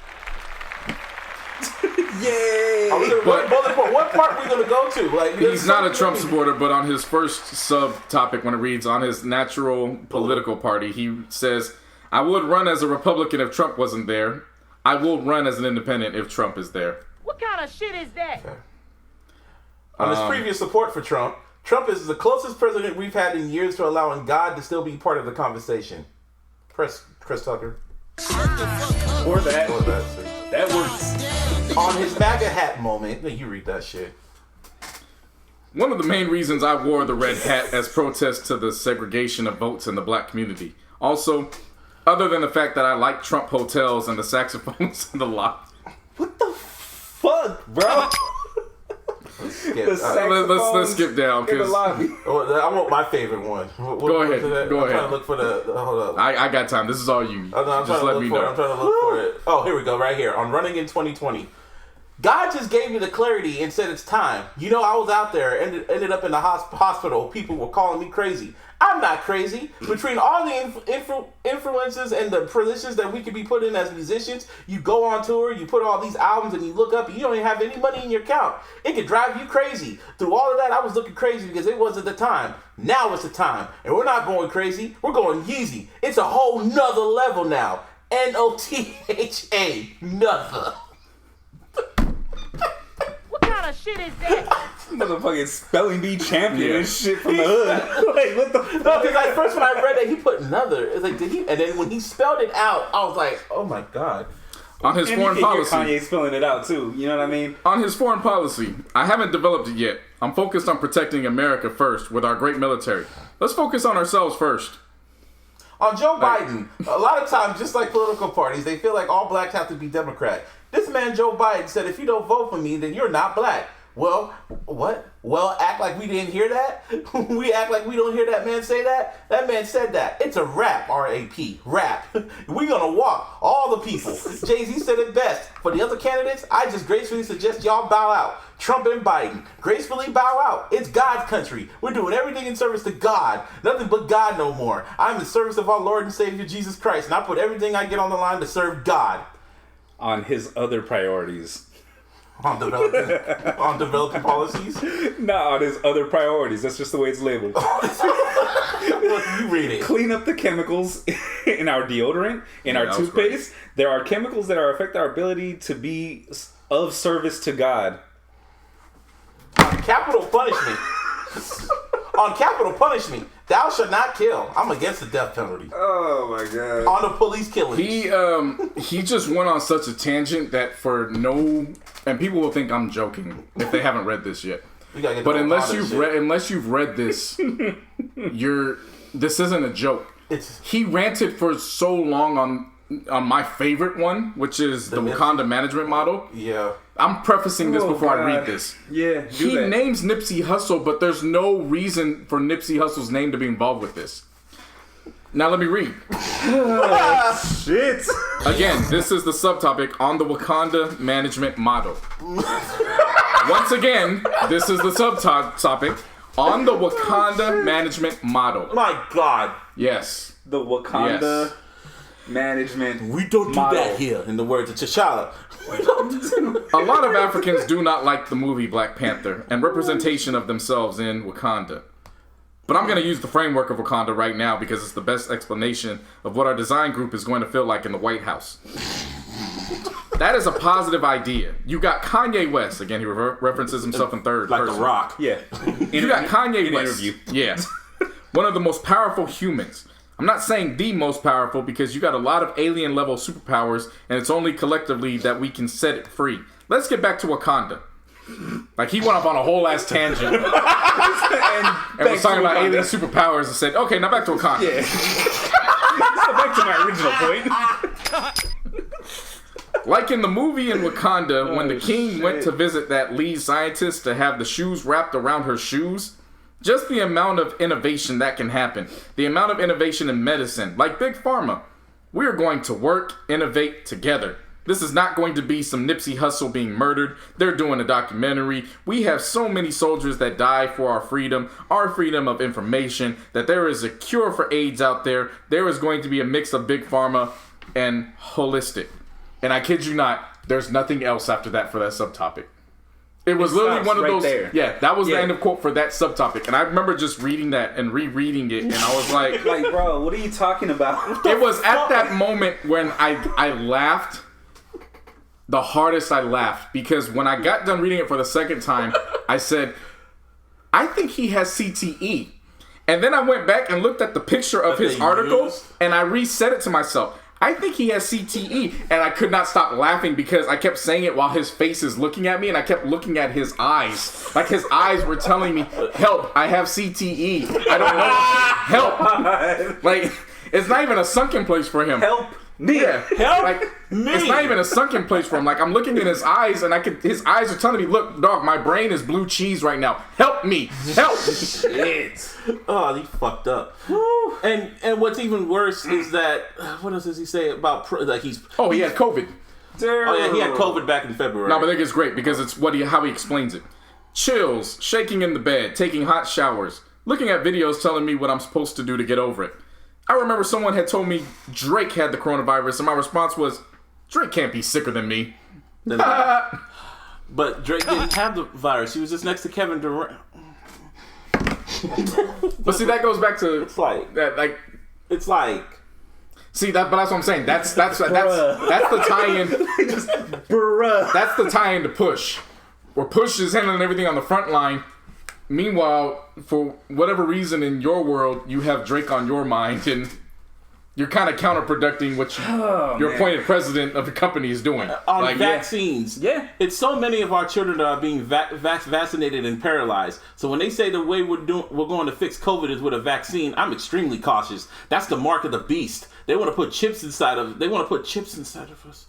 Yay! What part are we gonna go to? Like, he's not a Trump supporter, but on his first subtopic, when it reads on his natural political party, he says, "I would run as a Republican if Trump wasn't there. I will run as an independent if Trump is there." What kind of shit is that? Okay. On his previous support for Trump is the closest president we've had in years to allowing God to still be part of the conversation. Chris Tucker. Or that. That works. On his MAGA hat moment, you read that shit. One of the main reasons I wore the red hat as protest to the segregation of votes in the black community. Also, other than the fact that I like Trump hotels and the saxophones in the lot. What the fuck, bro? skip. Let's skip down in the because lobby. I want my favorite one. Go ahead. I'm trying to look for hold up. I got time. This is all you. I'm Just let me know. I'm trying to look for it. Oh, here we go. Right here. On Running in 2020. God just gave me the clarity and said it's time. You know, I was out there and ended up in the hospital. People were calling me crazy. I'm not crazy. Between all the influences and the positions that we could be put in as musicians, you go on tour, you put all these albums, and you look up and you don't even have any money in your account. It could drive you crazy. Through all of that, I was looking crazy because it wasn't the time. Now it's the time. And we're not going crazy. We're going Yeezy. It's a whole nother level now. Notha. Nother. What kind of shit is that? Motherfucking spelling bee champion and shit from the hood. Like, what the fuck? No, because at first when I read it, he put another. It's like, did he? And then when he spelled it out, I was like, oh my God. On his foreign policy. Kanye spelling it out too. You know what I mean? On his foreign policy, I haven't developed it yet. I'm focused on protecting America first with our great military. Let's focus on ourselves first. On Joe Biden, a lot of times, just like political parties, they feel like all blacks have to be Democrat. This man, Joe Biden, said, if you don't vote for me, then you're not black. Well, what? Well, act like we didn't hear that? We act like we don't hear that man say that? That man said that. It's a rap, R-A-P, rap. We're going to walk all the people. Jay-Z said it best. For the other candidates, I just gracefully suggest y'all bow out. Trump and Biden, gracefully bow out. It's God's country. We're doing everything in service to God. Nothing but God no more. I'm in service of our Lord and Savior, Jesus Christ, and I put everything I get on the line to serve God. On his other priorities. On developing policies? No, on his other priorities. That's just the way it's labeled. Look, you read it. Clean up the chemicals in our deodorant, in our toothpaste. There are chemicals that affect our ability to be of service to God. Capital punishment. On capital punishment, thou shalt not kill. I'm against the death penalty. Oh my God. On the police killing. He just went on such a tangent that and people will think I'm joking if they haven't read this yet. But unless you've read this, this isn't a joke. He ranted for so long on my favorite one, which is the Wakanda management model. Yeah. I'm prefacing this before I read this. Yeah, he names Nipsey Hussle, but there's no reason for Nipsey Hussle's name to be involved with this. Now let me read. Shit. Again, this is the subtopic on the Wakanda management model. Once again, this is the subtopic on the Wakanda management model. My God. Yes. The Wakanda management We don't do model. that here, in the words of T'Challa. A lot of Africans do not like the movie Black Panther and representation of themselves in Wakanda. But I'm going to use the framework of Wakanda right now because it's the best explanation of what our design group is going to feel like in the White House. That is a positive idea. You got Kanye West. Again, he references himself in third person. Like The Rock. Yeah. You got Kanye West. Interview. Yeah. One of the most powerful humans. I'm not saying the most powerful because you got a lot of alien level superpowers and it's only collectively that we can set it free. Let's get back to Wakanda. Like he went off on a whole ass tangent and was talking about alien superpowers and said, okay, now back to Wakanda. Yeah. So back to my original point. Like in the movie in Wakanda, when the king went to visit that lead scientist to have the shoes wrapped around her shoes, just the amount of innovation that can happen. The amount of innovation in medicine. Like Big Pharma. We are going to work, innovate together. This is not going to be some Nipsey Hussle being murdered. They're doing a documentary. We have so many soldiers that die for our freedom of information, that there is a cure for AIDS out there. There is going to be a mix of Big Pharma and holistic. And I kid you not, there's nothing else after that for that subtopic. It was literally one of those. There. Yeah, that was the end of quote for that subtopic. And I remember just reading that and rereading it, and I was like, bro, what are you talking about? It was at that moment when I laughed the hardest. I laughed because when I got done reading it for the second time, I said, I think he has CTE. And then I went back and looked at the picture of his article, and I reset it to myself. I think he has CTE, and I could not stop laughing because I kept saying it while his face is looking at me, and I kept looking at his eyes. Like his eyes were telling me, help, I have CTE. I don't know. Help. Like, it's not even a sunken place for him. Help. Me. Yeah, Help like me. it's not even a sunken place for him. Like I'm looking in his eyes, and his eyes are telling me, "Look, dog, my brain is blue cheese right now. Help me, help!" Shit. Oh, he fucked up. And what's even worse is that what else does he say about he's? Oh, he had COVID. Oh yeah, he had COVID back in February. No, but I think it's great because it's how he explains it. Chills, shaking in the bed, taking hot showers, looking at videos telling me what I'm supposed to do to get over it. I remember someone had told me Drake had the coronavirus, and my response was, Drake can't be sicker than me. But Drake didn't have the virus. He was just next to Kevin Durant. But see, that goes back to It's like that. Like, it's like. see that, but that's what I'm saying. That's the tie-in. Bruh. That's the tie-in to Push, where Push is handling everything on the front line. Meanwhile, for whatever reason in your world, you have Drake on your mind, and you're kind of counterproducing what your appointed president of the company is doing. On vaccines. Yeah. It's so many of our children that are being vaccinated and paralyzed. So when they say the way we're going to fix COVID is with a vaccine, I'm extremely cautious. That's the mark of the beast. They want to put chips inside of us. They want to put chips inside of us.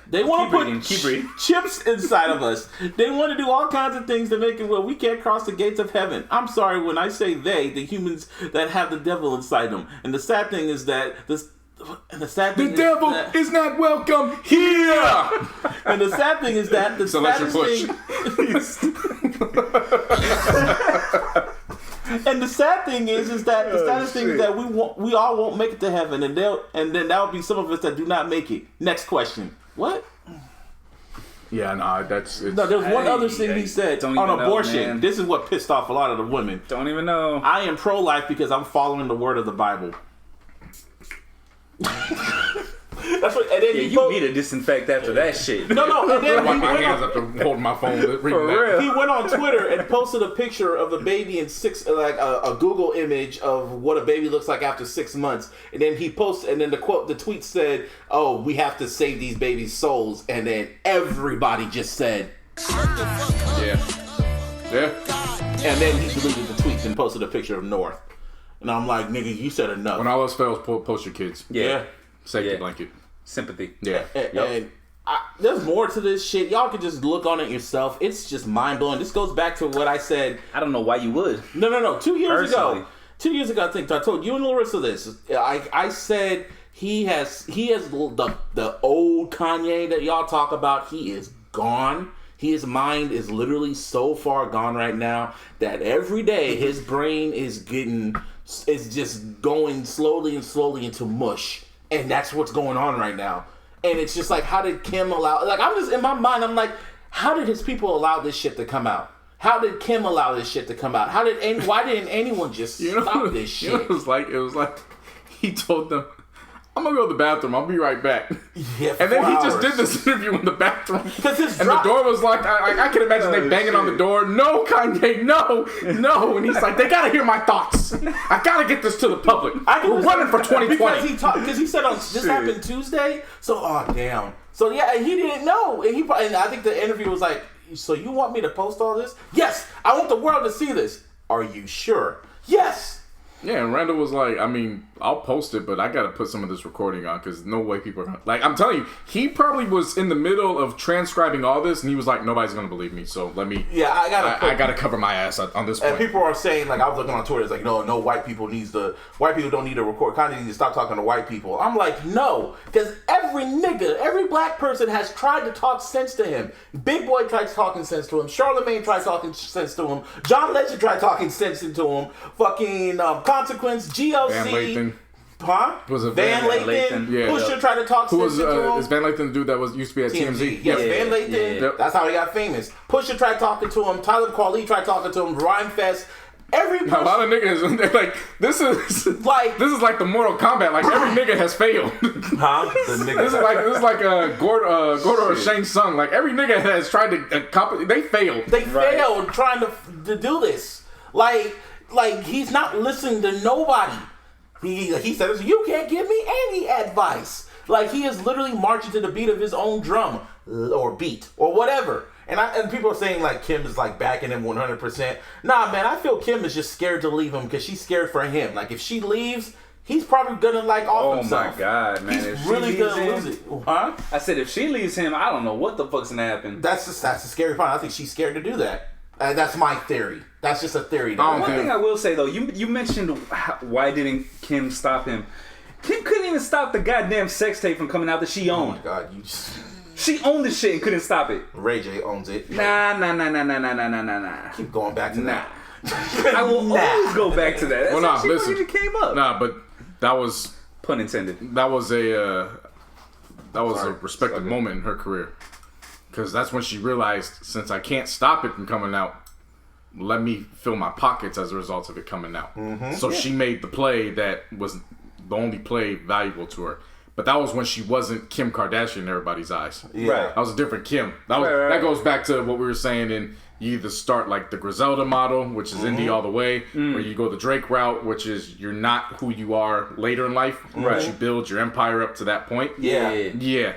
They want to put chips inside of us. They want to do all kinds of things to make it where we can't cross the gates of heaven. I'm sorry when I say they, the humans that have the devil inside them. And the sad thing is that the devil is not welcome here. And the sad thing is that the saddest thing. And the sad thing is that we all won't make it to heaven, and then that'll be some of us that do not make it. Next question. What? Yeah, no, there's one other thing he said on abortion. This is what pissed off a lot of the women. Don't even know. I am pro-life because I'm following the word of the Bible. That's what. And then you need to disinfect after that shit. No. And then wipe my hands after holding my phone. For real. He went on Twitter and posted a picture of a baby in a Google image of what a baby looks like after 6 months. And then he posted, and then the tweet said, "Oh, we have to save these babies' souls." And then everybody just said, "Yeah." And then he deleted the tweets and posted a picture of North. And I'm like, nigga, you said enough. When all else fails, post your kids. Yeah. Safety blanket. Sympathy. Yeah. And there's more to this shit. Y'all can just look on it yourself. It's just mind blowing. This goes back to what I said. I don't know why you would. No. 2 years ago, I think I told you and Larissa this. I said he has the old Kanye that y'all talk about. He is gone. His mind is literally so far gone right now that every day his brain is just going slowly into mush. And that's what's going on right now. And it's just like, how did Kim allow... Like, I'm just... In my mind, I'm like, how did his people allow this shit to come out? How did Kim allow this shit to come out? Why didn't anyone just stop this shit? It was like he told them, I'm gonna go to the bathroom. I'll be right back. Yeah, and then he hours. just did this interview in the bathroom. And the door was like, I can imagine they banging on the door. No, Kanye, no. And he's like, they gotta hear my thoughts. I gotta get this to the public. We're running for 2020. Because he said this happened Tuesday. So, damn. So, yeah, he didn't know. And I think the interview was like, so you want me to post all this? Yes, I want the world to see this. Are you sure? Yes. Yeah, and Randall was like, I mean, I'll post it, but I gotta put some of this recording on because no way people are gonna... Like, I'm telling you, he probably was in the middle of transcribing all this and he was like, nobody's gonna believe me, so let me... Yeah, I gotta cover my ass on this point. And people are saying, like, I was looking on Twitter, it's like, no, white people don't need to record. Kanye needs to stop talking to white people. I'm like, no, because every black person has tried to talk sense to him. Big Boy tried talking sense to him. Charlamagne tried talking sense to him. John Legend tried talking sense into him. Fucking Consequence, GLC. Van Lathan. Huh? Was it Van Lathan? Yeah. Pusha tried to talk sense into him. Is Van Lathan the dude that used to be at TMZ? Yes, Van Lathan. Yeah. That's how he got famous. Pusha tried talking to him. Tyler Kweli tried talking to him. Rhymefest. A lot of niggas, they're like, this is like the Mortal Kombat. Like, every nigga has failed. Huh? This is like a Gordo or Shang Tsung. Like, every nigga has tried to they failed. They failed trying to do this. Like he's not listening to nobody. He says, you can't give me any advice. Like, he is literally marching to the beat of his own drum or beat or whatever. And people are saying, like, Kim is, like, backing him 100%. Nah, man, I feel Kim is just scared to leave him because she's scared for him. Like, if she leaves, he's probably gonna off himself. Oh my god, man! He's really gonna lose it, huh? I said if she leaves him, I don't know what the fuck's gonna happen. That's the scary part. I think she's scared to do that. That's my theory. That's just a theory. One thing I will say though, you mentioned why didn't Kim stop him? Kim couldn't even stop the goddamn sex tape from coming out that she owned. Oh my god, She owned the shit and couldn't stop it. Ray J owns it. Nah. Keep going back to that. I will always go back to that. That's how she even came up. Nah, but that was pun intended. That was a respected moment in her career, because that's when she realized, since I can't stop it from coming out, let me fill my pockets as a result of it coming out. Mm-hmm. So she made the play that was the only play valuable to her. But that was when she wasn't Kim Kardashian in everybody's eyes. Yeah. That was a different Kim. That goes back to what we were saying in, you either start like the Griselda model, which is indie all the way, or you go the Drake route, which is you're not who you are later in life, but you build your empire up to that point. Yeah.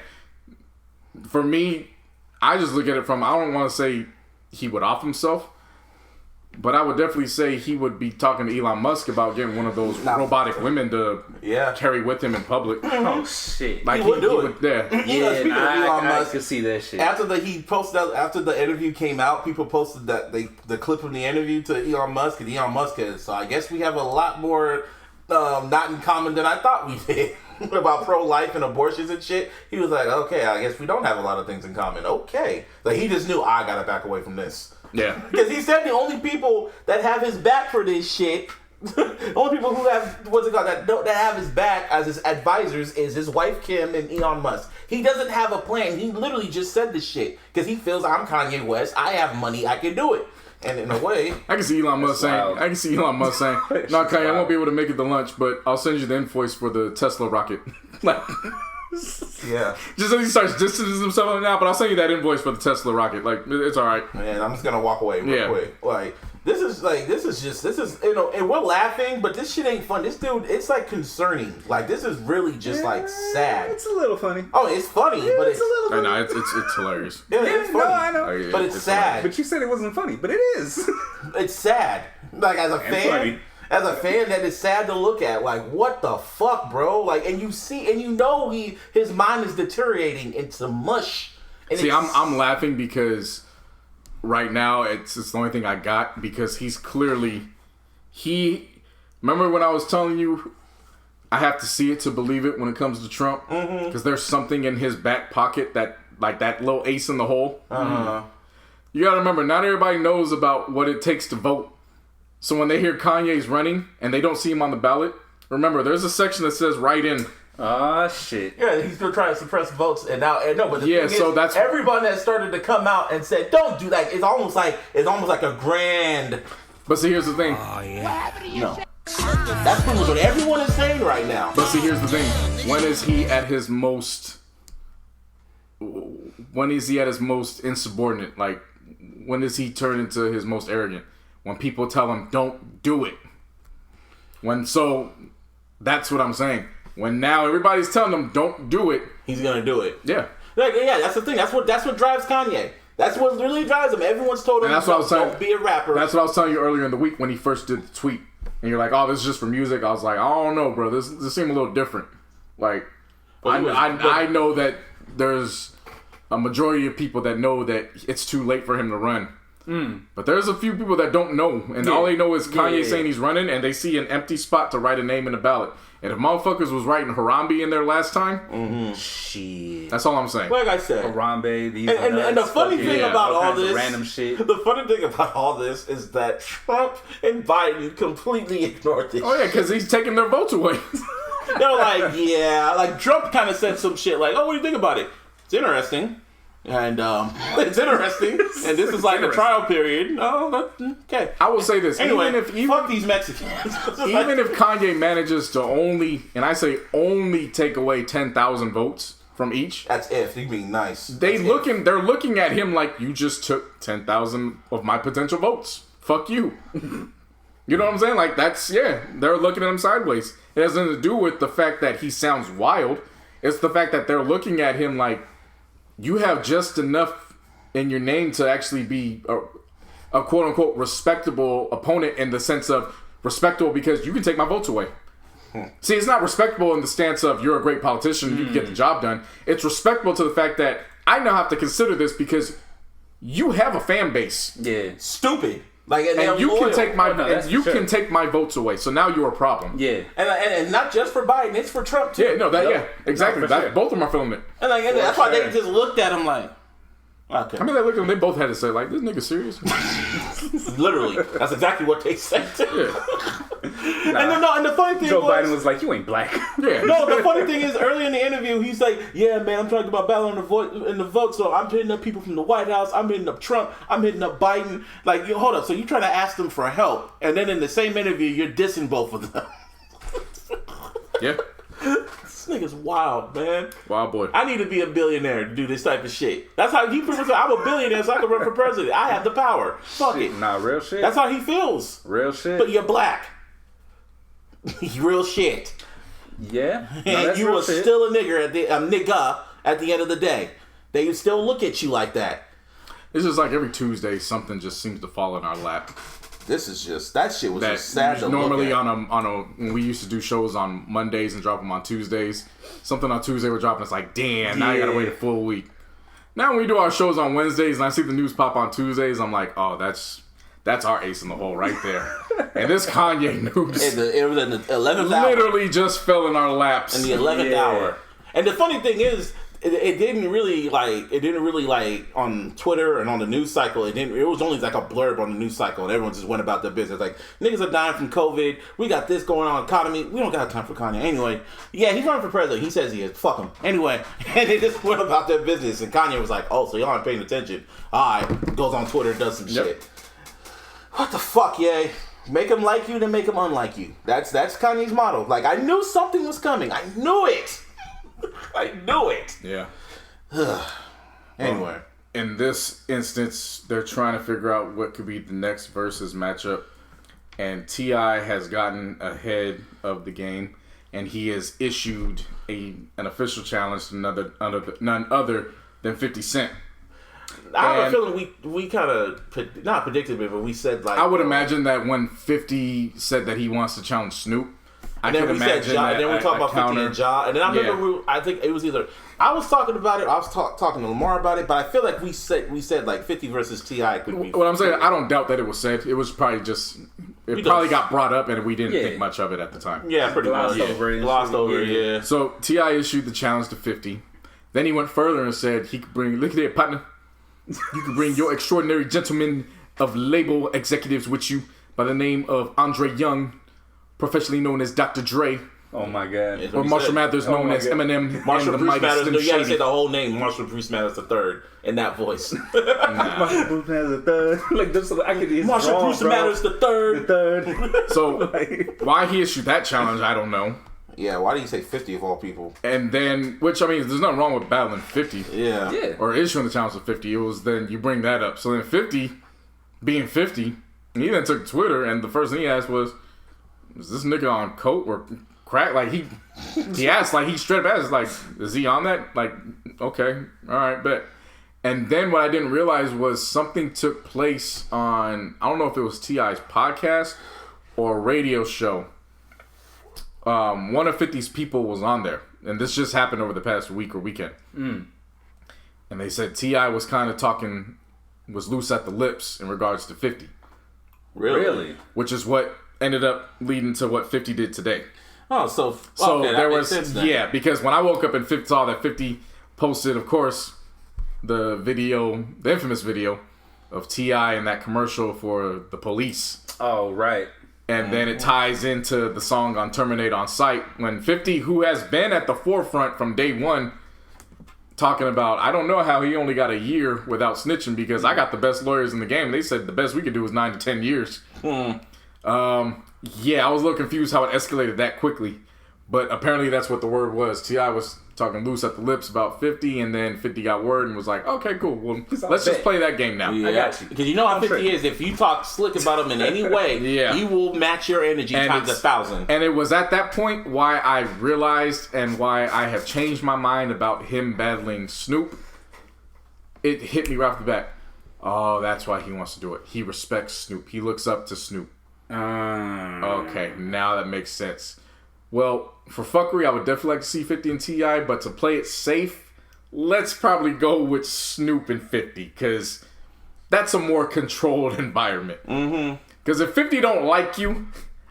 For me, I just look at it from, I don't want to say he would off himself, but I would definitely say he would be talking to Elon Musk about getting one of those robotic women to carry with him in public. Oh shit! Like he would do it. Speaking of Elon Musk, I could see that shit. After the interview came out, people posted that the clip from the interview to Elon Musk, and Elon Musk is. So I guess we have a lot more not in common than I thought we did. About pro-life and abortions and shit. He was like, okay, I guess we don't have a lot of things in common. Okay. Like, he just knew, I gotta back away from this. Yeah. Because he said the only people that have his back for this shit, the only people who have, that have his back as his advisors is his wife Kim and Elon Musk. He doesn't have a plan. He literally just said this shit. Because he feels, I'm Kanye West, I have money, I can do it. And in a way, I can see Elon Musk saying, "No, Kanye, I won't be able to make it to lunch, but I'll send you the invoice for the Tesla rocket." Like, yeah, just as he starts distancing himself now, but I'll send you that invoice for the Tesla rocket. Like, it's all right. Man, I'm just gonna walk away real quick. Like, this is and we're laughing, but this shit ain't fun. This dude, it's like concerning. Like, this is really just like sad. It's a little funny. Oh, it's funny, but it's a little funny. I know, it's hilarious. Yeah, it's funny. No, I know. But it's sad. But you said it wasn't funny, but it is. It's sad. Like, as a fan, that is sad to look at. Like, what the fuck, bro? Like, and you see, and you know his mind is deteriorating into mush. And see, I'm laughing because right now it's the only thing I got, because he's clearly remember when I was telling you I have to see it to believe it when it comes to Trump, because there's something in his back pocket that, like, that little ace in the hole. You gotta remember, not everybody knows about what it takes to vote. So when they hear Kanye's running and they don't see him on the ballot, remember, there's a section that says write in. Ah, shit. Yeah, he's still trying to suppress votes, but the thing so is, that's everyone that started to come out and said, "Don't do that." It's almost like a grand. But see, here's the thing. No, that's pretty much what everyone is saying right now. But see, here's the thing. When is he at his most? When is he at his most insubordinate? Like, when does he turn into his most arrogant? When people tell him, "Don't do it." So that's what I'm saying. When now everybody's telling him, "Don't do it," he's gonna do it. Yeah. Yeah, that's the thing. That's what drives Kanye. That's what really drives him. Everyone's told him, don't be a rapper. That's what I was telling you earlier in the week when he first did the tweet. And you're like, "Oh, this is just for music." I was like, "I don't know, bro. This seemed a little different." Like, I know that there's a majority of people that know that it's too late for him to run. But there's a few people that don't know. And all they know is Kanye saying he's running, and they see an empty spot to write a name in the ballot. And if motherfuckers was writing Harambe in there last time, shit. That's all I'm saying. Like I said, Harambe, these and the funny thing about all this, random shit. The funny thing about all this is that Trump and Biden completely ignored this. Oh yeah, because he's taking their votes away. They're like, like Trump kind of said some shit like, "Oh, what do you think about it? It's interesting." And it's interesting, and this is like a trial period. Oh, okay. I will say this. Anyway, even fuck these Mexicans. Even if Kanye manages to only take away 10,000 votes from each. That's if. You being nice. They're looking at him like, you just took 10,000 of my potential votes. Fuck you. You know what I'm saying? Like, they're looking at him sideways. It has nothing to do with the fact that he sounds wild. It's the fact that they're looking at him like, you have just enough in your name to actually be a quote-unquote respectable opponent, in the sense of respectable because you can take my votes away. See, it's not respectable in the stance of you're a great politician, you can get the job done. It's respectable to the fact that I now have to consider this because you have a fan base. Yeah. Stupid. Like, And you can take my sure. can take my votes away. So now you're a problem. Yeah. And not just for Biden, it's for Trump too. Yeah, no, exactly. No, for sure. Both of them are feeling it. And like, that's why they just looked at him like, okay. I mean, they look at them, they both had to say, like, this nigga serious? Literally, that's exactly what they said. And the funny thing Joe Biden was like, you ain't black. Yeah. No, the funny thing is, early in the interview, he's like, yeah, man, I'm talking about battling in the vote, so I'm hitting up people from the White House, I'm hitting up Trump, I'm hitting up Biden. Like, hold up, so you trying to ask them for help, and then in the same interview, you're dissing both of them. Yeah. This nigga's wild, man. Wild boy. I need to be a billionaire to do this type of shit. That's how he feels. I'm a billionaire, so I can run for president. I have the power. Fuck it. Nah, real shit. That's how he feels. Real shit. But you're black. Real shit. Yeah. No, And that's you real are shit. still a nigga at the end of the day. They still look at you like that. It's just like every Tuesday, something just seems to fall in our lap. This is just, that shit was That just sad to normally look at. on a when we used to do shows on Mondays and drop them on Tuesdays, something on Tuesday we're dropping. It's like, damn, now you gotta wait a full week. Now when we do our shows on Wednesdays and I see the news pop on Tuesdays, I'm like, oh, that's our ace in the hole right there. And this Kanye news, It was in the 11th hour. literally just fell in our laps. In the 11th hour. And the funny thing is, it didn't really like on Twitter and on the news cycle. It was only like a blurb on the news cycle, and everyone just went about their business. Like, niggas are dying from COVID. We got this going on in the economy. We don't got time for Kanye. Anyway, yeah, he's running for president. He says he is. Fuck him. Anyway, and they just went about their business. And Kanye was like, "Oh, so y'all aren't paying attention?" All right, goes on Twitter, does some shit. What the fuck, yay? Make him like you, then make him unlike you. That's Kanye's motto. Like, I knew something was coming. I knew it. I knew it. Yeah. Anyway. In this instance, they're trying to figure out what could be the next Verzuz matchup. And T.I. has gotten ahead of the game. And he has issued an official challenge to none other than 50 Cent. I have a feeling we kind of, not predicted it, but we said like... I would imagine that when 50 said that he wants to challenge Snoop, I then could we imagine said Ja, and then we talked about 50 and Ja, and then I remember I think it was either I was talking about it, I was talking to Lamar about it, but I feel like we said like 50 versus T.I. could be. What I'm saying, I don't doubt that it was said. It was probably just probably got brought up and we didn't think much of it at the time. Yeah, pretty much. Glossed over it. Yeah. So T.I. issued the challenge to 50. Then he went further and said he could bring. Look at that, partner. You could bring your extraordinary gentlemen of label executives with you by the name of Andre Young, professionally known as Dr. Dre. Oh my God. Or Marshall Mathers, known as Eminem. Marshall and the Bruce mighty Mathers. Slim No, you gotta Shady. say the whole name. Marshall Bruce Mathers III in that voice. Marshall Bruce Mathers III. Like this, I could. Marshall Bruce Mathers III. The third. So why he issued that challenge, I don't know. Yeah, why do you say 50 of all people? And then, which I mean, there's nothing wrong with battling 50. Yeah. Or issuing the challenge to 50. It was then you bring that up. So then 50, being 50, he then took Twitter and the first thing he asked was, is this nigga on coke or crack? Like he asked, like he straight up asked, like, is he on that? Like, okay, all right, bet. And then what I didn't realize was something took place on, I don't know if it was T.I.'s podcast or a radio show. One of 50's people was on there, and this just happened over the past week or weekend. And they said T.I. was kind of was loose at the lips in regards to 50. Really? Which is what ended up leading to what 50 did today. Oh, so So okay, there was, because when I woke up and saw that 50 posted, of course, the infamous video of T.I. in that commercial for the police. Oh, right. And then it ties into the song on Terminate on Sight when 50, who has been at the forefront from day one, talking about, I don't know how he only got a year without snitching because I got the best lawyers in the game. They said the best we could do was 9 to 10 years. Yeah, I was a little confused how it escalated that quickly. But apparently that's what the word was. T.I. was talking loose at the lips about 50, and then 50 got word and was like, okay, cool. Well, let's just play that game now. Yeah. I got you. Because you know how 50 is. If you talk slick about him in any way, he will match your energy times 1,000. And it was at that point why I realized and why I have changed my mind about him battling Snoop. It hit me right off the bat. Oh, that's why he wants to do it. He respects Snoop. He looks up to Snoop. Okay, now that makes sense. Well, for fuckery, I would definitely like to see 50 and T.I., but to play it safe, let's probably go with Snoop and 50, because that's a more controlled environment. Because if 50 don't like you,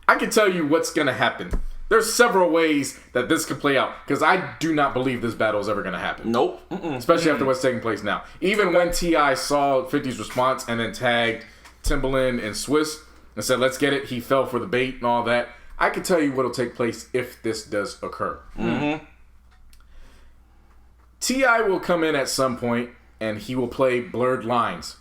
I can tell you what's going to happen. There's several ways that this could play out, because I do not believe this battle is ever going to happen. Nope. Especially after what's taking place now. Even when T.I. saw 50's response and then tagged Timbaland and Swiss and said, let's get it, he fell for the bait and all that, I can tell you what will take place if this does occur. T.I. will come in at some point and he will play Blurred Lines.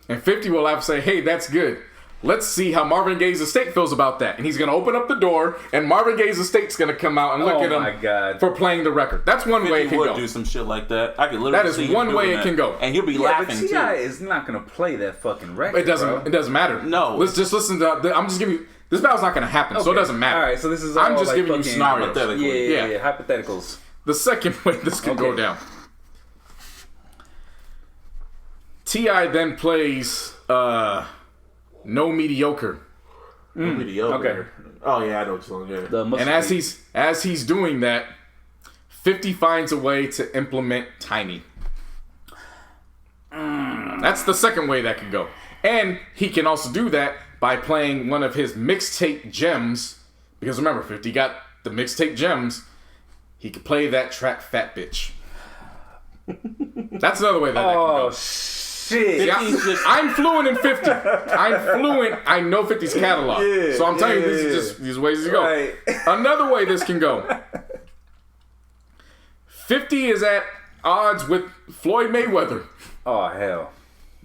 And 50 will have to say, hey, that's good. Let's see how Marvin Gaye's estate feels about that. And he's going to open up the door, and Marvin Gaye's estate's going to come out and look at him for playing the record. That's one way it can go. do some shit like that. I could literally That is see him one way doing it can go. And he'll be laughing but T.I. too. is not going to play that fucking record, It doesn't. bro. It doesn't matter. No. Let's just listen to. I'm just giving you. This battle's not going to happen, so it doesn't matter. All right, so this is I'm all just like giving you fucking scenarios. Yeah, hypotheticals. The second way this can go down. T.I. then plays No Mediocre. Mediocre. Okay. Oh yeah, I know what you're saying. And as he's doing that, 50 finds a way to implement Tiny. That's the second way that can go. And he can also do that by playing one of his mixtape gems. Because remember, 50 got the mixtape gems. He could play that track Fat Bitch. That's another way that can go. Shit. Yeah, I'm fluent in 50. I'm fluent. I know 50's catalog. So I'm telling you, this is just these ways to go. Right. Another way this can go. 50 is at odds with Floyd Mayweather. Oh, hell.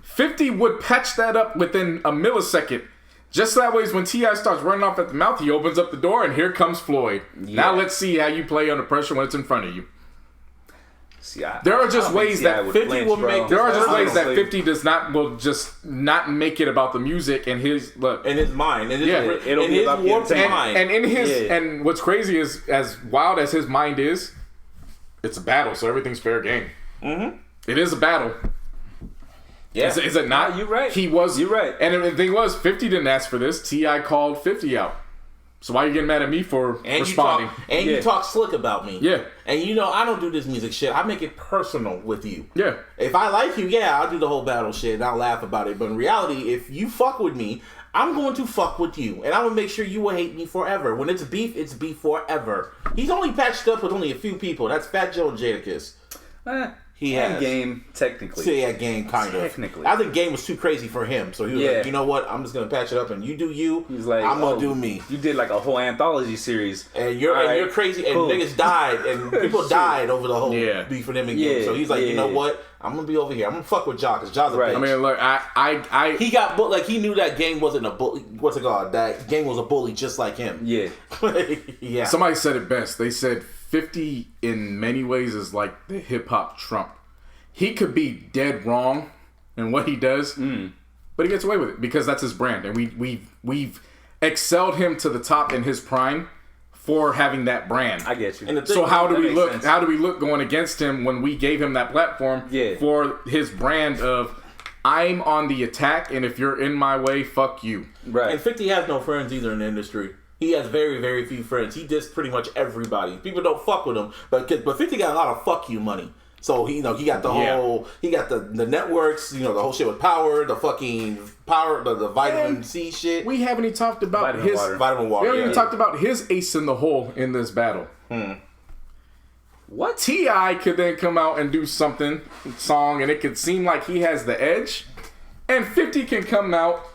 50 would patch that up within a millisecond. Just that way, when T.I. starts running off at the mouth, he opens up the door, and here comes Floyd. Yeah. Now let's see how you play under pressure when it's in front of you. See, There are just ways that 50 will make. There are just ways that Honestly. 50 will just not make it about the music and his look. In his mind, in his, it'll in be his about the warped entertainment. mind. And in his Yeah. and what's crazy is, as wild as his mind is, it's a battle, so everything's fair game. It is a battle. Yeah. Is it not? No, you're right. He was. You're right. And the thing was, 50 didn't ask for this. T.I. called 50 out. So why are you getting mad at me for And responding? you talk slick about me. Yeah. And you know I don't do this music shit. I make it personal with you. Yeah. If I like you, yeah, I'll do the whole battle shit and I'll laugh about it. But in reality, if you fuck with me, I'm going to fuck with you. And I'm going to make sure you will hate me forever. When it's beef forever. He's only patched up with only a few people. That's Fat Joe and Jadakiss. He has. Game, technically. So yeah, Game kind of. Technically. I think Game was too crazy for him. So he was like, you know what? I'm just going to patch it up and you do you. He's like, I'm going to do me. You did like a whole anthology series. And you're crazy, and cool. niggas died, and people died over the whole beef with him and Game. Yeah, So he's like, you know yeah. what? I'm gonna be over here. I'm gonna fuck with Ja, because Ja's a bitch. I mean, look, I He got like he knew that Game wasn't a bully. What's it called? That Game was a bully just like him. Yeah. Yeah. Somebody said it best. They said 50 in many ways is like the hip hop Trump. He could be dead wrong in what he does, but he gets away with it because that's his brand, and we've excelled him to the top in his prime for having that brand. I get you. And the thing- So how do that we makes look? sense. How do we look going against him when we gave him that platform for his brand of I'm on the attack, and if you're in my way, fuck you. Right. And 50 has no friends either in the industry. He has very, very few friends. He dissed pretty much everybody. People don't fuck with him, but 50 got a lot of fuck you money. So he got the whole, he got the networks, the whole shit with Power, the fucking Power, the vitamin C shit. We haven't even talked about Vitamin water. Vitamin water. We haven't yeah. even talked about his ace in the hole in this battle. What T.I. could then come out and do song, and it could seem like he has the edge, and 50 can come out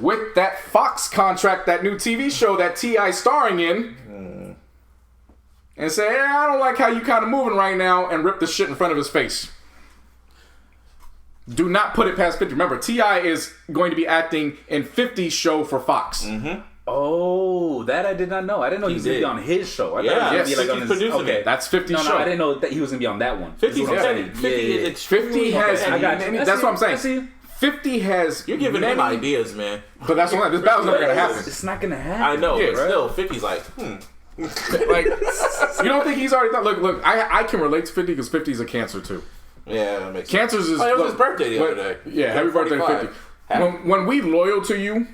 with that Fox contract, that new TV show that T.I. starring in, and say, hey, I don't like how you kind of moving right now, and rip the shit in front of his face. Do not put it past 50. Remember, T.I. is going to be acting in 50's show for Fox. Oh, that I did not know. I didn't know he was going to be on his show. I thought he was going to be like on his... producing it. That's 50's No, show. I didn't know that he was going to be on that one. 50 That's what I'm saying. 50 is extremely 50 has... I got you. That's what I'm saying. I see. 50 has... You're giving him ideas, man. But that's what I'm saying. This battle's never going to happen. It's not going to happen. I know, Yeah, but still, 50's like, Like, you don't think he's already thought... Look, I can relate to 50 because 50's a Cancer too. Yeah, that makes sense. Cancer's is... Oh, it was his birthday the other day. Yeah, happy birthday to 50. When we loyal to you,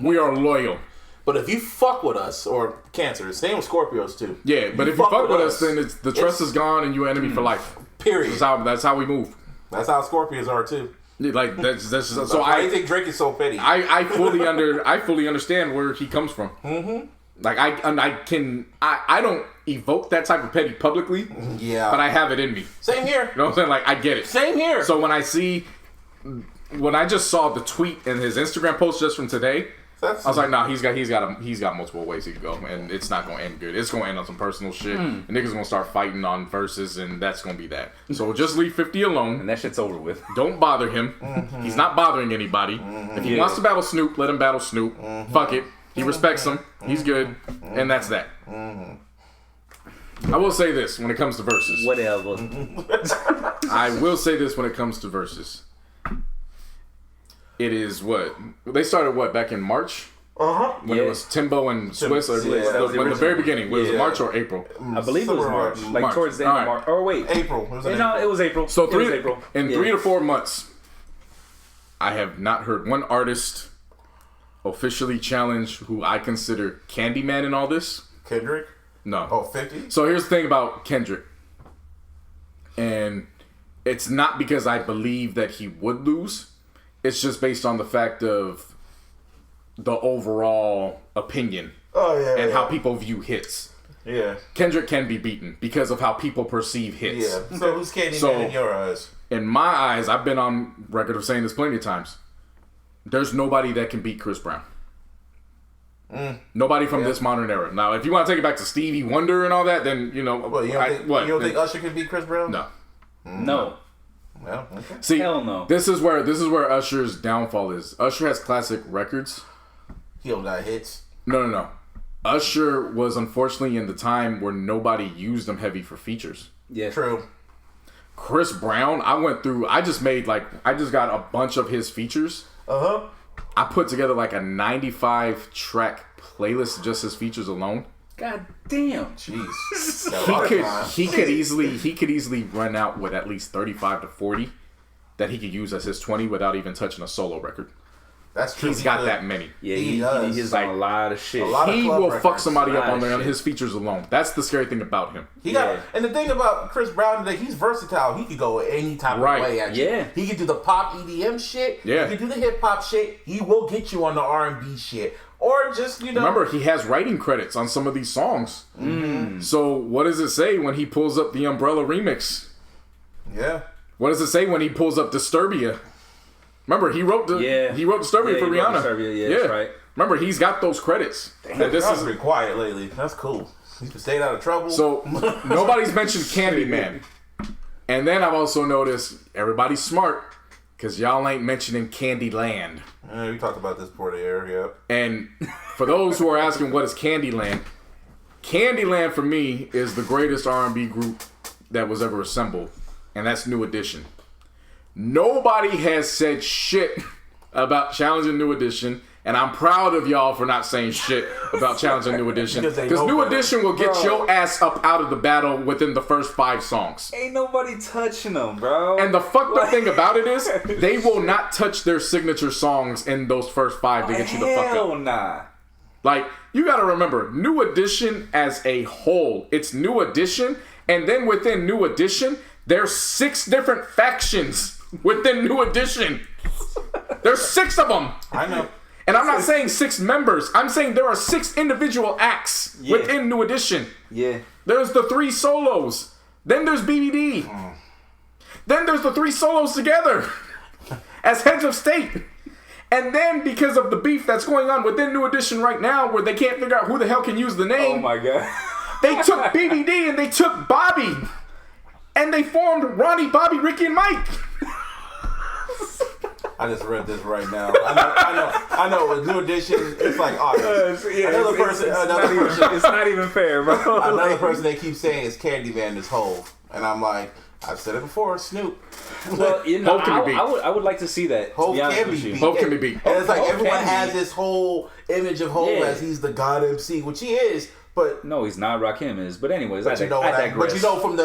we are loyal. But if you fuck with us, or Cancer, same with Scorpios too. Yeah, but if you fuck with us, then the trust is gone and you're enemy for life. Period. That's how we move. That's how Scorpios are too. Like that's just, so why do you think Drake is so petty? I fully understand where he comes from. Mm-hmm. Like I don't evoke that type of petty publicly. Yeah, but I have it in me. Same here. You know what I'm saying? Like I get it. Same here. So when I just saw the tweet and his Instagram post just from today, I was like, nah, he's got multiple ways he can go, and it's not gonna end good. It's gonna end on some personal shit. And niggas gonna start fighting on Verzuz, and that's gonna be that. So just leave 50 alone, and that shit's over with. Don't bother him. He's not bothering anybody. If he wants to battle Snoop, let him battle Snoop. Fuck it. He respects him. He's good, and that's that. I will say this when it comes to Verzuz. Whatever. I will say this when it comes to Verzuz. It is what they started back in March when it was Timbo and Swiss, or when the very beginning was it March or April? I believe it was March, like towards the end of March. Or wait, April. It was April. So 3 to 4 months, I have not heard one artist officially challenge who I consider Candyman in all this. Kendrick? No. Oh, 50? So here's the thing about Kendrick, and it's not because I believe that he would lose. It's just based on the fact of the overall opinion and how people view hits. Yeah. Kendrick can be beaten because of how people perceive hits. Yeah. So who's Candyman in your eyes? In my eyes, I've been on record of saying this plenty of times. There's nobody that can beat Chris Brown. Nobody from this modern era. Now, if you want to take it back to Stevie Wonder and all that, then, you know. Well, you don't think Usher can beat Chris Brown? No. No. Well, okay. See, hell no. This is where Usher's downfall is. Usher has classic records. He don't got hits. No. Usher was unfortunately in the time where nobody used him heavy for features. Yeah. True. Chris Brown, I just got a bunch of his features. I put together like a 95 track playlist just his features alone. God damn. Jeez. He could easily run out with at least 35 to 40 that he could use as his 20 without even touching a solo record. That's true. He's got that many. Yeah, he is on a lot of shit. He will fuck somebody up on there on his features alone. That's the scary thing about him. And the thing about Chris Brown today, he's versatile. He could go any type of way at you. Yeah. He could do the pop EDM shit. Yeah. He could do the hip hop shit. He will get you on the R&B shit. Or just, Remember, he has writing credits on some of these songs. So what does it say when he pulls up the Umbrella remix? Yeah. What does it say when he pulls up Disturbia? Remember, he wrote Disturbia for Rihanna. That's right. Remember, he's got those credits. Damn, this is pretty quiet lately. That's cool. He's been staying out of trouble. So nobody's mentioned Candyman. And then I've also noticed everybody's smart because y'all ain't mentioning Candyland. We talked about this before the air, yeah. And for those who are asking what is Candyland, Candyland for me is the greatest R&B group that was ever assembled. And that's New Edition. Nobody has said shit about challenging New Edition, and I'm proud of y'all for not saying shit about challenging New Edition. Because New Edition will get your ass up out of the battle within the first 5 songs. Ain't nobody touching them, bro. And the fucked up thing about it is, they will not touch their signature songs in those first 5 to get you the fuck up. Hell nah. Like, you gotta remember, New Edition as a whole, it's New Edition, and then within New Edition, there's 6 different factions within New Edition. There's 6 of them. I know. And I'm not saying 6 members. I'm saying there are 6 individual acts within New Edition. Yeah. There's the 3 solos. Then there's BBD. Then there's the 3 solos together as heads of state. And then because of the beef that's going on within New Edition right now, where they can't figure out who the hell can use the name. Oh my God. They took BBD and they took Bobby. And they formed Ronnie, Bobby, Ricky, and Mike. I just read this right now. I know. With New Edition, it's like August. Another person. It's not even fair, bro. Another person they keep saying is Candyman is Hov, and I'm like, I've said it before, Snoop. Well, I would like to see that. Hov can be beat. Hov can be beat. And it's like everyone has this whole image of Hov as he's the God MC, which he is. But no, he's not. Rakim is. But anyways, but you know from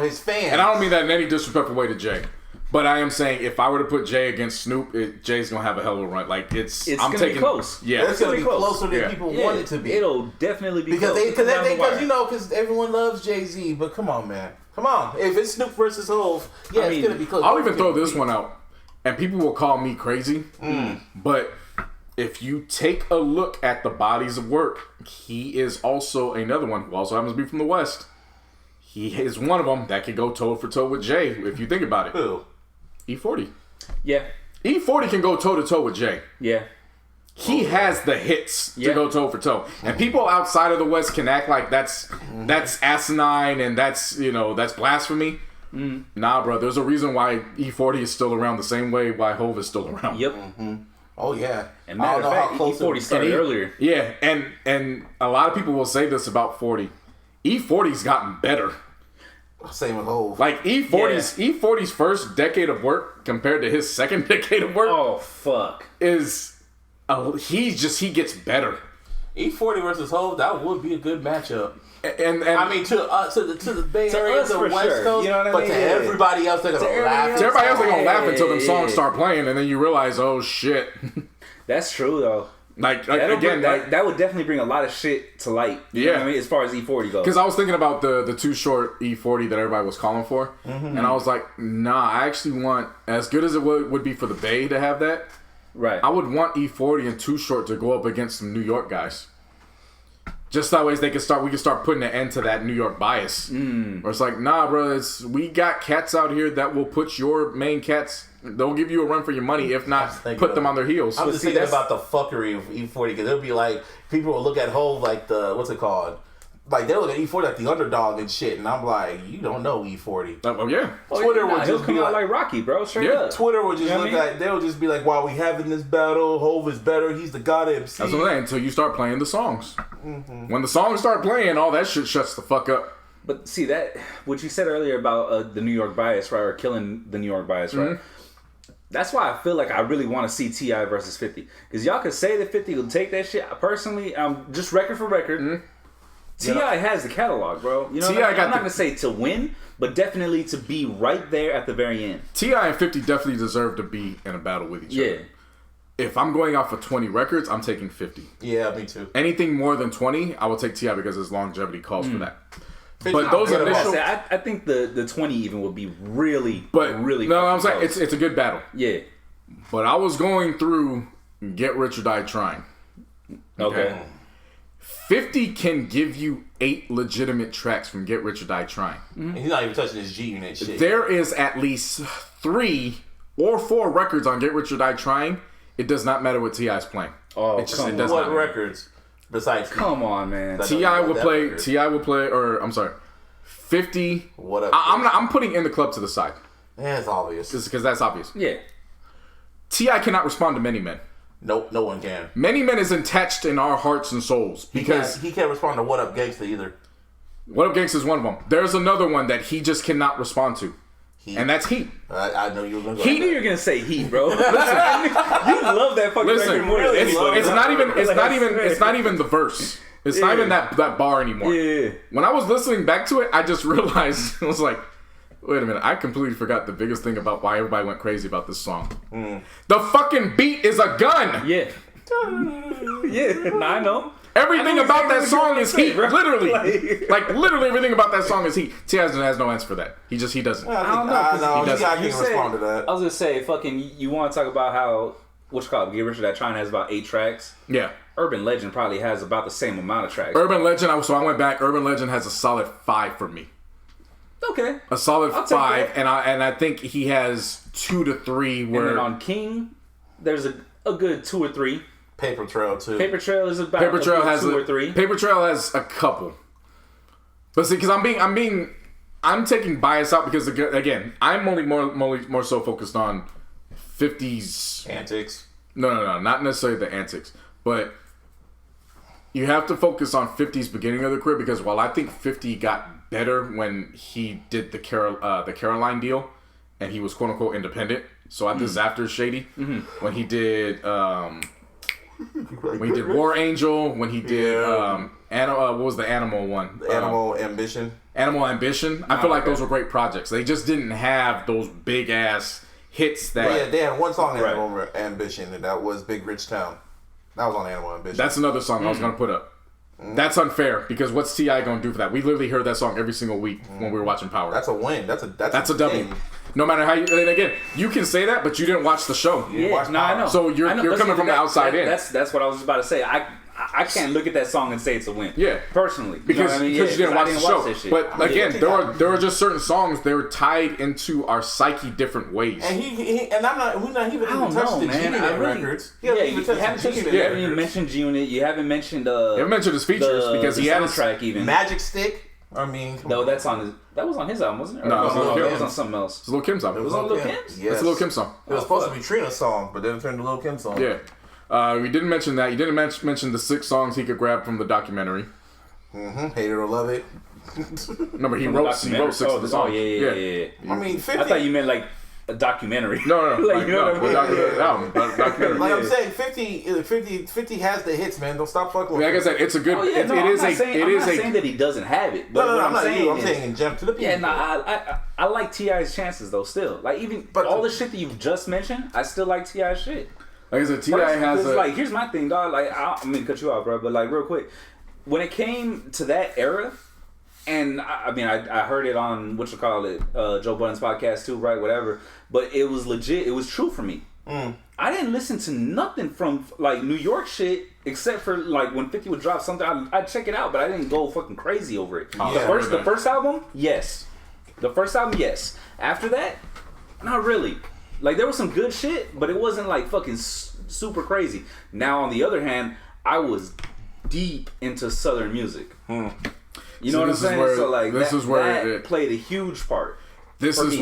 his fans. And I don't mean that in any disrespectful way to Jay. But I am saying, if I were to put Jay against Snoop, Jay's gonna have a hell of a run. Like It's I'm gonna taking be close. Yeah, It's gonna be closer than Yeah. people want it to be. It'll definitely be because close. because everyone loves Jay-Z. But come on, man, come on. If it's Snoop versus Hov, it's gonna be close. I'll even throw this one out, and people will call me crazy, but if you take a look at the bodies of work, he is also another one who also happens to be from the West. He is one of them that could go toe for toe with Jay. If you think about it, Who? E40. Yeah. E40 can go toe to toe with Jay. Yeah. He has the hits to go toe for toe, and people outside of the West can act like that's asinine and that's blasphemy. Nah, bro. There's a reason why E40 is still around the same way why Hov is still around. Yep. Oh yeah. And matter of fact, E40 started earlier. Yeah, and a lot of people will say this about 40. E40's gotten better. Same with Hov. Like E40's first decade of work compared to his second decade of work. Oh fuck. He gets better. E40 versus Hov, that would be a good matchup. And I mean, to the Bay Area, us the for West sure. Coast, You know what I but mean? to Yeah. everybody else, they're gonna laugh. to everybody else, they're gonna laugh until them Yeah. songs start playing, and then you realize, oh shit. That's true though. That would definitely bring a lot of shit to light. You know what I mean, as far as E40 goes. Because I was thinking about the Too Short E40 that everybody was calling for, and I was like, nah, I actually want, as good as it would be for the Bay to have that, right? I would want E40 and Too Short to go up against some New York guys. Just that way we can start putting an end to that New York bias. Or it's like, nah, bro, we got cats out here that will put your main cats. They'll give you a run for your money, if not put them on their heels. I'm just thinking about the fuckery of E40 because it'll be like people will look at Hov like the what's it called? Like they'll look at E40 like the underdog and shit, and I'm like, you don't know E40. Oh yeah. Twitter would he'll just come be out like like Rocky, bro. Straight up. Twitter would just You know look what I mean? at. They'll just be like, "While we having this battle, Hov is better. He's the god MC." That's what I'm saying. Until you start playing the songs. When the songs start playing, all that shit shuts the fuck up. But see that what you said earlier about the New York bias, right, or killing the New York bias, right? That's why I feel like I really want to see T.I. versus 50. Because y'all could say that 50 will take that shit. Personally, just record for record, T.I. has the catalog, bro. You know, I'm not going to say to win, but definitely to be right there at the very end. T.I. and 50 definitely deserve to be in a battle with each other. If I'm going off of 20 records, I'm taking 50. Yeah, me too. Anything more than 20, I will take T.I. because his longevity calls for that. But those initial... I think the 20 even would be really No, I'm saying close. it's a good battle. Yeah. But I was going through Get Rich or Die Trying. Okay. 50 can give you 8 legitimate tracks from Get Rich or Die Trying. And he's not even touching his G unit shit. There is at least 3 or 4 records on Get Rich or Die Trying. It does not matter what T.I.'s playing. Oh, it does what not records besides come on, man. T.I. will play, or I'm sorry, 50. What up? I'm putting In the Club to the side. Yeah, it's obvious. Because that's obvious. Yeah. T.I. cannot respond to Many Men. Nope, no one can. Many Men is attached in our hearts and souls because he can't respond to What Up Gangsta either. What Up Gangsta is one of them. There's another one that he just cannot respond to. And that's Heat. I know you were going to go. He knew you were gonna say Heat, bro. Listen, you love that fucking record more than anybody. It's not even the verse. It's not even that bar anymore. Yeah. When I was listening back to it, I just realized I was like, wait a minute, I completely forgot the biggest thing about why everybody went crazy about this song. The fucking beat is a gun. Yeah. Yeah, I know. Everything about that song is heat, literally. Like literally everything about that song is heat. T.I. has no answer for that. He doesn't. I don't know. He can't respond to that. I was gonna say, fucking, you want to talk about how Get Rich or Die Trying has about 8 tracks. Yeah. Urban Legend probably has about the same amount of tracks. Urban Legend. So I went back. Urban Legend has a solid 5 for me. Okay. A solid 5, and I think he has 2 to 3. Where and then on King, there's a good 2 or 3. Paper Trail too. Paper Trail is about Paper Trail has 2 or 3. Paper Trail has a couple. But see, because I'm taking bias out because again, I'm only more so focused on 50s antics. No, not necessarily the antics, but you have to focus on 50's beginning of the career because while I think 50 got better when he did the Caroline deal and he was quote unquote independent. So this is after Shady when he did When he did War Angel, when he did what was the Animal one? Animal Ambition. Animal Ambition. I feel like those were great projects. They just didn't have those big ass hits that. Yeah, they had one song in Animal Ambition, and that was Big Rich Town. That was on Animal Ambition. That's another song I was gonna put up. That's unfair because what's T.I. gonna do for that? We literally heard that song every single week when we were watching Power. That's a win. That's a W. thing. No matter how you, and again, you can say that, but you didn't watch the show. I know. So you're coming from the outside in. That's what I was just about to say. I can't look at that song and say it's a win. Yeah, personally, because you didn't watch the show. But again, there are just certain songs they were tied into our psyche different ways. And we're not even touched the G-Unit records. You haven't even mentioned G-Unit. You haven't mentioned you haven't mentioned his features because he had a track even Magic Stick. I mean, no, that was on his album, wasn't it? No, it was on something else. It's Lil Kim's album. It was on Lil Kim's? Yes. It's a Lil Kim song. It was supposed to be Trina's song, but then it turned to Lil Kim's song. Yeah. We didn't mention that. You didn't mention the 6 songs he could grab from the documentary. Hate it or love it. No, but he wrote 6 of the songs. Yeah. I mean, 50. I thought you meant like a documentary. No. Like, you know what I mean? Documentary. Like I'm saying, 50 has the hits, man. Don't stop fucking with Like I said, it's a good. I'm not saying that he doesn't have it. But no, I'm not saying you. I'm saying in general to the people. Yeah, I like T.I.'s chances though. Still, like but all the shit that you've just mentioned, I still like T.I.'s shit. Like I said, T.I. has a... Like, here's my thing, dog. Like, I'm gonna cut you off, bro. But like, real quick, when it came to that era, and I heard it on Joe Budden's podcast too, right? Whatever. But it was legit. It was true for me. I didn't listen to nothing from like New York shit except for like when 50 would drop something. I'd check it out, but I didn't go fucking crazy over it. The first album, yes. The first album, yes. After that, not really. Like there was some good shit, but it wasn't like fucking super crazy. Now on the other hand, I was deep into Southern music. You know what I'm saying? So like that played a huge part. This is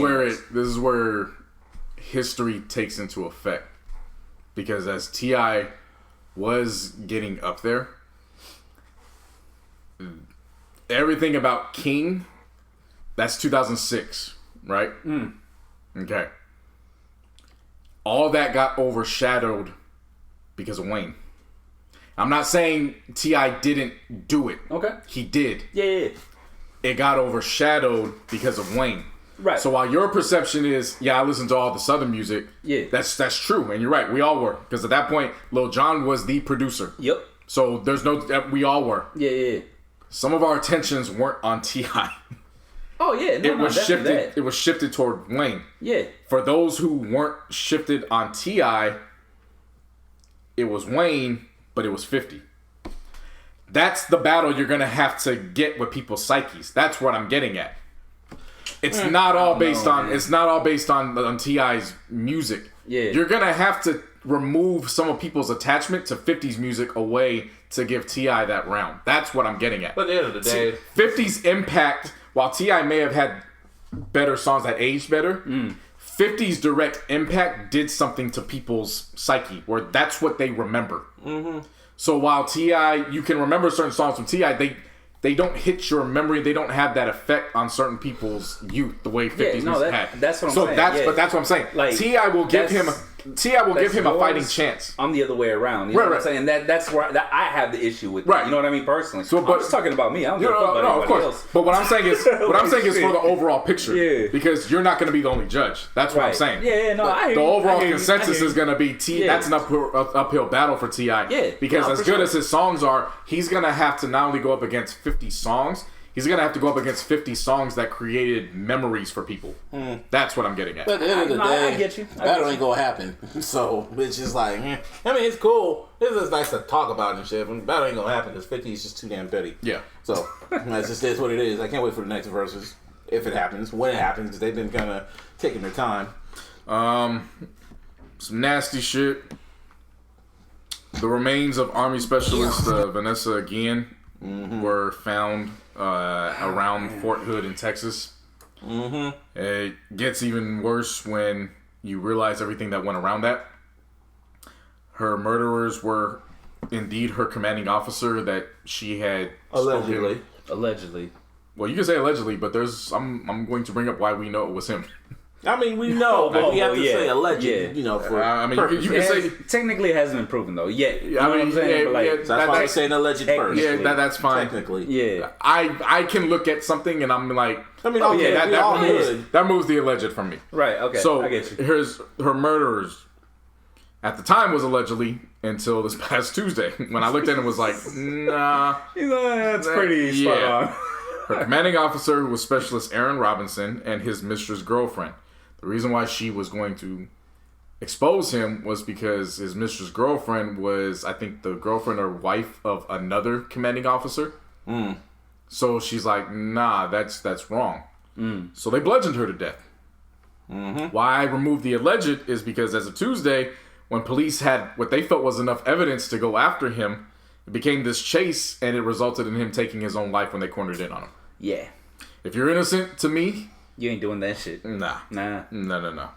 where history takes into effect, because as T.I. was getting up there, everything about King, that's 2006, right? Okay. All that got overshadowed because of Wayne. I'm not saying T.I. didn't do it. Okay. He did. Yeah. It got overshadowed because of Wayne. Right. So while your perception is, I listened to all the Southern music. Yeah. That's true, and you're right. We all were, because at that point, Lil Jon was the producer. Yep. So we all were. Yeah. Some of our attentions weren't on T.I. Oh yeah, it was shifted. That. It was shifted toward Wayne. Yeah. For those who weren't shifted on T.I., it was Wayne, but it was 50. That's the battle you're gonna have to get with people's psyches. That's what I'm getting at. It's not all based on. It's not all based on T.I.'s music. Yeah. You're gonna have to remove some of people's attachment to 50's music away to give T.I. that round. That's what I'm getting at. But at the end of the day, 50's impact, while T.I. may have had better songs that aged better, 50's direct impact did something to people's psyche, where that's what they remember. So while T.I., you can remember certain songs from T.I., they don't hit your memory. They don't have that effect on certain people's youth the way 50's music had. That's what I'm saying. But that's what I'm saying. Like, T.I. will give him a fighting chance. I'm the other way around. You know what I'm saying? That's where I have the issue with. Right. You know what I mean? Personally. So, I'm just talking about me. I don't give a fuck about anybody else. But what I'm saying is, for the overall picture. Yeah. Because you're not going to be the only judge. That's what I'm saying. Yeah. No. The overall consensus is going to be T. That's an uphill battle for T.I. Yeah. Because as good as his songs are, he's going to have to not only go up against 50 songs. He's going to have to go up against 50 songs that created memories for people. That's what I'm getting at. But at the end of the day, I get you. Battle ain't going to happen. So, it's just like, I mean, it's cool. It's nice to talk about and shit. But battle ain't going to happen because 50 is just too damn petty. Yeah. So, that's just is what it is. I can't wait for the next Verzuz. If it happens. When it happens. Because they've been kind of taking their time. Some nasty shit. The remains of Army Specialist Vanessa Guillen were found around Fort Hood in Texas. It gets even worse when you realize everything that went around that. Her murderers were indeed her commanding officer that she had Allegedly. Well, you can say allegedly, but I'm going to bring up why we know it was him. I mean, we know, but we have to say alleged. Yeah. You know, for I mean, you can say technically it hasn't been proven though yet. You know I mean, what I'm saying? But like, so that's why I'm saying alleged first. Yeah, that's fine. Technically, yeah. I can look at something and I'm like, I mean, that moves the alleged from me. Right. Okay. So I get you. her murderers at the time was allegedly until this past Tuesday when I looked at it and was like, nah, That's pretty spot on. Her commanding officer was Specialist Aaron Robinson and his mistress' girlfriend. The reason why she was going to expose him was because his mistress' girlfriend was, I think, the girlfriend or wife of another commanding officer. So she's like, nah, that's wrong. So they bludgeoned her to death. Why I removed the alleged is because as of Tuesday, when police had what they felt was enough evidence to go after him, it became this chase and it resulted in him taking his own life when they cornered in on him. Yeah. If you're innocent to me, You ain't doing that shit. nah. Nah. No.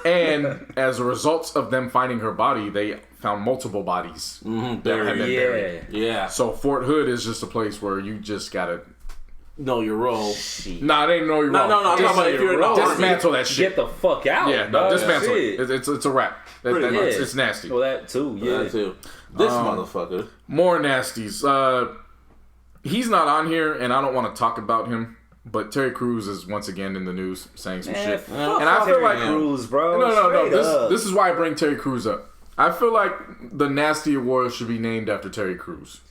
And as a result of them finding her body, they found multiple bodies that had been buried. Yeah. So Fort Hood is just a place where you just gotta Know your role. Nah, they know you're wrong. No. I'm talking about if you're in the army. Dismantle that shit. Get the fuck out. Yeah, no, dog. dismantle Shit. it. It's a wrap. It's nasty. Well, that too. Yeah. That too. This motherfucker. More nasties. He's not on here, and I don't want to talk about him. But Terry Crews is once again in the news saying some shit, Fuck and I feel like Crews, bro. No. This is why I bring Terry Crews up. I feel like the Nasty Award should be named after Terry Crews.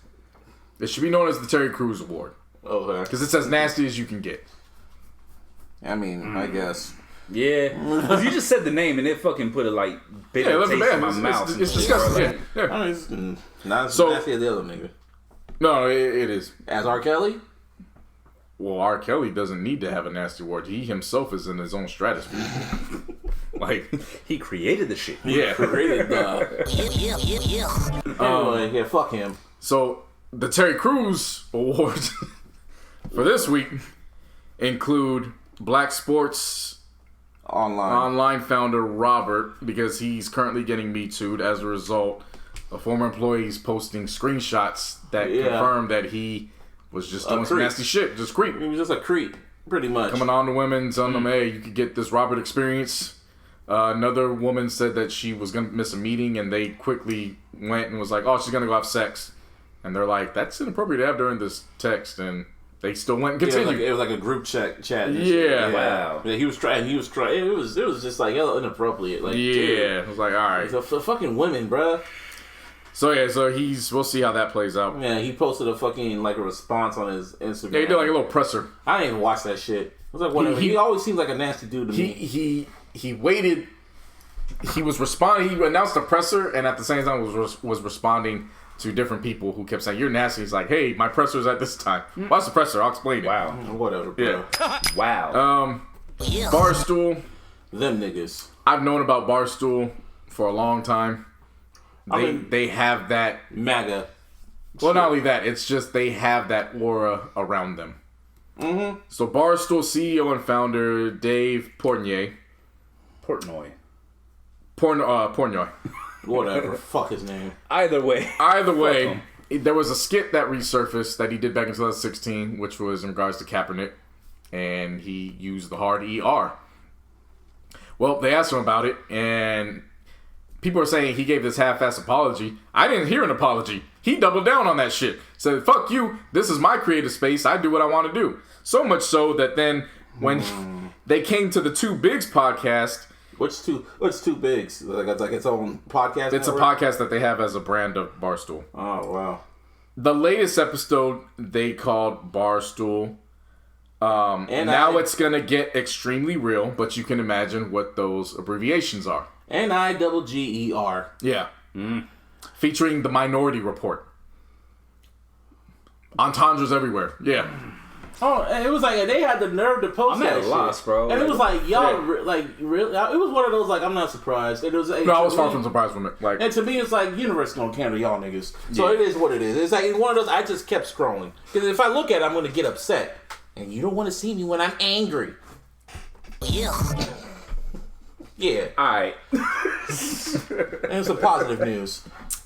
It should be known as the Terry Crews Award. Okay. Because it's as nasty as you can get. I mean, I guess. Yeah. Because you just said the name and it fucking put a like bitter taste in my mouth. It's disgusting. Yeah. I mean, it's not as So- nasty as the other nigga. No, it is. As R. Kelly? Well, R. Kelly doesn't need to have a nasty award. He himself is in his own stratosphere. Like, He created the shit. yeah. Created anyway, yeah, fuck him. So the Terry Crews Awards for this week include Black Sports online founder Robert, because he's currently getting Me Too'd as a result of former employees posting screenshots that confirm that he was just doing some nasty shit, just creep. He was just a creep, pretty much. Coming on to women, telling them, hey, you could get this Robert experience. Another woman said that she was going to miss a meeting, and they quickly went and was like, oh, she's going to go have sex. And they're like, that's inappropriate to have during this text. And they still went and continued. It was like a group chat. Yeah. Wow. Yeah, he was trying. It was just like hella inappropriate. Like, Yeah. dude, It was like, all right. the fucking women, bruh. So we'll see how that plays out. Yeah, he posted a fucking, like, a response on his Instagram. Yeah, he did like a little presser. I didn't even watch that shit. I was like, whatever. He always seems like a nasty dude to me. He waited. He was responding. He announced a presser, and at the same time was responding to different people who kept saying, "You're nasty." He's like, "Hey, my presser's at this time." What's the presser? I'll explain it. Wow. Whatever, bro. Yeah. Wow. Barstool. Them niggas. I've known about Barstool for a long time. They have that MAGA. Well, not only that, it's just they have that aura around them. Mm-hmm. So Barstool CEO and founder Dave Portnoy. Whatever. Fuck his name. Either way, there was a skit that resurfaced that he did back in 2016, which was in regards to Kaepernick, and he used the hard ER. Well, they asked him about it, and people are saying he gave this half-ass apology. I didn't hear an apology. He doubled down on that shit. Said, fuck you, this is my creative space, I do what I want to do. So much so that then when they came to the Two Bigs podcast... What's Two Bigs? Like it's like its own podcast? It's network? a podcast that they have as a brand of Barstool. Oh, wow. The latest episode they called Barstool. And now it's going to get extremely real, but you can imagine what those abbreviations are. NIGGER. Yeah. Featuring the Minority Report. Entendres everywhere. Yeah. Oh, and it was like they had the nerve to post that I'm at a loss, shit. bro. And it was like y'all, really. It was one of those like I'm not surprised. It was. No, I was far from surprised from it. Like, and to me, it's like universe gonna handle y'all niggas. So it is what it is. It's like one of those. I just kept scrolling because if I look at it, I'm gonna get upset, and you don't want to see me when I'm angry. Yeah. all right. And some positive news.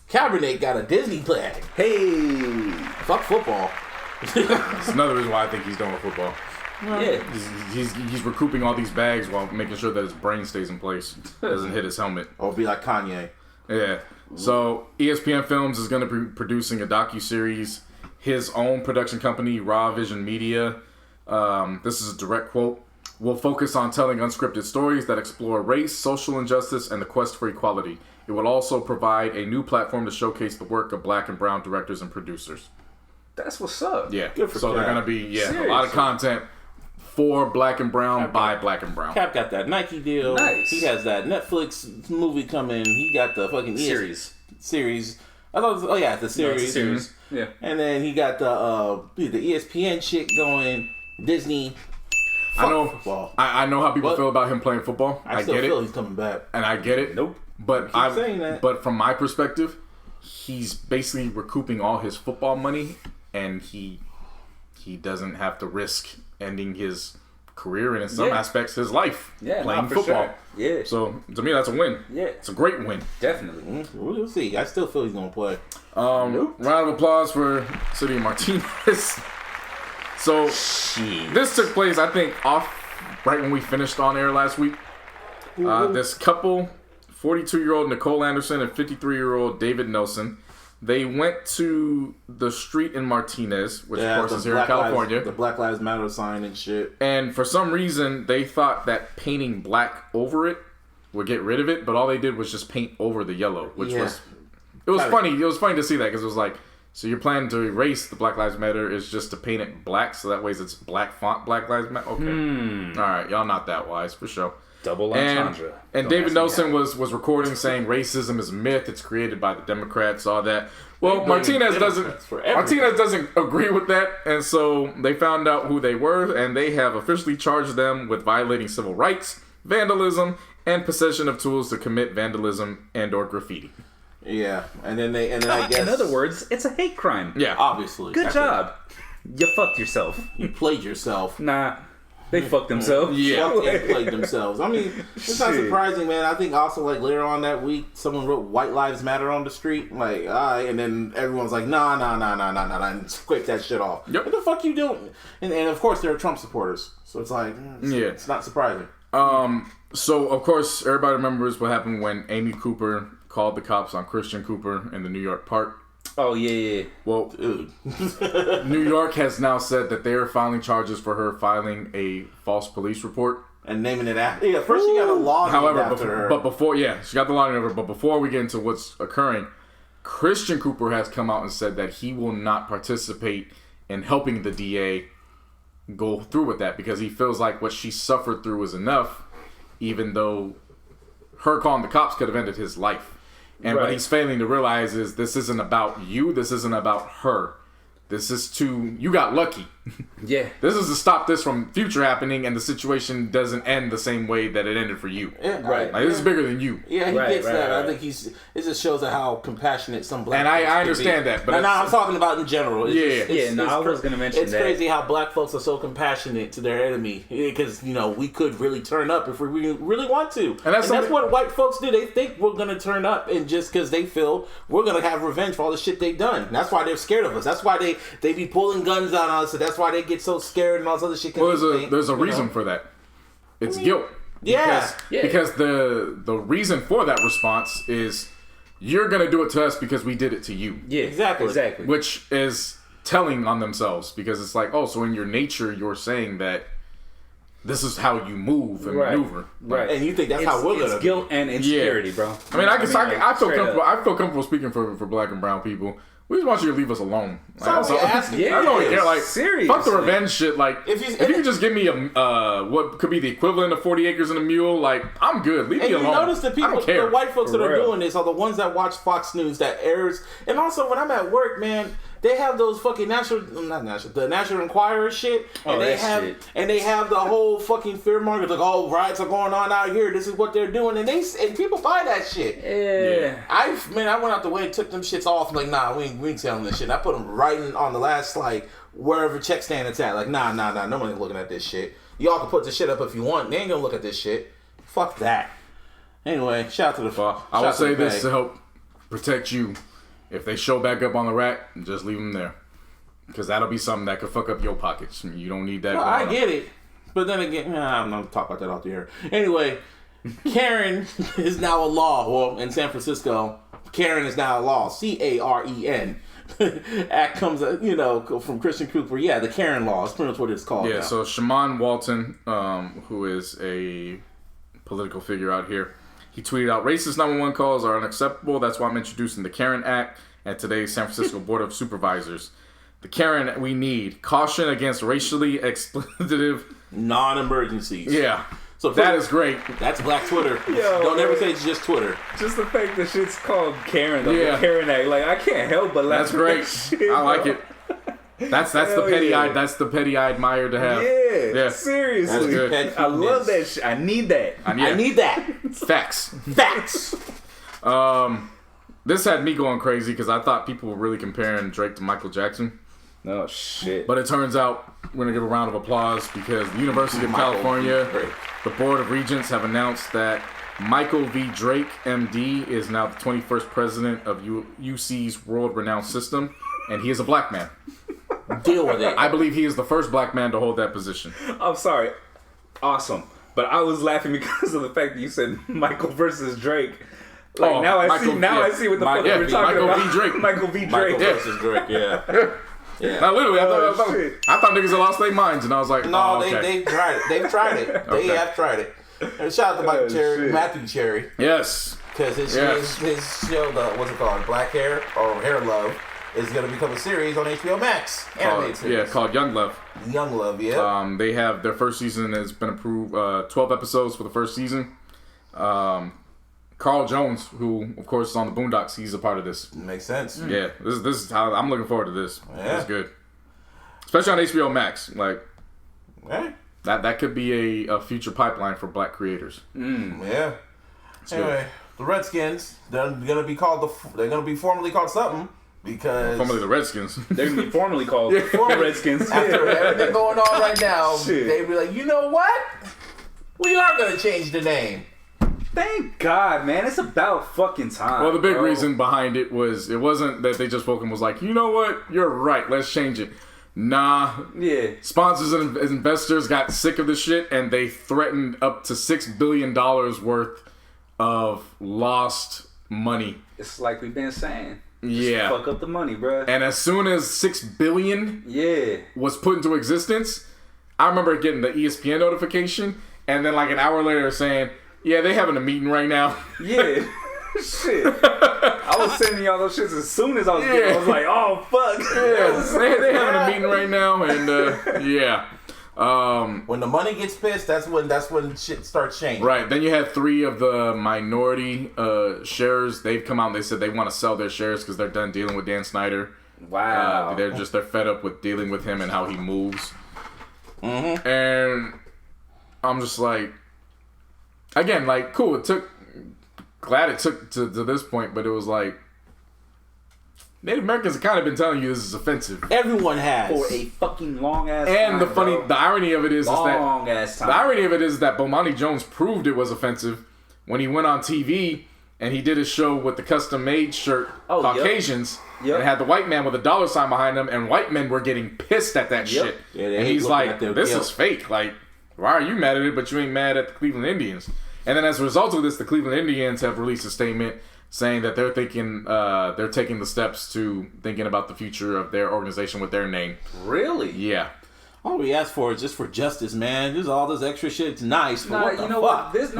Kaepernick got a Disney flag. Hey. Fuck football. it's another reason why I think he's done with football. Yeah. He's recouping all these bags while making sure that his brain stays in place, doesn't hit his helmet. Or be like Kanye. Yeah. So ESPN Films is going to be producing a docuseries. His own production company, Raw Vision Media, this is a direct quote, will focus on telling unscripted stories that explore race, social injustice, and the quest for equality. It will also provide a new platform to showcase the work of black and brown directors and producers. That's what's up. Yeah. Good for so they're Cap. going to be a lot Seriously. of content for black and brown by black and brown. Cap got that Nike deal. Nice. He has that Netflix movie coming. He got the fucking Series. I thought it was, the series. It's a series. Yeah. And then he got the ESPN shit going. Disney. I know. Football. I know how people But- feel about him playing football. I still get feel it, he's coming back. and I get it. Nope. But saying that. But from my perspective, he's basically recouping all his football money, and he doesn't have to risk ending his career and in some aspects his life playing for football. sure. Yeah. So to me, that's a win. Yeah. It's a great win. Definitely. We'll see. I still feel he's gonna play. Round of applause for City Martinez. So this took place, I think, right when we finished on air last week. This couple, 42-year-old Nicole Anderson and 53-year-old David Nelson, they went to the street in Martinez, which of course is here in California. The Black Lives Matter sign and shit. And for some reason, they thought that painting black over it would get rid of it, but all they did was just paint over the yellow, which was funny. It was funny to see that because it was like, so you're planning to erase the Black Lives Matter is just to paint it black, so that way it's black font, Black Lives Matter. Okay, all right, y'all not that wise for sure. Double entendre. And David Nelson was recording saying racism is a myth. It's created by the Democrats, all that. Well, Martinez doesn't agree with that, and so they found out who they were, and they have officially charged them with violating civil rights, vandalism, and possession of tools to commit vandalism and/or graffiti. Yeah, and then I guess In other words, it's a hate crime. Yeah, obviously. Good job. You fucked yourself. You played yourself. Nah. They fucked themselves. Fucked and played themselves. I mean, it's not surprising, man. I think also like later on that week, someone wrote "White Lives Matter" on the street, like, all right, and then everyone's like, nah, and scrape that shit off. Yep. What the fuck you doing? And of course they're Trump supporters, so it's like, it's not surprising. So, of course, everybody remembers what happened when Amy Cooper called the cops on Christian Cooper in the New York park. Oh, yeah. Well, Dude. New York has now said that they are filing charges for her filing a false police report. And naming it after. Yeah, first she got a law named However, after her. but before, she got the law named after her. But before we get into what's occurring, Christian Cooper has come out and said that he will not participate in helping the DA go through with that because he feels like what she suffered through was enough, even though her calling the cops could have ended his life. And what he's failing to realize is this isn't about you. This isn't about her. This is you got lucky. Yeah. This is to stop this from future happening and the situation doesn't end the same way that it ended for you. Yeah, Like, this is bigger than you. Yeah, he gets that. I think it just shows how compassionate some black folks I can understand be. that. But I'm talking about in general. I was going to mention it's that. crazy how black folks are so compassionate to their enemy because, we could really turn up if we really want to. And that's what white folks do. They think we're going to turn up and just because they feel we're going to have revenge for all the shit they've done. And that's why they're scared of us. That's why they be pulling guns on us. And that's why they get so scared and all this other shit. Well, there's a reason for that. It's guilt. Yeah. Because the reason for that response is you're going to do it to us because we did it to you. Yeah, exactly. Which is telling on themselves because it's like, so in your nature, you're saying that this is how you move and maneuver. Right. And you think that's how we're going to It's guilt and insecurity, bro. I mean, I feel comfortable. I feel comfortable speaking for black and brown people. We just want you to leave us alone. That's all we care. Like, seriously. Fuck the revenge shit. Like, if you can just give me what could be the equivalent of 40 acres and a mule, like, I'm good. Leave me alone. And you notice the people, the white folks that are real. doing this are the ones that watch Fox News that airs. And also, when I'm at work, man, they have those fucking the National Enquirer shit, and they have the whole fucking fear monger, like, riots are going on out here. This is what they're doing, and people buy that shit. Yeah. I went out the way and took them shits off. I'm like, nah, we ain't telling this shit. And I put them right on the last wherever check stand it's at. Like, nah, nobody's looking at this shit. Y'all can put this shit up if you want. They ain't gonna look at this shit. Fuck that. Anyway, shout out to the fuck. I will say this to help protect you. If they show back up on the rack, just leave them there. Because that'll be something that could fuck up your pockets. You don't need that. Well, I get it. But then again, I'm not going to talk about that off the air. Anyway, Karen is now a law. Well, in San Francisco, Karen is now a law. Caren. Act comes, from Christian Cooper. Yeah, the Karen law. That's pretty much what it's called. Yeah, now. so Shaman Walton, who is a political figure out here, he tweeted out, racist 911 calls are unacceptable. That's why I'm introducing the Karen Act at today's San Francisco Board of Supervisors. The Karen we need. Caution against racially exploitative non-emergencies. Yeah. So that is great. That's Black Twitter. Yo, don't ever say it's just Twitter. Just the fact that shit's called Karen, though. Yeah. The Karen Act. Like, I can't help but laugh. That's great. Shit, I like bro. it. That's the petty eye. That's the petty eye admire to have. Yeah. Seriously. That's good. I love that shit. I need that. I need that. Facts. Facts. This had me going crazy because I thought people were really comparing Drake to Michael Jackson. Oh, shit. But it turns out we're going to give a round of applause because the University of California, the Board of Regents have announced that Michael V. Drake, MD, is now the 21st president of UC's world-renowned system, and he is a black man. Deal with it. I believe he is the first black man to hold that position. I'm sorry. Awesome. But I was laughing because of the fact that you said Michael versus Drake. Like, now I see what the fuck we're talking about. Michael V. Drake. Michael V. Drake. Michael versus Drake, yeah. Yeah. Now, literally, I thought niggas had lost their minds, and I was like, no, okay. they've tried it. They've tried it. Okay. They have tried it. And shout out to Matthew Cherry. Yes. Because his show, what's it called? Black Hair or Hair Love, is going to become a series on HBO Max. Animated series. Yeah, called Young Love. Young Love, yeah. They have their first season has been approved. 12 episodes for the first season. Carl Jones, who of course is on the Boondocks, he's a part of this. Makes sense. Yeah, this is how I'm looking forward to this. Yeah. It's good, especially on HBO Max. Like, Yeah. that could be a future pipeline for black creators. Yeah. Anyway, the Redskins, they're gonna be formally called something because Formerly the Redskins. They're going to be formally called the Redskins. after everything going on right now, Shit. they be like, you know what? We are gonna change the name. Thank God, man. It's about fucking time. Well, the big bro. reason behind it wasn't that they just woke up and was like, you know what, you're right, let's change it. Nah. Yeah. Sponsors and investors got sick of the shit, and they threatened up to $6 billion worth of lost money. It's like we've been saying. Yeah. Fuck up the money, bro. And as soon as $6 billion was put into existence, I remember getting the ESPN notification, and then like an hour later saying, yeah, they having a meeting right now. Yeah. Shit. I was sending y'all those shits as soon as I was getting. I was like, oh, fuck. Yeah, they having a meeting right now, and yeah. When the money gets pissed, that's when shit starts changing. Right. Then you had 3 of the minority shares. They've come out and they said they want to sell their shares because they're done dealing with Dan Snyder. Wow. They're fed up with dealing with him and how he moves. Mm-hmm. And I'm just like, again, like, cool. Glad it took to this point, but it was like, Native Americans have kind of been telling you this is offensive. Everyone has. For a fucking long ass time. And the irony of it is long ass time. The irony of it is that Bomani Jones proved it was offensive when he went on TV and he did a show with the custom made shirt Caucasians. Yep. And had the white man with a dollar sign behind him, and white men were getting pissed at that shit. Yeah, and he's like, this is fake. Like, why are you mad at it, but you ain't mad at the Cleveland Indians? And then as a result of this, the Cleveland Indians have released a statement saying that they're taking the steps to thinking about the future of their organization with their name. Really? Yeah. All we ask for is just for justice, man. There's all this extra shit. It's nice, but what the fuck? What? This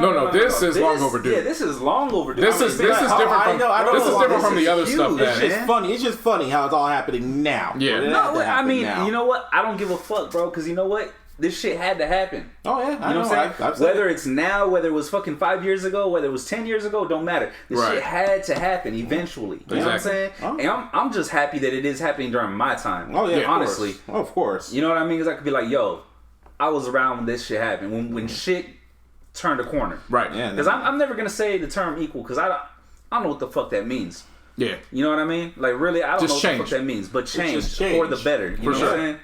is long overdue. Yeah, this is long overdue. This is different from the other stuff. It's just funny. It's just funny how it's all happening now. Yeah. No, I mean, you know what? I don't give a fuck, bro. Because you know what? This shit had to happen. Oh yeah, I know what I'm saying. Whether it's now, whether it was fucking 5 years ago, whether it was 10 years ago, don't matter. This shit had to happen eventually. You know what I'm saying? Oh. And I'm just happy that it is happening during my time. Oh yeah, honestly, of course. You know what I mean? Because I could be like, yo, I was around when this shit happened. When shit turned a corner. Right. Yeah. Because I'm never gonna say the term equal because I don't know what the fuck that means. Yeah. You know what I mean? Like really, I don't know what the fuck that means. But change for the better. You know what I'm saying?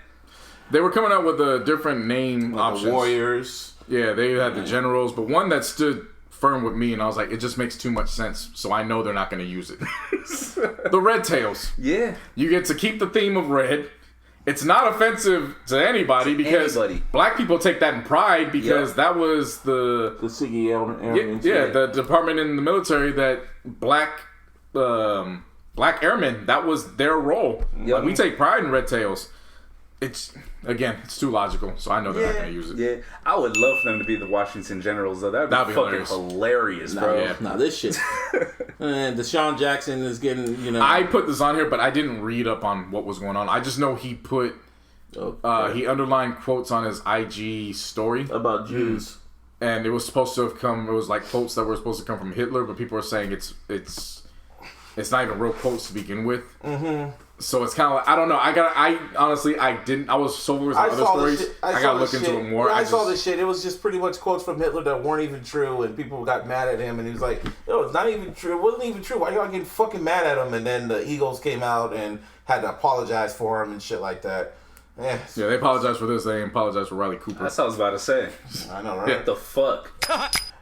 They were coming out with a different name options. The Warriors. Yeah, they had the Generals, but one that stood firm with me, and I was like, it just makes too much sense, so I know they're not going to use it. The Red Tails. Yeah. You get to keep the theme of red, It's not offensive to anybody because black people take that in pride because that was the Siggy Airmen. Yeah, the department in the military that black airmen, that was their role. Like, we take pride in red tails. It's too logical, so I know they're not going to use it. Yeah, I would love for them to be the Washington Generals, though. That'd be fucking hilarious, bro. Nah, this shit. And Deshaun Jackson is getting, you know. I put this on here, but I didn't read up on what was going on. I just know he put, he underlined quotes on his IG story about Jews, and it was supposed to have come. It was like quotes that were supposed to come from Hitler, but people are saying it's not even real quotes to begin with. Mm-hmm. So it's kind of like, I don't know. I was so with other stories. I gotta look into it more. Yeah, I saw this shit. It was just pretty much quotes from Hitler that weren't even true, and people got mad at him, and he was like, "No, it's not even true. It wasn't even true. Why y'all getting fucking mad at him?" And then the Eagles came out and had to apologize for him and shit like that. Yeah, they apologized for this. They didn't apologize for Riley Cooper. That's what I was about to say. I know, right? What the fuck?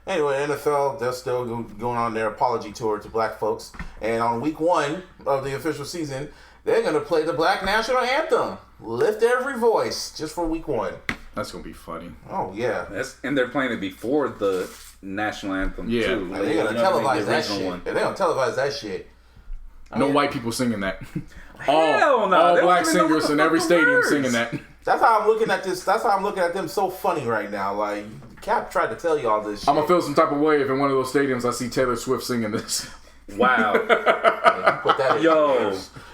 Anyway, NFL, they're still going on their apology tour to black folks, and on week 1 of the official season, they're going to play the Black National Anthem. Lift every voice, just for week 1. That's going to be funny. Oh, yeah. And they're playing it before the National Anthem, too. They're going to televise that shit. They're going to televise that shit. No white people singing that. Hell no. All black singers in every stadium singing that. That's how I'm looking at this. That's how I'm looking at them so funny right now. Like, Cap tried to tell you all this shit. I'm going to feel some type of way if in one of those stadiums I see Taylor Swift singing this. Wow. Put that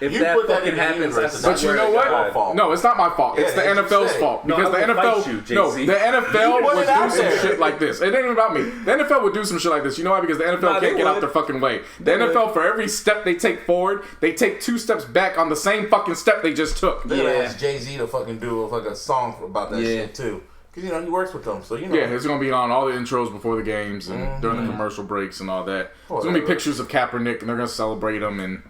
if that fucking happens, but you know what? No, it's not my fault. It's the NFL's fault because the NFL would do some shit like this. It ain't even about me. The NFL would do some shit like this. You know why? Because the NFL can't get out their fucking way. The NFL, for every step they take forward, they take 2 steps back on the same fucking step they just took. They're gonna ask Jay-Z to fucking do a song about that shit too. Because, you know, he works with them, so you know. Yeah, it's going to be on all the intros before the games and during the commercial breaks and all that. There's going to be pictures of Kaepernick, and they're going to celebrate him, and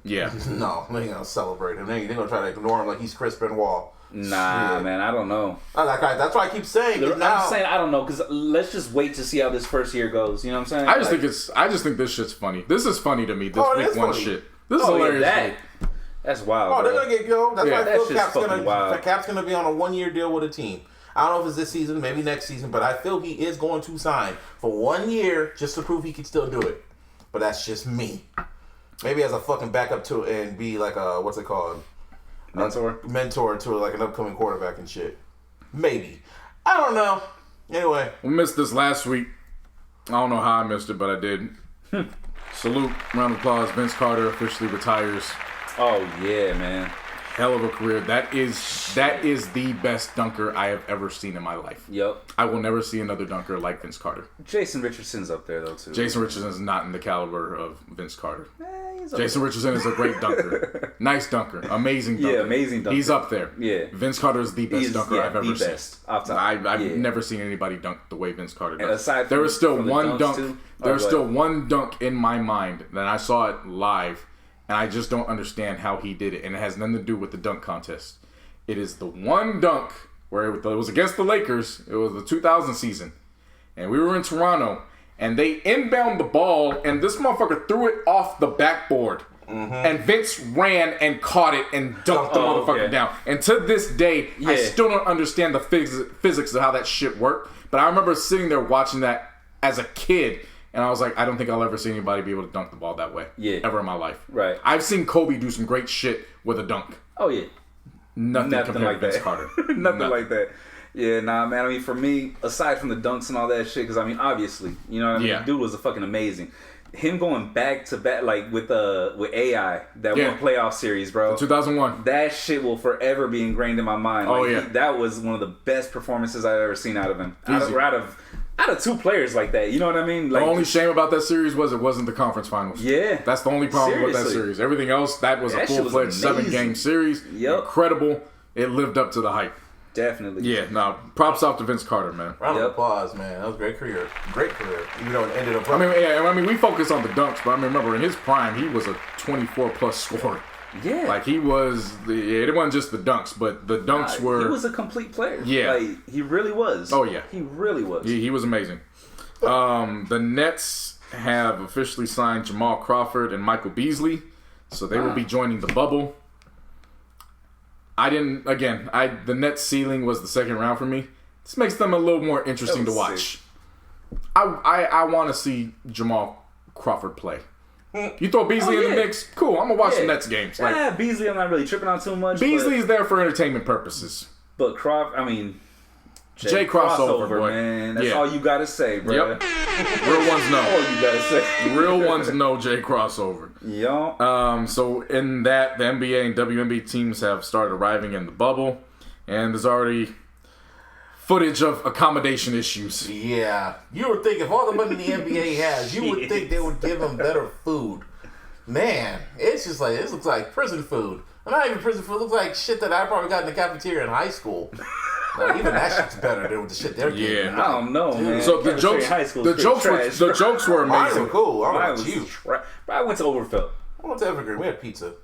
yeah. No, they ain't going to celebrate him. They're going to try to ignore him like he's Chris Benoit. Nah, man, I don't know. That's why I keep saying I'm just saying I don't know, because let's just wait to see how this first year goes. You know what I'm saying? I just think this shit's funny. This is funny to me, this week 1 shit. This is hilarious. Yeah, that's wild, Oh, they're going to get go. That's why I feel Cap's going to be on a 1-year deal with a team. I don't know if it's this season, maybe next season, but I feel he is going to sign for 1 year just to prove he can still do it. But that's just me. Maybe as a fucking backup to and be like a, what's it called? Mentor to like an upcoming quarterback and shit. Maybe. I don't know. Anyway. We missed this last week. I don't know how I missed it, but I did. Salute, round of applause. Vince Carter officially retires. Oh, yeah, man. Hell of a career. That is the best dunker I have ever seen in my life. Yep. I will never see another dunker like Vince Carter. Jason Richardson's up there though too. Jason Richardson is not in the caliber of Vince Carter. Jason Richardson is a great dunker. Nice dunker. Amazing dunker. Yeah, amazing dunker. He's up there. Yeah. Vince Carter is the best dunker I've ever seen. I've never seen anybody dunk the way Vince Carter does. There is still one dunk. There's still one dunk in my mind that I saw it live. And I just don't understand how he did it. And it has nothing to do with the dunk contest. It is the one dunk where it was against the Lakers. It was the 2000 season. And we were in Toronto. And they inbound the ball. And this motherfucker threw it off the backboard. Mm-hmm. And Vince ran and caught it and dunked the motherfucker down. And to this day, I still don't understand the physics of how that shit worked. But I remember sitting there watching that as a kid. And I was like, I don't think I'll ever see anybody be able to dunk the ball that way. Yeah. Ever in my life. Right. I've seen Kobe do some great shit with a dunk. Oh, yeah. Nothing compared like to Vince that. Carter. Nothing like that. Yeah, nah, man. I mean, for me, aside from the dunks and all that shit, because, I mean, obviously, you know what I mean? Yeah. Dude was a fucking amazing. Him going back to back, like, with AI, that one playoff series, bro. 2001. That shit will forever be ingrained in my mind. Oh, like, that was one of the best performances I've ever seen out of him. Out of 2 players like that, you know what I mean? Like, the only shame about that series was it wasn't the conference finals. Yeah. That's the only problem with that series. Everything else, that was a full-fledged 7-game series. Yep. Incredible. It lived up to the hype. Definitely. Yeah, no, props off to Vince Carter, man. Round of applause, man. That was a great career. Great career. Even though it ended up... I mean, we focus on the dunks, but I mean, remember, in his prime, he was a 24-plus scorer. Yeah. Like, he was... it wasn't just the dunks, but the dunks were... He was a complete player. Yeah. Like, he really was. Oh, yeah. He really was. He was amazing. The Nets have officially signed Jamal Crawford and Michael Beasley, so they will be joining the bubble. I didn't. Again, the Nets ceiling was the second round for me. This makes them a little more interesting to watch. I want to see Jamal Crawford play. You throw Beasley in the mix, cool. I'm gonna watch the Nets games. Like, Beasley, I'm not really tripping on too much. Beasley's there for entertainment purposes. But Crawford, I mean, Jay crossover, boy. Man. That's all you gotta say, bro. Yep. Real ones know. All you gotta say. Real ones know Jay crossover. Yeah. So in that, the NBA and WNBA teams have started arriving in the bubble, and there's already footage of accommodation issues. Yeah. You would think if all the money the NBA has, you would think they would give them better food. Man, it's just like, this looks like prison food. Not even prison food. It looks like shit that I probably got in the cafeteria in high school. Like, even that shit's better than the shit they're getting. Yeah. I don't know, man. So the jokes were amazing. Mine were cool. I Mine don't know was about you. But I went to Overfelt. I went to Evergreen. We had pizza.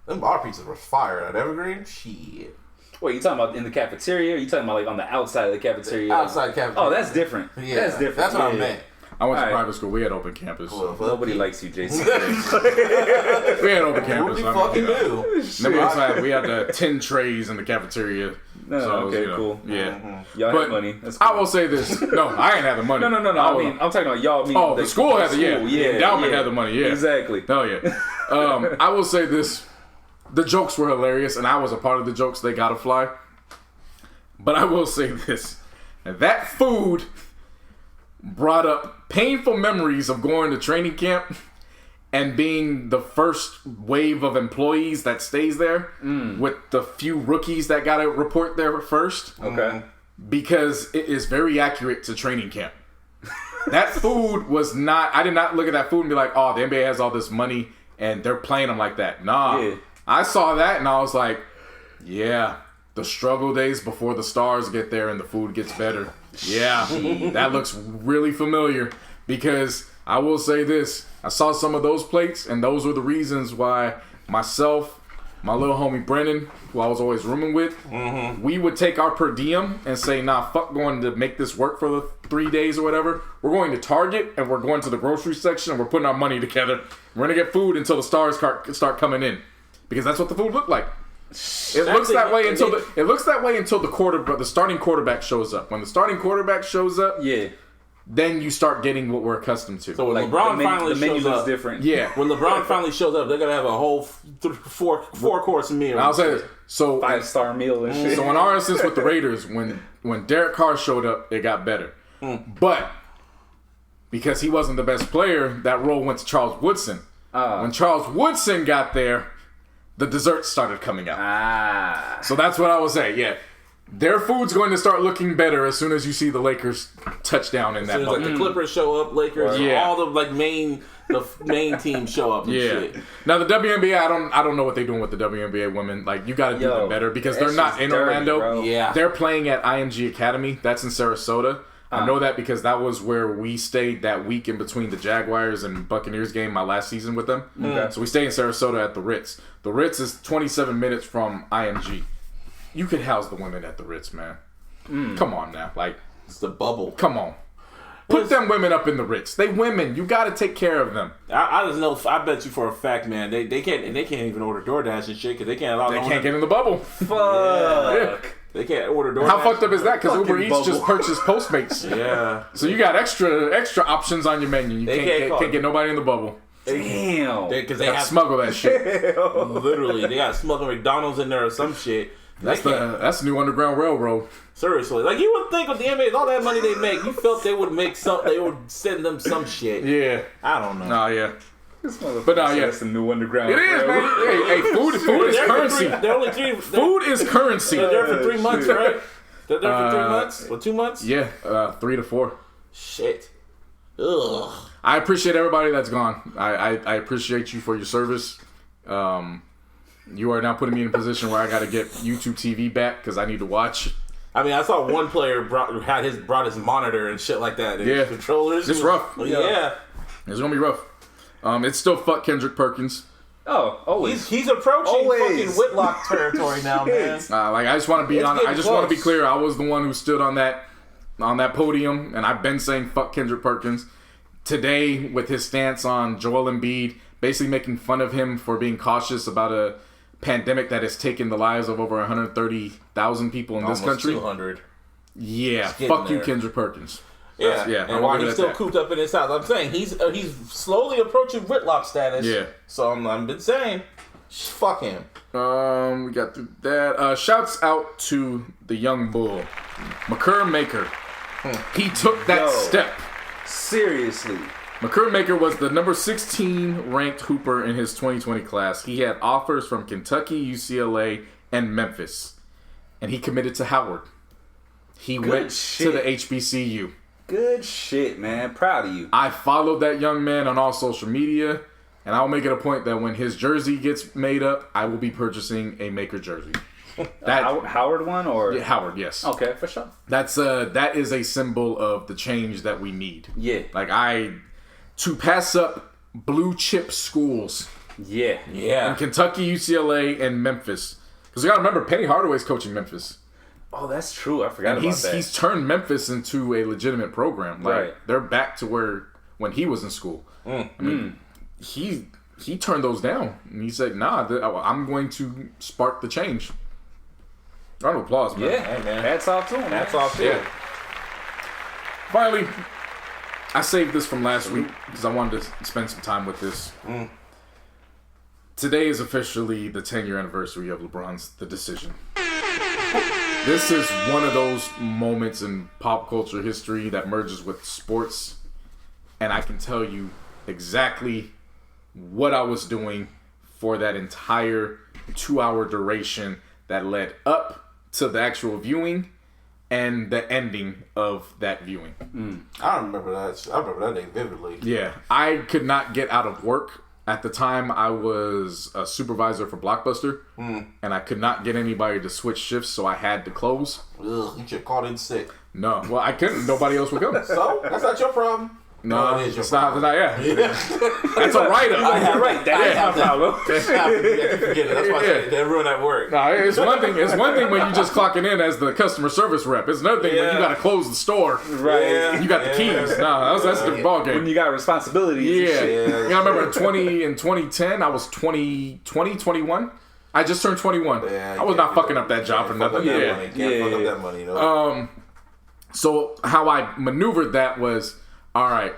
Our pizzas were fire at Evergreen. Shit. Wait, you talking about in the cafeteria? Or you talking about like on the outside of the cafeteria? Outside cafeteria. Oh, that's different. Yeah, that's different. That's what I meant. I went to private school. We had open campus. Well, Nobody likes you, Jason. We had open campus. What we fucking do? Then we had the 10 trays in the cafeteria. No, so, okay, you know, cool. Yeah. Y'all But had money. That's cool. I will say this. No, I ain't had the money. No. I mean, I'm talking about y'all. Oh, the school had the endowment had the money. Yeah, exactly. Hell yeah. I will say this: the jokes were hilarious, and I was a part of the jokes. They gotta fly. But I will say this: that food brought up painful memories of going to training camp and being the first wave of employees that stays there with the few rookies that got to report there first. Okay. Because it is very accurate to training camp. That food was not... I did not look at that food and be like, oh, the NBA has all this money and they're playing them like that. Nah. Yeah. I saw that and I was like, yeah, the struggle days before the stars get there and the food gets better. Yeah, that looks really familiar because I will say this. I saw some of those plates, and those were the reasons why myself, my little homie Brennan, who I was always rooming with, we would take our per diem and say, nah, fuck going to make this work for the 3 days or whatever. We're going to Target, and we're going to the grocery section, and we're putting our money together. We're going to get food until the stars start coming in. Because that's what the food looked like. It looks that way until the starting quarterback shows up. When the starting quarterback shows up, then you start getting what we're accustomed to. So when like LeBron finally the menu shows looks up, different. Yeah. When LeBron finally shows up, they're gonna have a whole four course meal. I'll say this. So 5-star meal and shit. So in our instance with the Raiders, when Derek Carr showed up, it got better. But because he wasn't the best player, that role went to Charles Woodson. When Charles Woodson got there, the desserts started coming out. So that's what I would say. Yeah. Their food's going to start looking better as soon as you see the Lakers touchdown in that moment. Like the Clippers show up, Lakers, all the main teams show up and shit. Now the WNBA, I don't know what they're doing with the WNBA women. Like, you got to do them better because they're not in Orlando. Bro. Yeah. They're playing at IMG Academy. That's in Sarasota. I know that because that was where we stayed that week in between the Jaguars and Buccaneers game, my last season with them. Okay. So we stayed in Sarasota at the Ritz. The Ritz is 27 minutes from IMG. You could house the women at the Ritz, man. Come on now. Like, it's the bubble. Come on. Put them women up in the Ritz. They women. You got to take care of them. I just know. I bet you for a fact, man. They can't even order DoorDash and shit because they can't allow. They can't get in the bubble. Fuck. Yeah. They can't order DoorDash. How fucked up is that? Because Uber Eats just purchased Postmates. Yeah. So you got extra options on your menu. You can't get nobody in the bubble. Damn. Because they have to smuggle that shit. Literally, they got to smuggle McDonald's in there or some shit. That's the new Underground Railroad. Seriously, like you would think with the NBA, all that money they make, you felt they would make some. They would send them some shit. Yeah. I don't know. No, yeah. But that's the new Underground. It is, man. Hey, food is currency. They're only three. Food is currency. They're there for 3 months, right? They're there for 3 months or 2 months. Yeah, 3 to 4. Shit. Ugh. I appreciate everybody that's gone. I appreciate you for your service. You are now putting me in a position where I got to get YouTube TV back because I need to watch. I mean, I saw one player brought his monitor and shit like that. And controllers. It's rough. Yeah. It's gonna be rough. It's still fuck Kendrick Perkins. Oh, always. He's approaching fucking Whitlock territory now, man. I just want to be I just want to be clear. I was the one who stood on that podium, and I've been saying fuck Kendrick Perkins. Today, with his stance on Joel Embiid, basically making fun of him for being cautious about a pandemic that has taken the lives of over 130,000 people in this country. 200. Yeah, fuck you, Kendrick Perkins. Yeah, and while he's still cooped up in his house, I'm saying he's slowly approaching Whitlock status. Yeah. So I've been saying, fuck him. We got through that. Shouts out to the young bull, McCurr Maker. He took that step. Seriously. McCurr Maker was the number 16 ranked hooper in his 2020 class. He had offers from Kentucky, UCLA, and Memphis. And he committed to Howard. He went to the HBCU. Good shit, man. Proud of you. I followed that young man on all social media, and I'll make it a point that when his jersey gets made up, I will be purchasing a Maker jersey. That Howard one or Howard? Yes. Okay, for sure. That is a symbol of the change that we need. Yeah. Like to pass up blue chip schools. Yeah. In Kentucky, UCLA, and Memphis. Because you got to remember, Penny Hardaway's coaching Memphis. Oh, that's true. I forgot about that. He's turned Memphis into a legitimate program. Like, right. They're back to when he was in school. I mean, he turned those down. And he said, nah, I'm going to spark the change. Round of applause, man. Yeah, hey, man. Hats off to him. Hats off to him. Finally, I saved this from last week because I wanted to spend some time with this. Today is officially the 10-year anniversary of LeBron's The Decision. This is one of those moments in pop culture history that merges with sports, and I can tell you exactly what I was doing for that entire 2-hour duration that led up to the actual viewing and the ending of that viewing. I remember that. I remember that day vividly. Yeah, I could not get out of work. At the time, I was a supervisor for Blockbuster, and I could not get anybody to switch shifts, so I had to close. Ugh, you should call in sick. No, well, I couldn't. Nobody else would come. So? That's not your problem. No, it is your it's problem. not. That's a write-up. Right, that is my problem. Forget it. That's why they ruin that work. No, it's one thing. It's one thing when you just clocking in as the customer service rep. It's another thing when you got to close the store. Right. Yeah. You got the keys. No, that's the ball game. When you got responsibilities. Yeah. And shit. I remember in 2010, I was 21. I just turned 21. Yeah, I was not fucking up that job for nothing. Can't fuck up that money, though. So how I maneuvered that was, all right,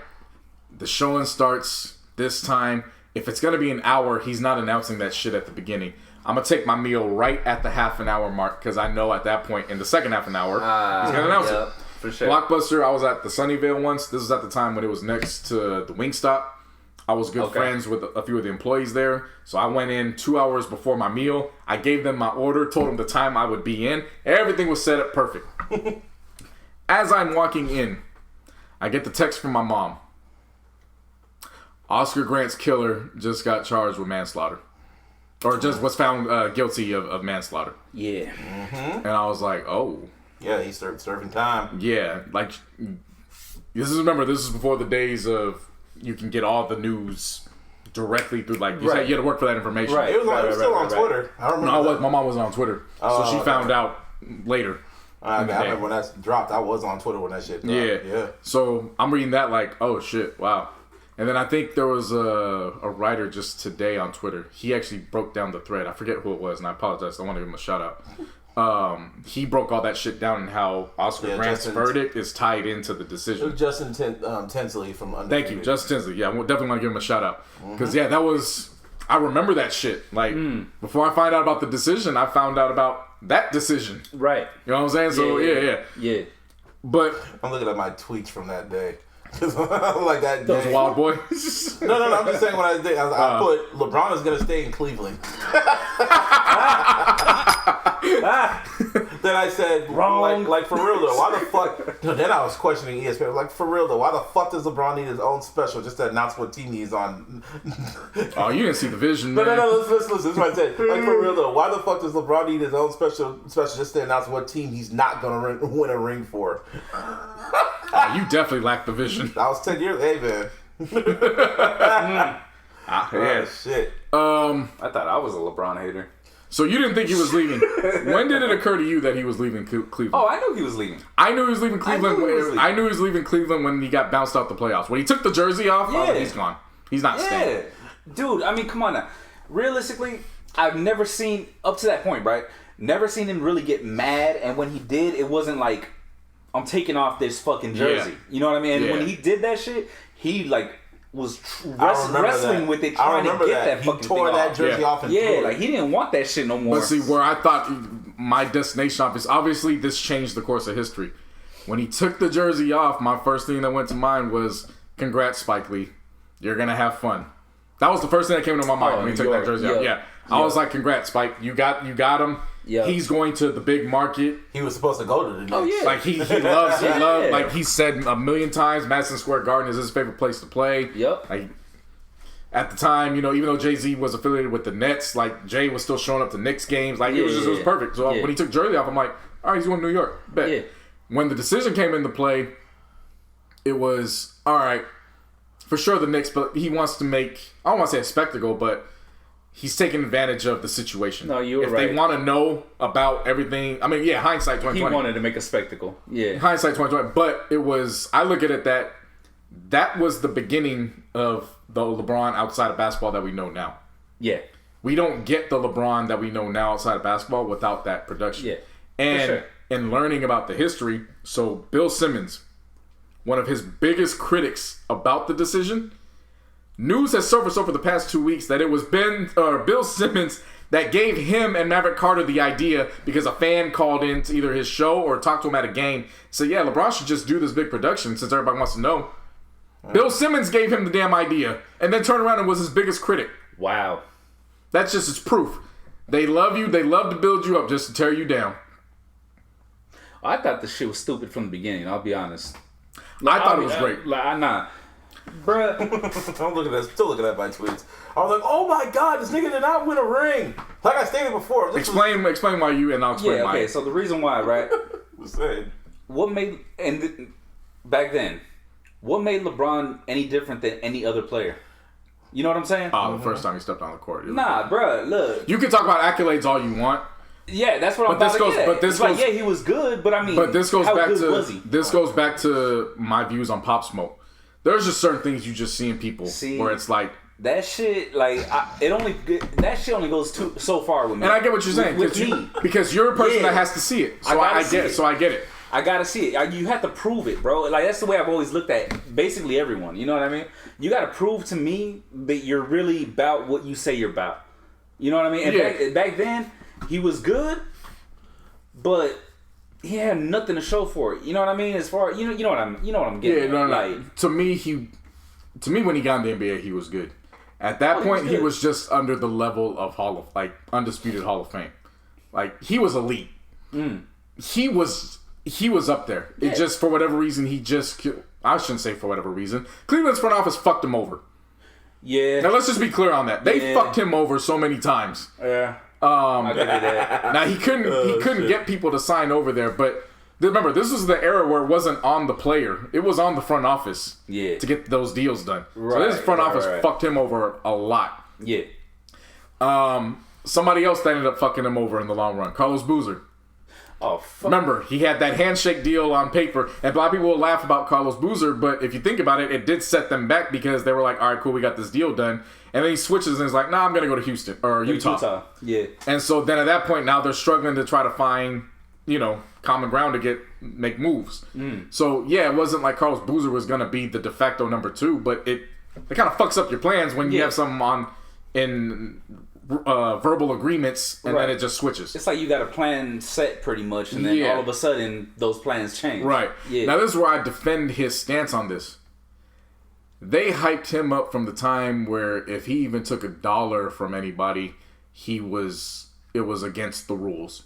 the showing starts this time. If it's going to be an hour, he's not announcing that shit at the beginning. I'm going to take my meal right at the half an hour mark because I know at that point in the second half an hour, he's going to announce it. For sure. Blockbuster, I was at the Sunnyvale once. This was at the time when it was next to the Wingstop. I was good friends with a few of the employees there. So I went in 2 hours before my meal. I gave them my order, told them the time I would be in. Everything was set up perfect. As I'm walking in, I get the text from my mom. Oscar Grant's killer just got charged with manslaughter. Or just was found guilty of manslaughter. Yeah. And I was like, oh. Yeah, he started serving time. Yeah. Like, this is before the days of you can get all the news directly through, like, you had to work for that information. Right. It was still on Twitter. I don't remember. No, my mom wasn't on Twitter. So she found out later. I remember when that dropped. I was on Twitter when that shit dropped. Yeah. So I'm reading that like, oh shit, wow. And then I think there was a writer just today on Twitter. He actually broke down the thread. I forget who it was, and I apologize. I want to give him a shout out. He broke all that shit down and how Oscar Grant's verdict is tied into the decision. It was Justin Tinsley from Undefeated. Thank you, Justin Tinsley. Yeah, I definitely want to give him a shout out. Because, that was... I remember that shit. Like, before I find out about the decision, I found out about that decision. Right. You know what I'm saying? So, yeah. But... I'm looking at my tweets from that day. Like that was Wild Boy. No. I'm just saying what I did. I put LeBron is gonna stay in Cleveland. Then I said, wrong. Like for real though, why the fuck? Then I was questioning ESPN. Like for real though, why the fuck does LeBron need his own special just to announce what team he's on? Oh, you didn't see the vision. No. Listen. This is what I said. Like for real though, why the fuck does LeBron need his own special just to announce what team he's not gonna win a ring for? You definitely lack the vision. I was 10 years. Hey, man. Shit. I thought I was a LeBron hater. So you didn't think he was leaving. When did it occur to you that he was leaving Cleveland? Oh, I knew he was leaving. I knew he was leaving Cleveland. I knew he was leaving Cleveland when he got bounced out the playoffs. When he took the jersey off, I was like, he's gone. He's not staying. Dude, I mean, come on now. Realistically, I've never seen up to that point, right? Never seen him really get mad, and when he did, it wasn't like I'm taking off this fucking jersey. You know what I mean? And when he did that shit, he like was wrestling with it, trying to get that fucking thing off. He tore that jersey off and threw it. Like he didn't want that shit no more. But see, where I thought my destination off is obviously this changed the course of history. When he took the jersey off, my first thing that went to mind was, congrats, Spike Lee. You're going to have fun. That was the first thing that came to my mind when he took that jersey off. Yeah. I was like, congrats, Spike. You got him. Yeah. He's going to the big market. He was supposed to go to the Knicks. Oh, yeah. Like, he loves, like he said a million times, Madison Square Garden is his favorite place to play. Yep. Like, at the time, you know, even though Jay-Z was affiliated with the Nets, like, Jay was still showing up to Knicks games. Like, it was perfect. So when he took jersey off, I'm like, all right, he's going to New York. Bet. Yeah. When the decision came into play, it was, all right, for sure the Knicks, but he wants to make, I don't want to say a spectacle, but he's taking advantage of the situation. No, you were right. If they want to know about everything, I mean, yeah, hindsight 2020. He wanted to make a spectacle. Yeah. Hindsight 2020. But it was, I look at it that was the beginning of the LeBron outside of basketball that we know now. Yeah. We don't get the LeBron that we know now outside of basketball without that production. Yeah. And for sure. In learning about the history, so Bill Simmons, one of his biggest critics about the decision, news has surfaced over the past 2 weeks that it was Bill Simmons that gave him and Maverick Carter the idea because a fan called in to either his show or talked to him at a game. Said, yeah, LeBron should just do this big production since everybody wants to know. Bill Simmons gave him the damn idea and then turned around and was his biggest critic. Wow. That's just its proof. They love you. They love to build you up just to tear you down. I thought this shit was stupid from the beginning, I'll be honest. I thought it was great. Nah. Bruh. I'm still looking at my tweets. I was like, oh my god, this nigga did not win a ring. Like I stated before. Explain why you, and I'll explain why. Okay, so the reason why, right? Back then, what made LeBron any different than any other player? You know what I'm saying? Oh, the first time he stepped on the court. Nah, bruh, look. You can talk about accolades all you want. Yeah, that's what I'm about to get. But this goes, he was good, but I mean, but this goes how back good to was he? This goes back to my views on Pop Smoke. There's just certain things you just see in people where it's like that shit. Like that shit only goes so far with me. And I get what you're saying because you're a person that has to see it. So I get it. So I get it. I gotta see it. You have to prove it, bro. Like that's the way I've always looked at basically everyone. You know what I mean? You gotta prove to me that you're really about what you say you're about. You know what I mean? And back then, he was good, but he had nothing to show for it. You know what I mean? As far you know what I'm getting. Yeah, like to me when he got in the NBA, he was good. At that point, he was just under the level of undisputed Hall of Fame. Like he was elite. He was up there. It just for whatever reason I shouldn't say for whatever reason. Cleveland's front office fucked him over. Yeah. Now let's just be clear on that. They fucked him over so many times. Yeah. I'll give you that. Now he couldn't get people to sign over there, but remember this was the era where it wasn't on the player; it was on the front office. Yeah. To get those deals done. Right, so this front office fucked him over a lot. Yeah. Somebody else that ended up fucking him over in the long run, Carlos Boozer. Oh, fuck. Remember, he had that handshake deal on paper, and a lot of people will laugh about Carlos Boozer, but if you think about it, it did set them back because they were like, all right, cool, we got this deal done. And then he switches and is like, nah, I'm going to go to Houston, or Utah. Yeah. And so then at that point, now they're struggling to try to find, common ground to make moves. So, yeah, it wasn't like Carlos Boozer was going to be the de facto number 2, but it kind of fucks up your plans when you have something in verbal agreements, and then it just switches. It's like you got a plan set pretty much, and then all of a sudden those plans change. Right. Yeah. Now this is where I defend his stance on this. They hyped him up from the time where if he even took $1 from anybody, it was against the rules.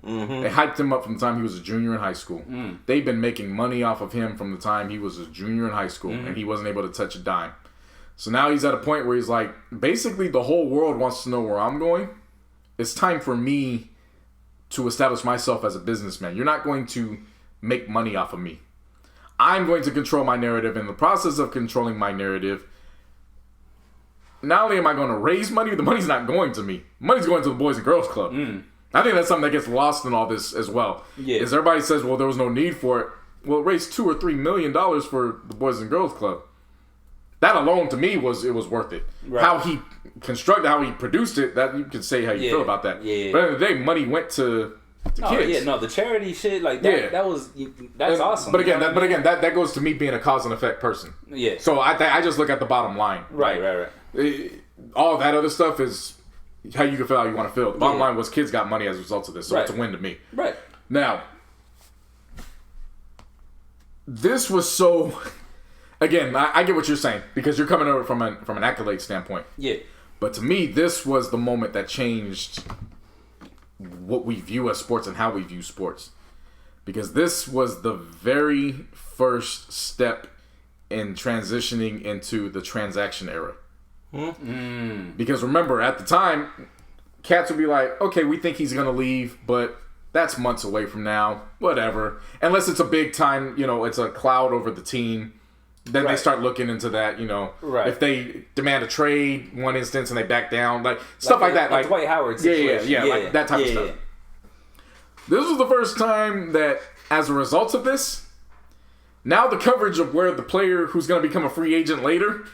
Mm-hmm. They hyped him up from the time he was a junior in high school. They've been making money off of him from the time he was a junior in high school, and he wasn't able to touch a dime. So now he's at a point where he's like, basically the whole world wants to know where I'm going. It's time for me to establish myself as a businessman. You're not going to make money off of me. I'm going to control my narrative. In the process of controlling my narrative, not only am I going to raise money, the money's not going to me. Money's going to the Boys and Girls Club. I think that's something that gets lost in all this as well. Yeah. Is everybody says, well, there was no need for it. Well, it raised $2 or $3 million for the Boys and Girls Club. that alone to me was worth it. Right. How he constructed, how he produced it, that you can say how you feel about that. Yeah. But at the end of the day, money went to kids. The charity shit, like that. That's awesome. But again, that goes to me being a cause and effect person. Yeah. So I just look at the bottom line. Right. All that other stuff is how you can feel how you want to feel. The bottom line was kids got money as a result of this, so it's a win to me. Right. Now, this was so. Again, I get what you're saying because you're coming over from an accolade standpoint. Yeah. But to me, this was the moment that changed what we view as sports and how we view sports. Because this was the very first step in transitioning into the transaction era. Because remember, at the time, cats would be like, okay, we think he's going to leave, but that's months away from now. Whatever. Unless it's a big time, it's a cloud over the team. Then they start looking into that, if they demand a trade, one instance, and they back down, stuff like that. Like Dwight Howard situation. Yeah, like that type of stuff. This was the first time that, as a result of this, now the coverage of where the player who's going to become a free agent later,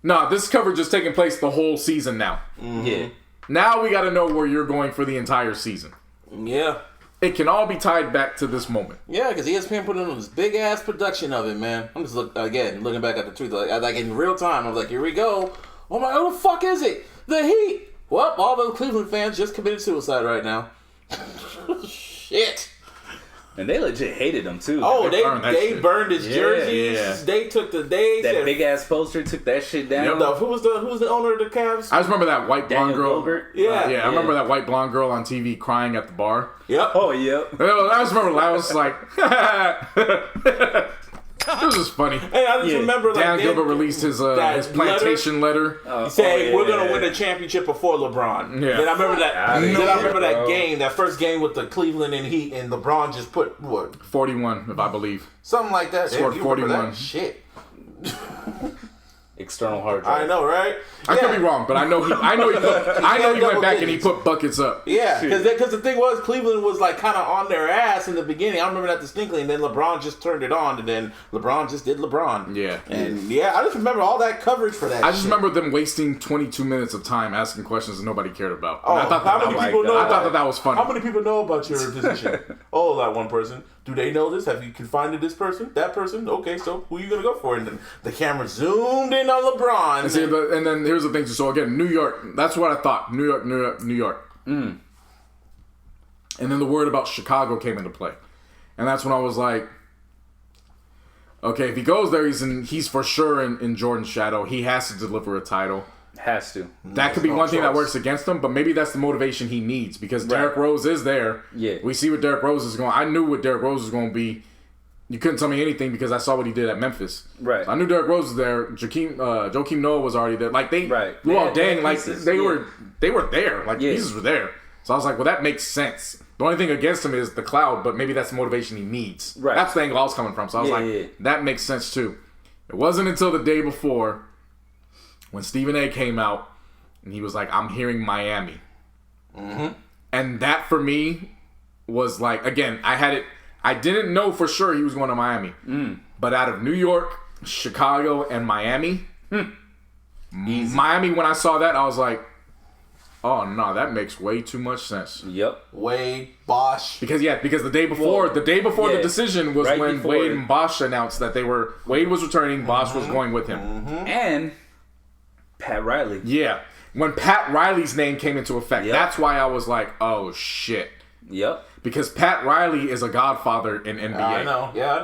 this coverage is taking place the whole season now. Mm-hmm. Yeah. Now we got to know where you're going for the entire season. Yeah. It can all be tied back to this moment. Yeah, because ESPN put in this big ass production of it, man. I'm just looking back at the truth, like in real time. I was like, here we go. Oh my, what the fuck is it? The Heat. Well, all those Cleveland fans just committed suicide right now. Shit. And they legit hated him too. Oh, they burned his jerseys. Yeah. They took that big ass poster, took that shit down. Who's the owner of the Cavs? I just remember that white blonde girl. Yeah. I remember that white blonde girl on TV crying at the bar. Yep. Oh, yep. I just remember I was like, it was just funny. Hey, I just remember Dan Gilbert released his plantation letter. Saying we're gonna win the championship before LeBron. Yeah. Then I remember that game, that first game with the Cleveland and Heat, and LeBron just put what 41, if I believe, something like that. Scored 41. Shit. External hard drive. I know, right? I could be wrong, but I know he went back and he put buckets up. Yeah, because the thing was, Cleveland was like kind of on their ass in the beginning. I remember that distinctly, and then LeBron just turned it on, and then LeBron just did LeBron. Yeah, and I just remember all that coverage for that. I just remember them wasting 22 minutes of time asking questions that nobody cared about. Oh, I thought that was funny. How many people know about your position? Oh, that one person. Do they know this? Have you confided this person? That person? Okay, so who are you gonna go for? And then the camera zoomed in on LeBron. And then here's the thing. So again, New York. That's what I thought. New York. And then the word about Chicago came into play, and that's when I was like, okay, if he goes there, he's for sure in Jordan's shadow. He has to deliver a title. Has to. That could be one thing that works against him, but maybe that's the motivation he needs because Derrick Rose is there. Yeah. We see what Derrick Rose is going. I knew what Derrick Rose was going to be. You couldn't tell me anything because I saw what he did at Memphis. Right. So I knew Derrick Rose was there. Joakim Noah was already there. Like they blew all dang. Like they were there. Like pieces were there. So I was like, well, that makes sense. The only thing against him is the cloud, but maybe that's the motivation he needs. Right. That's the angle I was coming from. So I was that makes sense too. It wasn't until the day before when Stephen A. came out and he was like, I'm hearing Miami. Mm-hmm. And that for me was like, again, I didn't know for sure he was going to Miami. But out of New York, Chicago, and Miami, Miami, when I saw that, I was like, oh, no, that makes way too much sense. Yep. Wade, Bosh. Because the day before the decision was when Wade and Bosh announced that Wade was returning, Bosh was going with him. And Pat Riley. Yeah. When Pat Riley's name came into effect, that's why I was like, oh, shit. Yep. Because Pat Riley is a godfather in NBA. I know. Yeah, I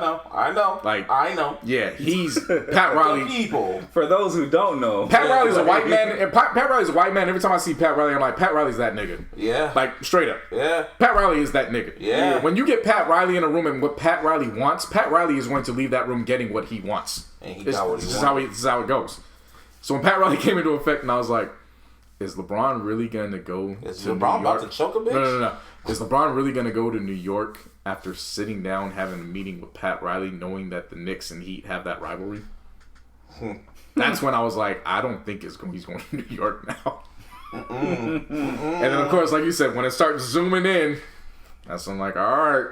know. I know. Yeah, he's Pat Riley. People. For those who don't know, Pat Riley's a white man. And Pat Riley's a white man. Every time I see Pat Riley, I'm like, Pat Riley's that nigga. Yeah. Like straight up. Yeah. Pat Riley is that nigga. Yeah. When you get Pat Riley in a room and what Pat Riley wants, Pat Riley is going to leave that room getting what he wants. And he got what he wants. This is how it goes. So when Pat Riley came into effect, and I was like, is LeBron really going to go Is to LeBron New York? about to choke a bitch? No. Is LeBron really going to go to New York after sitting down, having a meeting with Pat Riley, knowing that the Knicks and Heat have that rivalry? That's when I was like, I don't think he's going to New York now. And then, of course, like you said, when it starts zooming in, that's when I'm like, all right.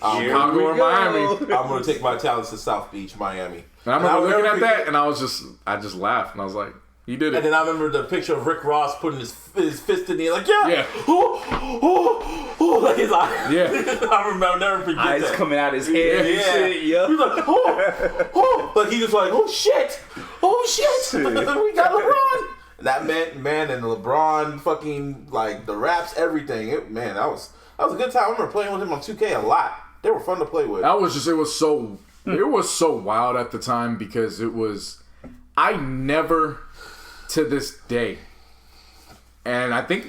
Chicago or Miami. I'm going to take my talents to South Beach, Miami. And I remember looking at that, and I just laughed, and I was like, he did it. And then I remember the picture of Rick Ross putting his fist in the air, like, yeah. Like his eye. Yeah. I'll never forget Eyes that. coming out his head and shit, yeah. He was like, like he was like, oh shit, we got LeBron. That man, and LeBron, fucking like the raps, everything. That was a good time. I remember playing with him on 2K a lot. They were fun to play with. It was so wild at the time because I never, to this day, and I think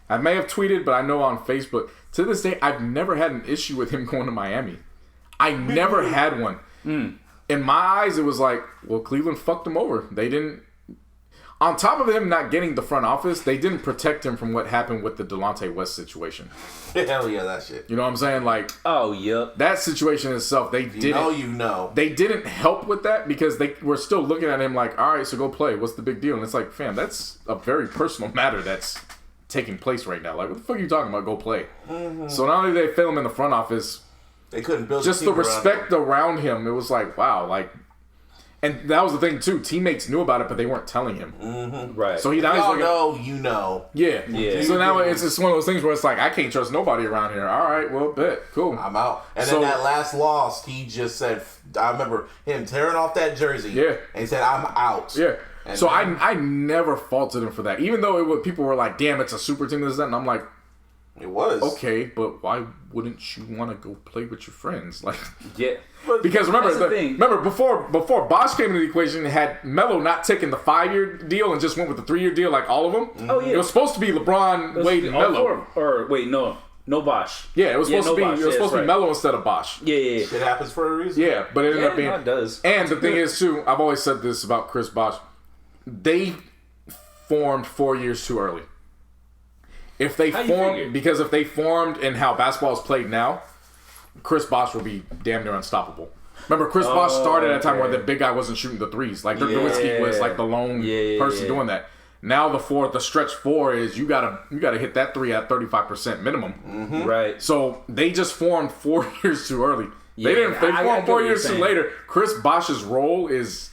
I may have tweeted, but I know on Facebook, to this day, I've never had an issue with him going to Miami. I never had one. In my eyes, it was like, well, Cleveland fucked him over. They didn't, on top of him not getting the front office, they didn't protect him from what happened with the Delonte West situation. Hell yeah, that shit. You know what I'm saying? Like, oh, yep. That situation itself, they didn't. They didn't help with that because they were still looking at him like, all right, so go play. What's the big deal? And it's like, fam, that's a very personal matter that's taking place right now. Like, what the fuck are you talking about? Go play. Mm-hmm. So not only did they fail him in the front office, they couldn't build just the respect around him. It was like, wow, like. And that was the thing too. Teammates knew about it, but they weren't telling him. Mm-hmm. Right. So he now you know. Yeah. So now it's just one of those things where it's like I can't trust nobody around here. All right, well, bet, cool. I'm out. And then that last loss, he just said, I remember him tearing off that jersey. Yeah. And he said, I'm out. Yeah. And so I never faulted him for that, even though people were like, damn, it's a super team, this, that, and I'm like, it was okay, but why wouldn't you want to go play with your friends? Like, yeah, because remember before Bosch came into the equation, had Melo not taken the 5-year deal and just went with the 3-year deal like all of them. Oh yeah, it was supposed to be LeBron, Wade, and Melo. Or wait, no Bosch. Yeah, it was supposed to be. Bosch. It was supposed to be Melo instead of Bosch. Yeah. It happens for a reason. Yeah, but it ended up being. It does. And the thing is too, I've always said this about Chris Bosch. They formed 4 years too early. If they formed in how basketball is played now, Chris Bosh will be damn near unstoppable. Remember, Chris Bosh started at a time where the big guy wasn't shooting the threes. Like Dirk Nowitzki was like the lone person doing that. Now the stretch four is you gotta hit that three at 35% minimum. Mm-hmm. Right. So they just formed 4 years too early. They formed 4 years too later. Chris Bosh's role is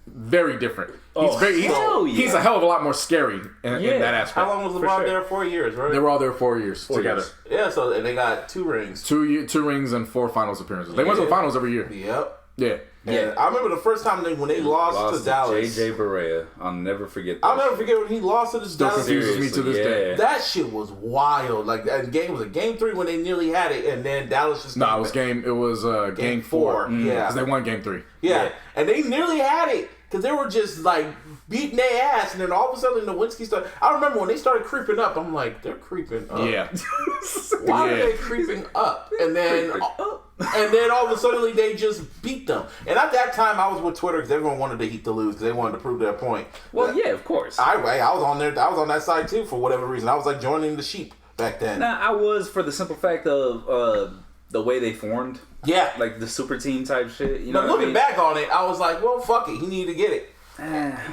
very different. He's a hell of a lot more scary in that aspect. How long was LeBron there? 4 years, right? They were all there 4 years together. Yeah, so and they got 2 rings. 2 rings and 4 finals appearances. They went to the finals every year. Yep. Yeah. Yeah, I remember the first time when they lost to Dallas. JJ Barea. I'll never forget that. I'll never forget when he lost to this Dallas. Still confuses me to this day. That shit was wild. Like that game was a game 3 when they nearly had it, and then Dallas just. No, it was game 4. Yeah, because they won game 3. Yeah, and they nearly had it because they were just like beating their ass, and then all of a sudden Nowitzki started. I remember when they started creeping up. I'm like, they're creeping up. Yeah. Why are they creeping up? And then. And then all of a sudden they just beat them. And at that time I was with Twitter because everyone wanted the Heat to lose because they wanted to prove their point. Well, yeah, of course. I was on there. I was on that side too for whatever reason. I was like joining the sheep back then. Nah, I was for the simple fact of the way they formed. Yeah, like the super team type shit. You know, but looking back on it, I was like, well, fuck it. He needed to get it.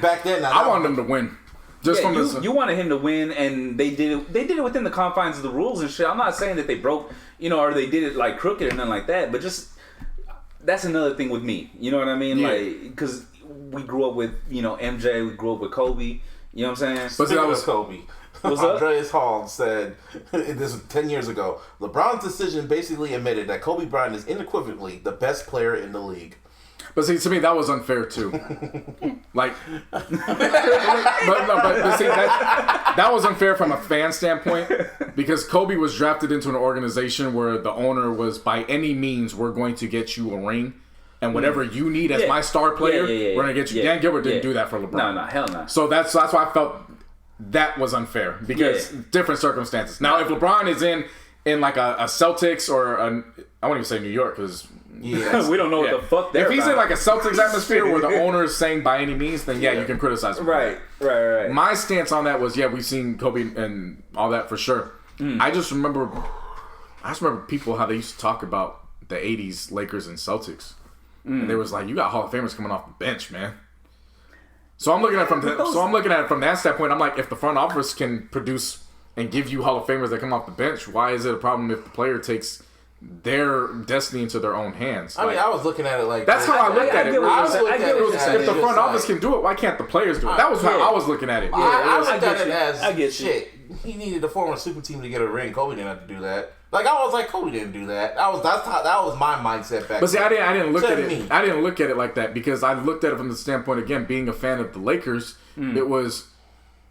Back then, I wanted them to win. You wanted him to win, and they did it. They did it within the confines of the rules and shit. I'm not saying that they broke, or they did it like crooked or nothing like that. But just that's another thing with me. You know what I mean? Yeah. Like because we grew up with MJ, we grew up with Kobe. You know what I'm saying? But that was Kobe. Andreas Hall said this was 10 years ago. LeBron's decision basically admitted that Kobe Bryant is unequivocally the best player in the league. But see, to me, that was unfair too. Like, but see, that was unfair from a fan standpoint because Kobe was drafted into an organization where the owner was, by any means, we're going to get you a ring, and whatever you need as my star player, we're gonna get you. Dan Gilbert didn't do that for LeBron. No, hell no. So that's why I felt that was unfair because different circumstances. Now, if LeBron is in like a Celtics or I won't even say New York because. Yeah, we don't know what the fuck they're If he's about. in like a Celtics atmosphere where the owner is saying by any means, then you can criticize him. Right. My stance on that was, we've seen Kobe and all that for sure. I just remember people how they used to talk about the 80s Lakers and Celtics. And they was like, you got Hall of Famers coming off the bench, man. So I'm looking at it from that standpoint. I'm like, if the front office can produce and give you Hall of Famers that come off the bench, why is it a problem if the player takes their destiny into their own hands. I mean, I was looking at it like that's how I looked at it. If the front office can. can do it, why can't the players do it? That was how I was looking at it. I looked at it as I get shit. He needed to form a super team to get a ring. Kobe didn't have to do that. Like I was like, Kobe didn't do that. That was my mindset back. But see, then. I didn't look at it. I didn't look at it like that because I looked at it from the standpoint again, being a fan of the Lakers. It was,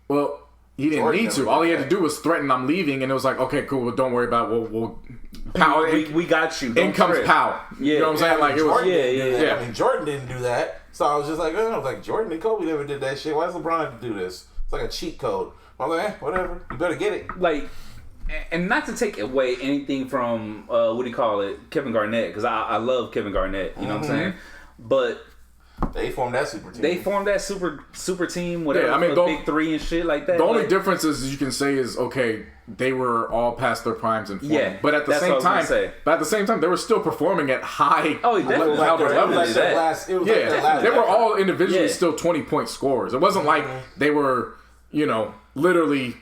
well, he didn't need to. All he had to do was threaten, "I'm leaving," and it was like, okay, cool. Well, don't worry about it. We'll power. We got you. In comes Powell. Yeah, you know what I'm saying? Like it was. Yeah. I mean, Jordan didn't do that, so I was just like, Jordan and Kobe never did that shit. Why does LeBron have to do this? It's like a cheat code. I'm like, whatever. You better get it. Like, and not to take away anything from Kevin Garnett, because I love Kevin Garnett. You know what I'm saying? But they formed that super team. They formed that super team. Whatever. I mean, the big three and shit like that. The only difference is you can say is okay. They were all past their primes and forming. Yeah, but at the same time, they were still performing at high definitely levels. They were all individually still 20-point scorers. It wasn't like they were, literally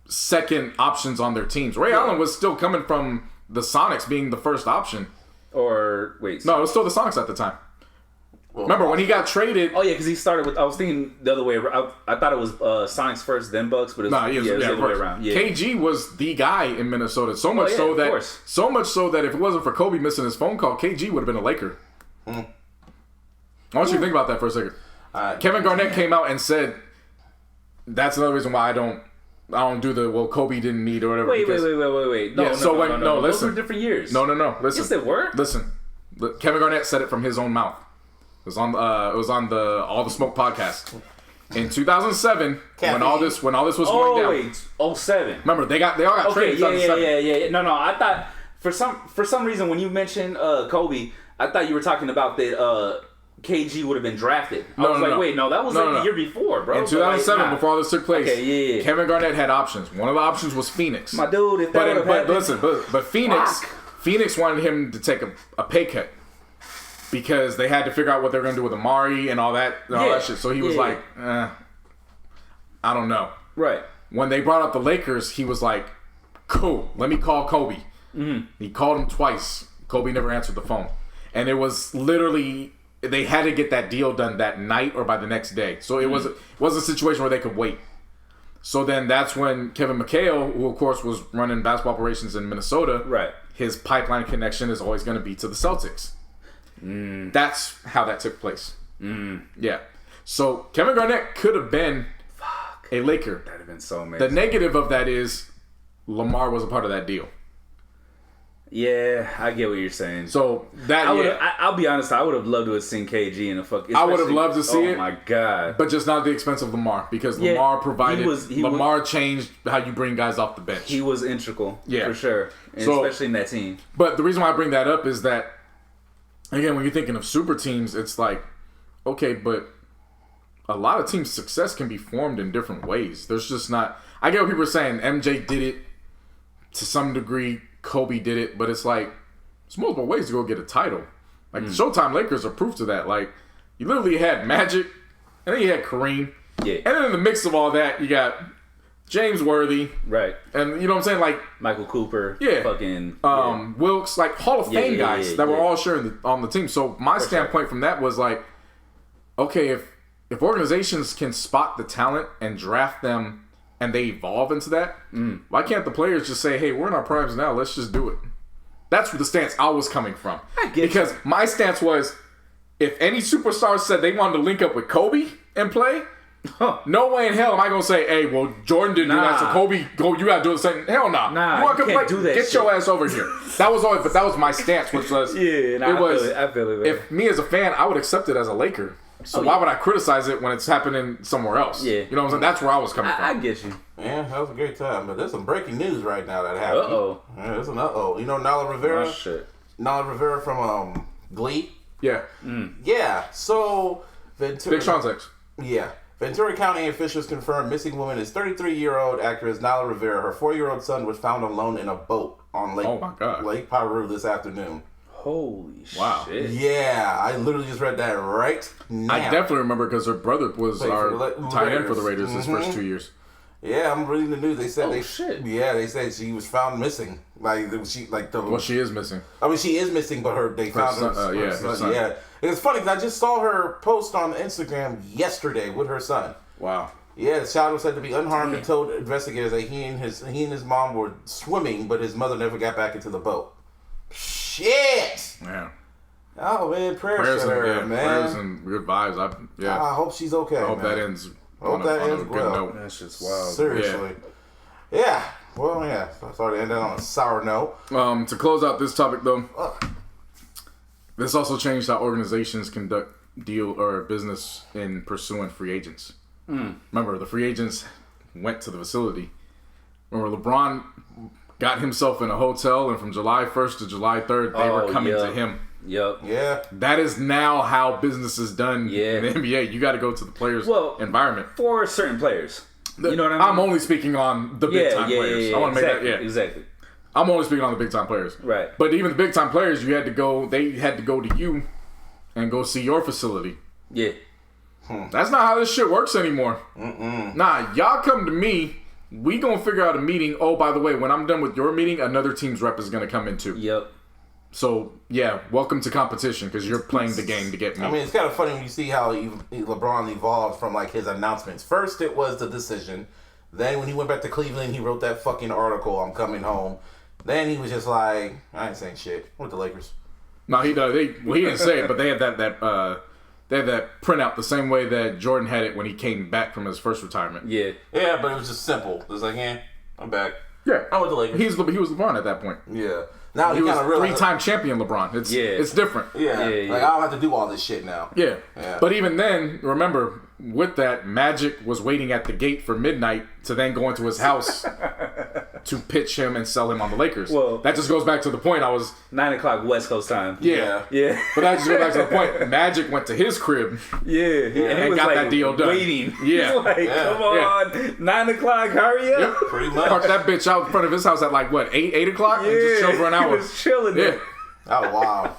second options on their teams. Ray Allen was still coming from the Sonics being the first option. Or wait, no, it was still the Sonics at the time. Well, remember when he got traded? Oh yeah, because he started with. I was thinking the other way around. I thought it was Sonics first, then Bucks, but it was, it was the other way around. Yeah. KG was the guy in Minnesota. So much so that if it wasn't for Kobe missing his phone call, KG would have been a Laker. I want you to think about that for a second. Kevin Garnett came out and said, "That's another reason why I don't do the Kobe didn't need or whatever." Wait. No, listen. Those were different years. No. Listen. Yes, they were. Listen. Kevin Garnett said it from his own mouth. It was on the All the Smoke podcast in 2007 when all this was going down. Oh wait, 07. Remember they all got traded. Yeah. No. I thought for some reason when you mentioned Kobe, I thought you were talking about that KG would have been drafted. I was like, wait, no, that was the year before, bro. In 2007, before all this took place, Kevin Garnett had options. One of the options was Phoenix. My dude, if that would have happened, listen, but Phoenix wanted him to take a pay cut. Because they had to figure out what they were going to do with Amari and all that shit. So he was like, I don't know. Right. When they brought up the Lakers, he was like, cool, let me call Kobe. Mm-hmm. He called him twice. Kobe never answered the phone. And it was literally, they had to get that deal done that night or by the next day. So it was a situation where they could wait. So then that's when Kevin McHale, who of course was running basketball operations in Minnesota, his pipeline connection is always going to be to the Celtics. That's how that took place. Yeah. So Kevin Garnett could have been a Laker. That'd have been so amazing. The negative of that is Lamar was a part of that deal. Yeah, I get what you're saying. So that I'll be honest, I would have loved to have seen KG in a fucking. I would have loved to see it. Oh my god! But just not at the expense of Lamar, because Lamar provided. Lamar changed how you bring guys off the bench. He was integral, for sure, especially in that team. But the reason why I bring that up is that, again, when you're thinking of super teams, it's like, okay, but a lot of teams' success can be formed in different ways. There's just not. I get what people are saying. MJ did it to some degree. Kobe did it, but it's like there's multiple ways to go get a title. Like the Showtime Lakers are proof to that. Like you literally had Magic, and then you had Kareem, and then in the mix of all that, you got James Worthy, and you know what I'm saying, like Michael Cooper, fucking Wilkes, like Hall of Fame guys that were all sharing on the team. So my standpoint from that was like, okay, if organizations can spot the talent and draft them. And they evolve into that. Why can't the players just say, "Hey, we're in our primes now. Let's just do it"? That's the stance I was coming from. Because my stance was, if any superstar said they wanted to link up with Kobe and play, no way in hell am I gonna say, "Hey, well, Jordan didn't do that, so Kobe, go. You gotta do the same." Hell no. You can't do that. Get your ass over here. That was my stance, which was I feel it. If me as a fan, I would accept it as a Laker. So why would I criticize it when it's happening somewhere else? Yeah. You know what I'm saying? That's where I was coming from. I get you. Yeah, that was a great time. But there's some breaking news right now that happened. Yeah, there's an You know Nala Rivera? Oh, shit. Nala Rivera from Glee? Yeah. Yeah. So Ventura. Big Sean's ex. Yeah. Ventura County officials confirmed missing woman is 33-year-old actress Nala Rivera. Her 4-year-old son was found alone in a boat on Lake Piru this afternoon. Holy shit. Yeah, I literally just read that right now. I definitely remember because her brother was our tight end for the Raiders his first 2 years. Yeah, I'm reading the news. They said shit. Yeah, they said she was found missing. Like she is missing. I mean, she is missing, but they found her. Her son. Yeah, it's funny because I just saw her post on Instagram yesterday with her son. Wow. Yeah, the child was said to be unharmed and told investigators that he and his mom were swimming, but his mother never got back into the boat. Shit. Yeah. Oh man, prayers to her, man. Prayers and good vibes. I hope she's okay. I hope that ends. On a good note. That shit's wild. Seriously. Yeah. Well, yeah. Sorry to end it on a sour note. To close out this topic, though, this also changed how organizations conduct deal or business in pursuing free agents. Remember, the free agents went to the facility. Remember, LeBron got himself in a hotel, and from July 1st to July 3rd, they were coming to him. Yep. Yeah. That is now how business is done in the NBA. You got to go to the players' environment. For certain players. You know what I mean? I'm only speaking on the big time players. Yeah, I want to exactly, make that. Exactly. I'm only speaking on the big time players. Right. But even the big time players, they had to go to you and go see your facility. Yeah. That's not how this shit works anymore. Nah, y'all come to me. We gonna figure out a meeting. Oh, by the way, when I'm done with your meeting, another team's rep is gonna come in too. Yep. So yeah, welcome to competition because you're playing the game to get me. I mean, it's kind of funny when you see how LeBron evolved from like his announcements. First, it was the decision. Then when he went back to Cleveland, he wrote that fucking article, "I'm coming home." Then he was just like, "I ain't saying shit." With the Lakers. No, he does. He didn't say it, but they had they had that printout the same way that Jordan had it when he came back from his first retirement. Yeah. Yeah, but it was just simple. It was like, I'm back. Yeah, I'm with the Lakers. He was LeBron at that point. Yeah. Now he was kind of realized 3-time champion LeBron. It's different. Yeah. Like I don't have to do all this shit now. Yeah. But even then, remember, with that, Magic was waiting at the gate for midnight to then go into his house to pitch him and sell him on the Lakers. Well, that just goes back to the point I was... 9 o'clock West Coast time. Yeah. But that just goes back to the point. Magic went to his crib and got that deal done. Waiting. Yeah. He's like, come on, 9 o'clock, hurry up. Yep. Pretty much. Parked that bitch out in front of his house at like, what, 8 o'clock? Yeah. And just chilled for an hour. He was chilling there. Oh, wow.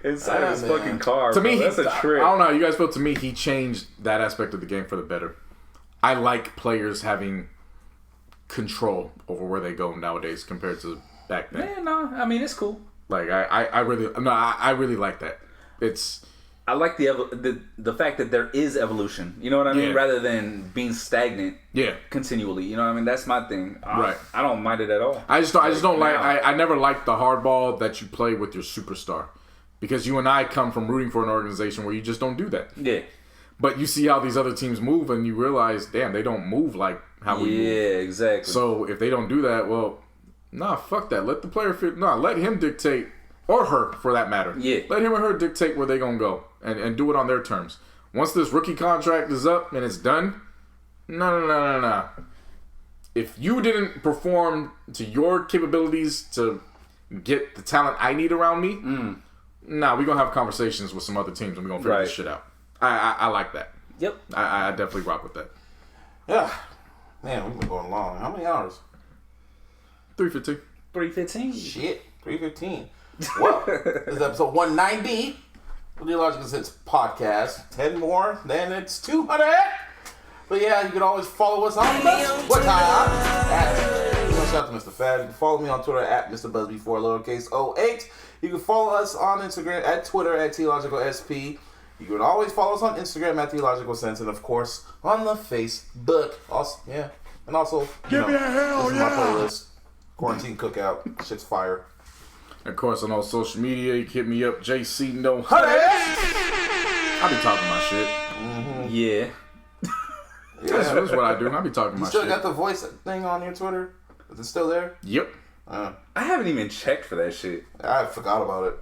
Inside his fucking car. To me, that's a trip. I don't know. You guys feel to me he changed that aspect of the game for the better. I like players having control over where they go nowadays compared to back then. Yeah, no, I mean it's cool. Like I really like that. I like the fact that there is evolution. You know what I mean? Yeah. Rather than being stagnant. Yeah. Continually. You know what I mean? That's my thing. Right. I don't mind it at all. I just don't like. I never liked the hardball that you play with your superstar, because you and I come from rooting for an organization where you just don't do that. Yeah. But you see how these other teams move, and you realize, damn, they don't move like how we move. Yeah, exactly. So if they don't do that, well, nah, fuck that. Let the player fit. Nah, let him dictate, or her for that matter. Yeah. Let him or her dictate where they gonna go, and do it on their terms. Once this rookie contract is up and it's done, no. If you didn't perform to your capabilities to get the talent I need around me, nah, we gonna have conversations with some other teams and we gonna figure this shit out. I like that. Yep. I definitely rock with that. Yeah. Man, we've been going long. How many hours? 3:15. 3:15. Shit. 3:15. Well, this is episode 190 of the iLLogical Sense podcast. 10 more, then it's 200. But yeah, you can always follow us on Twitter shout out to Mr. Fab. You can follow me on Twitter at Mr. Busby4 lowercase 08. You can follow us on Instagram at Twitter at iLLogicalSP. You can always follow us on Instagram at iLLogical Sense, and of course on the Facebook. Also, and also Give me a hell this is my playlist. Quarantine Cookout. Shit's fire. Of course, on all social media, you can hit me up, JC No Honey. I be talking my shit. Mm-hmm. Yeah. That's what I do. I be talking my shit. You still got the voice thing on your Twitter? Is it still there? Yep. I haven't even checked for that shit. I forgot about it.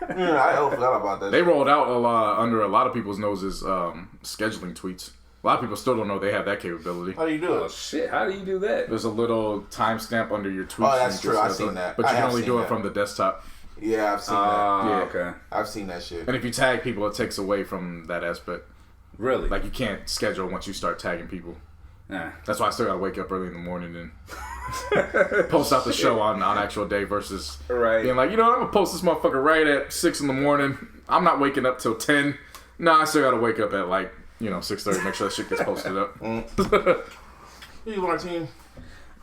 I forgot about that. They rolled out under a lot of people's noses scheduling tweets. A lot of people still don't know they have that capability. How do you do it? Oh shit! How do you do that? There's a little timestamp under your tweets. Oh, that's true. I've seen that. But you can only do it from the desktop. Yeah, I've seen that. Yeah. Okay. I've seen that shit. And if you tag people, it takes away from that aspect. Really? Like you can't schedule once you start tagging people. Nah. That's why I still gotta wake up early in the morning and post out the show on actual day versus being like, I'm gonna post this motherfucker right at 6 in the morning. I'm not waking up till 10. No, I still gotta wake up at 6:30, make sure that shit gets posted up. You, Martine.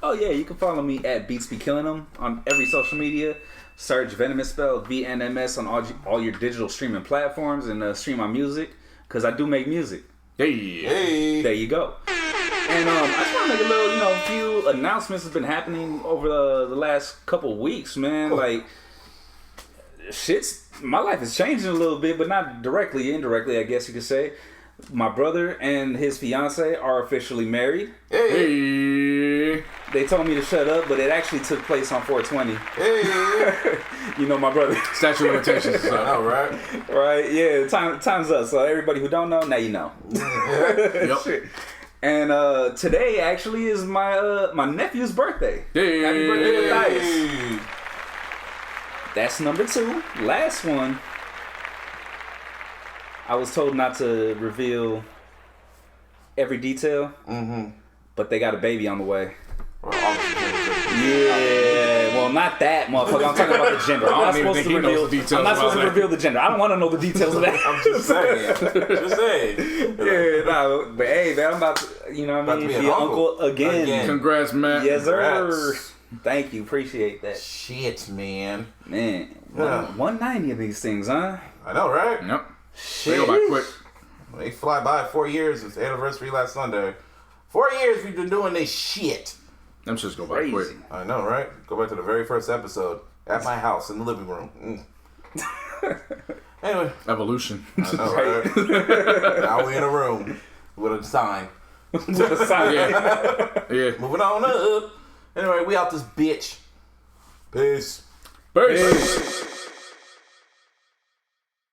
Oh yeah, you can follow me at Beats Be Killing Them on every social media. Search Venomous spelled VNMS on all your digital streaming platforms and stream my music because I do make music. Hey, there you go. And I just want to make a little, a few announcements has been happening over the last couple weeks, man. Cool. Like, my life is changing a little bit, but not directly, indirectly, I guess you could say. My brother and his fiance are officially married. Hey. They told me to shut up, but it actually took place on 420. Hey. My brother. Statute of limitations. I know, right? Right, yeah. Time's up. So everybody who don't know, now you know. Yep. And today actually is my nephew's birthday. Hey. Happy birthday, Matthias. That's number 2. Last one. I was told not to reveal every detail, but they got a baby on the way. Yeah, well, not that, motherfucker. I'm talking about the gender. I'm not supposed to reveal the gender. I don't want to know the details of that. I'm just saying. Yeah, but hey, man, I'm about to, you know what I mean? Be an uncle again. Congrats, man. Yes, sir. Thank you. Appreciate that. Shit, man. Man, 190 of these things, huh? I know, right? Yep. Shit. They go by quick. They fly by. 4 years. It's the anniversary last Sunday. 4 years we've been doing this shit. Them shits go by quick. I know, right? Go back to the very first episode at my house in the living room. Anyway. Evolution. I know, right? Now we in a room with a sign. With a sign. Yeah. Moving on up. Anyway, we out this bitch. Peace. Peace.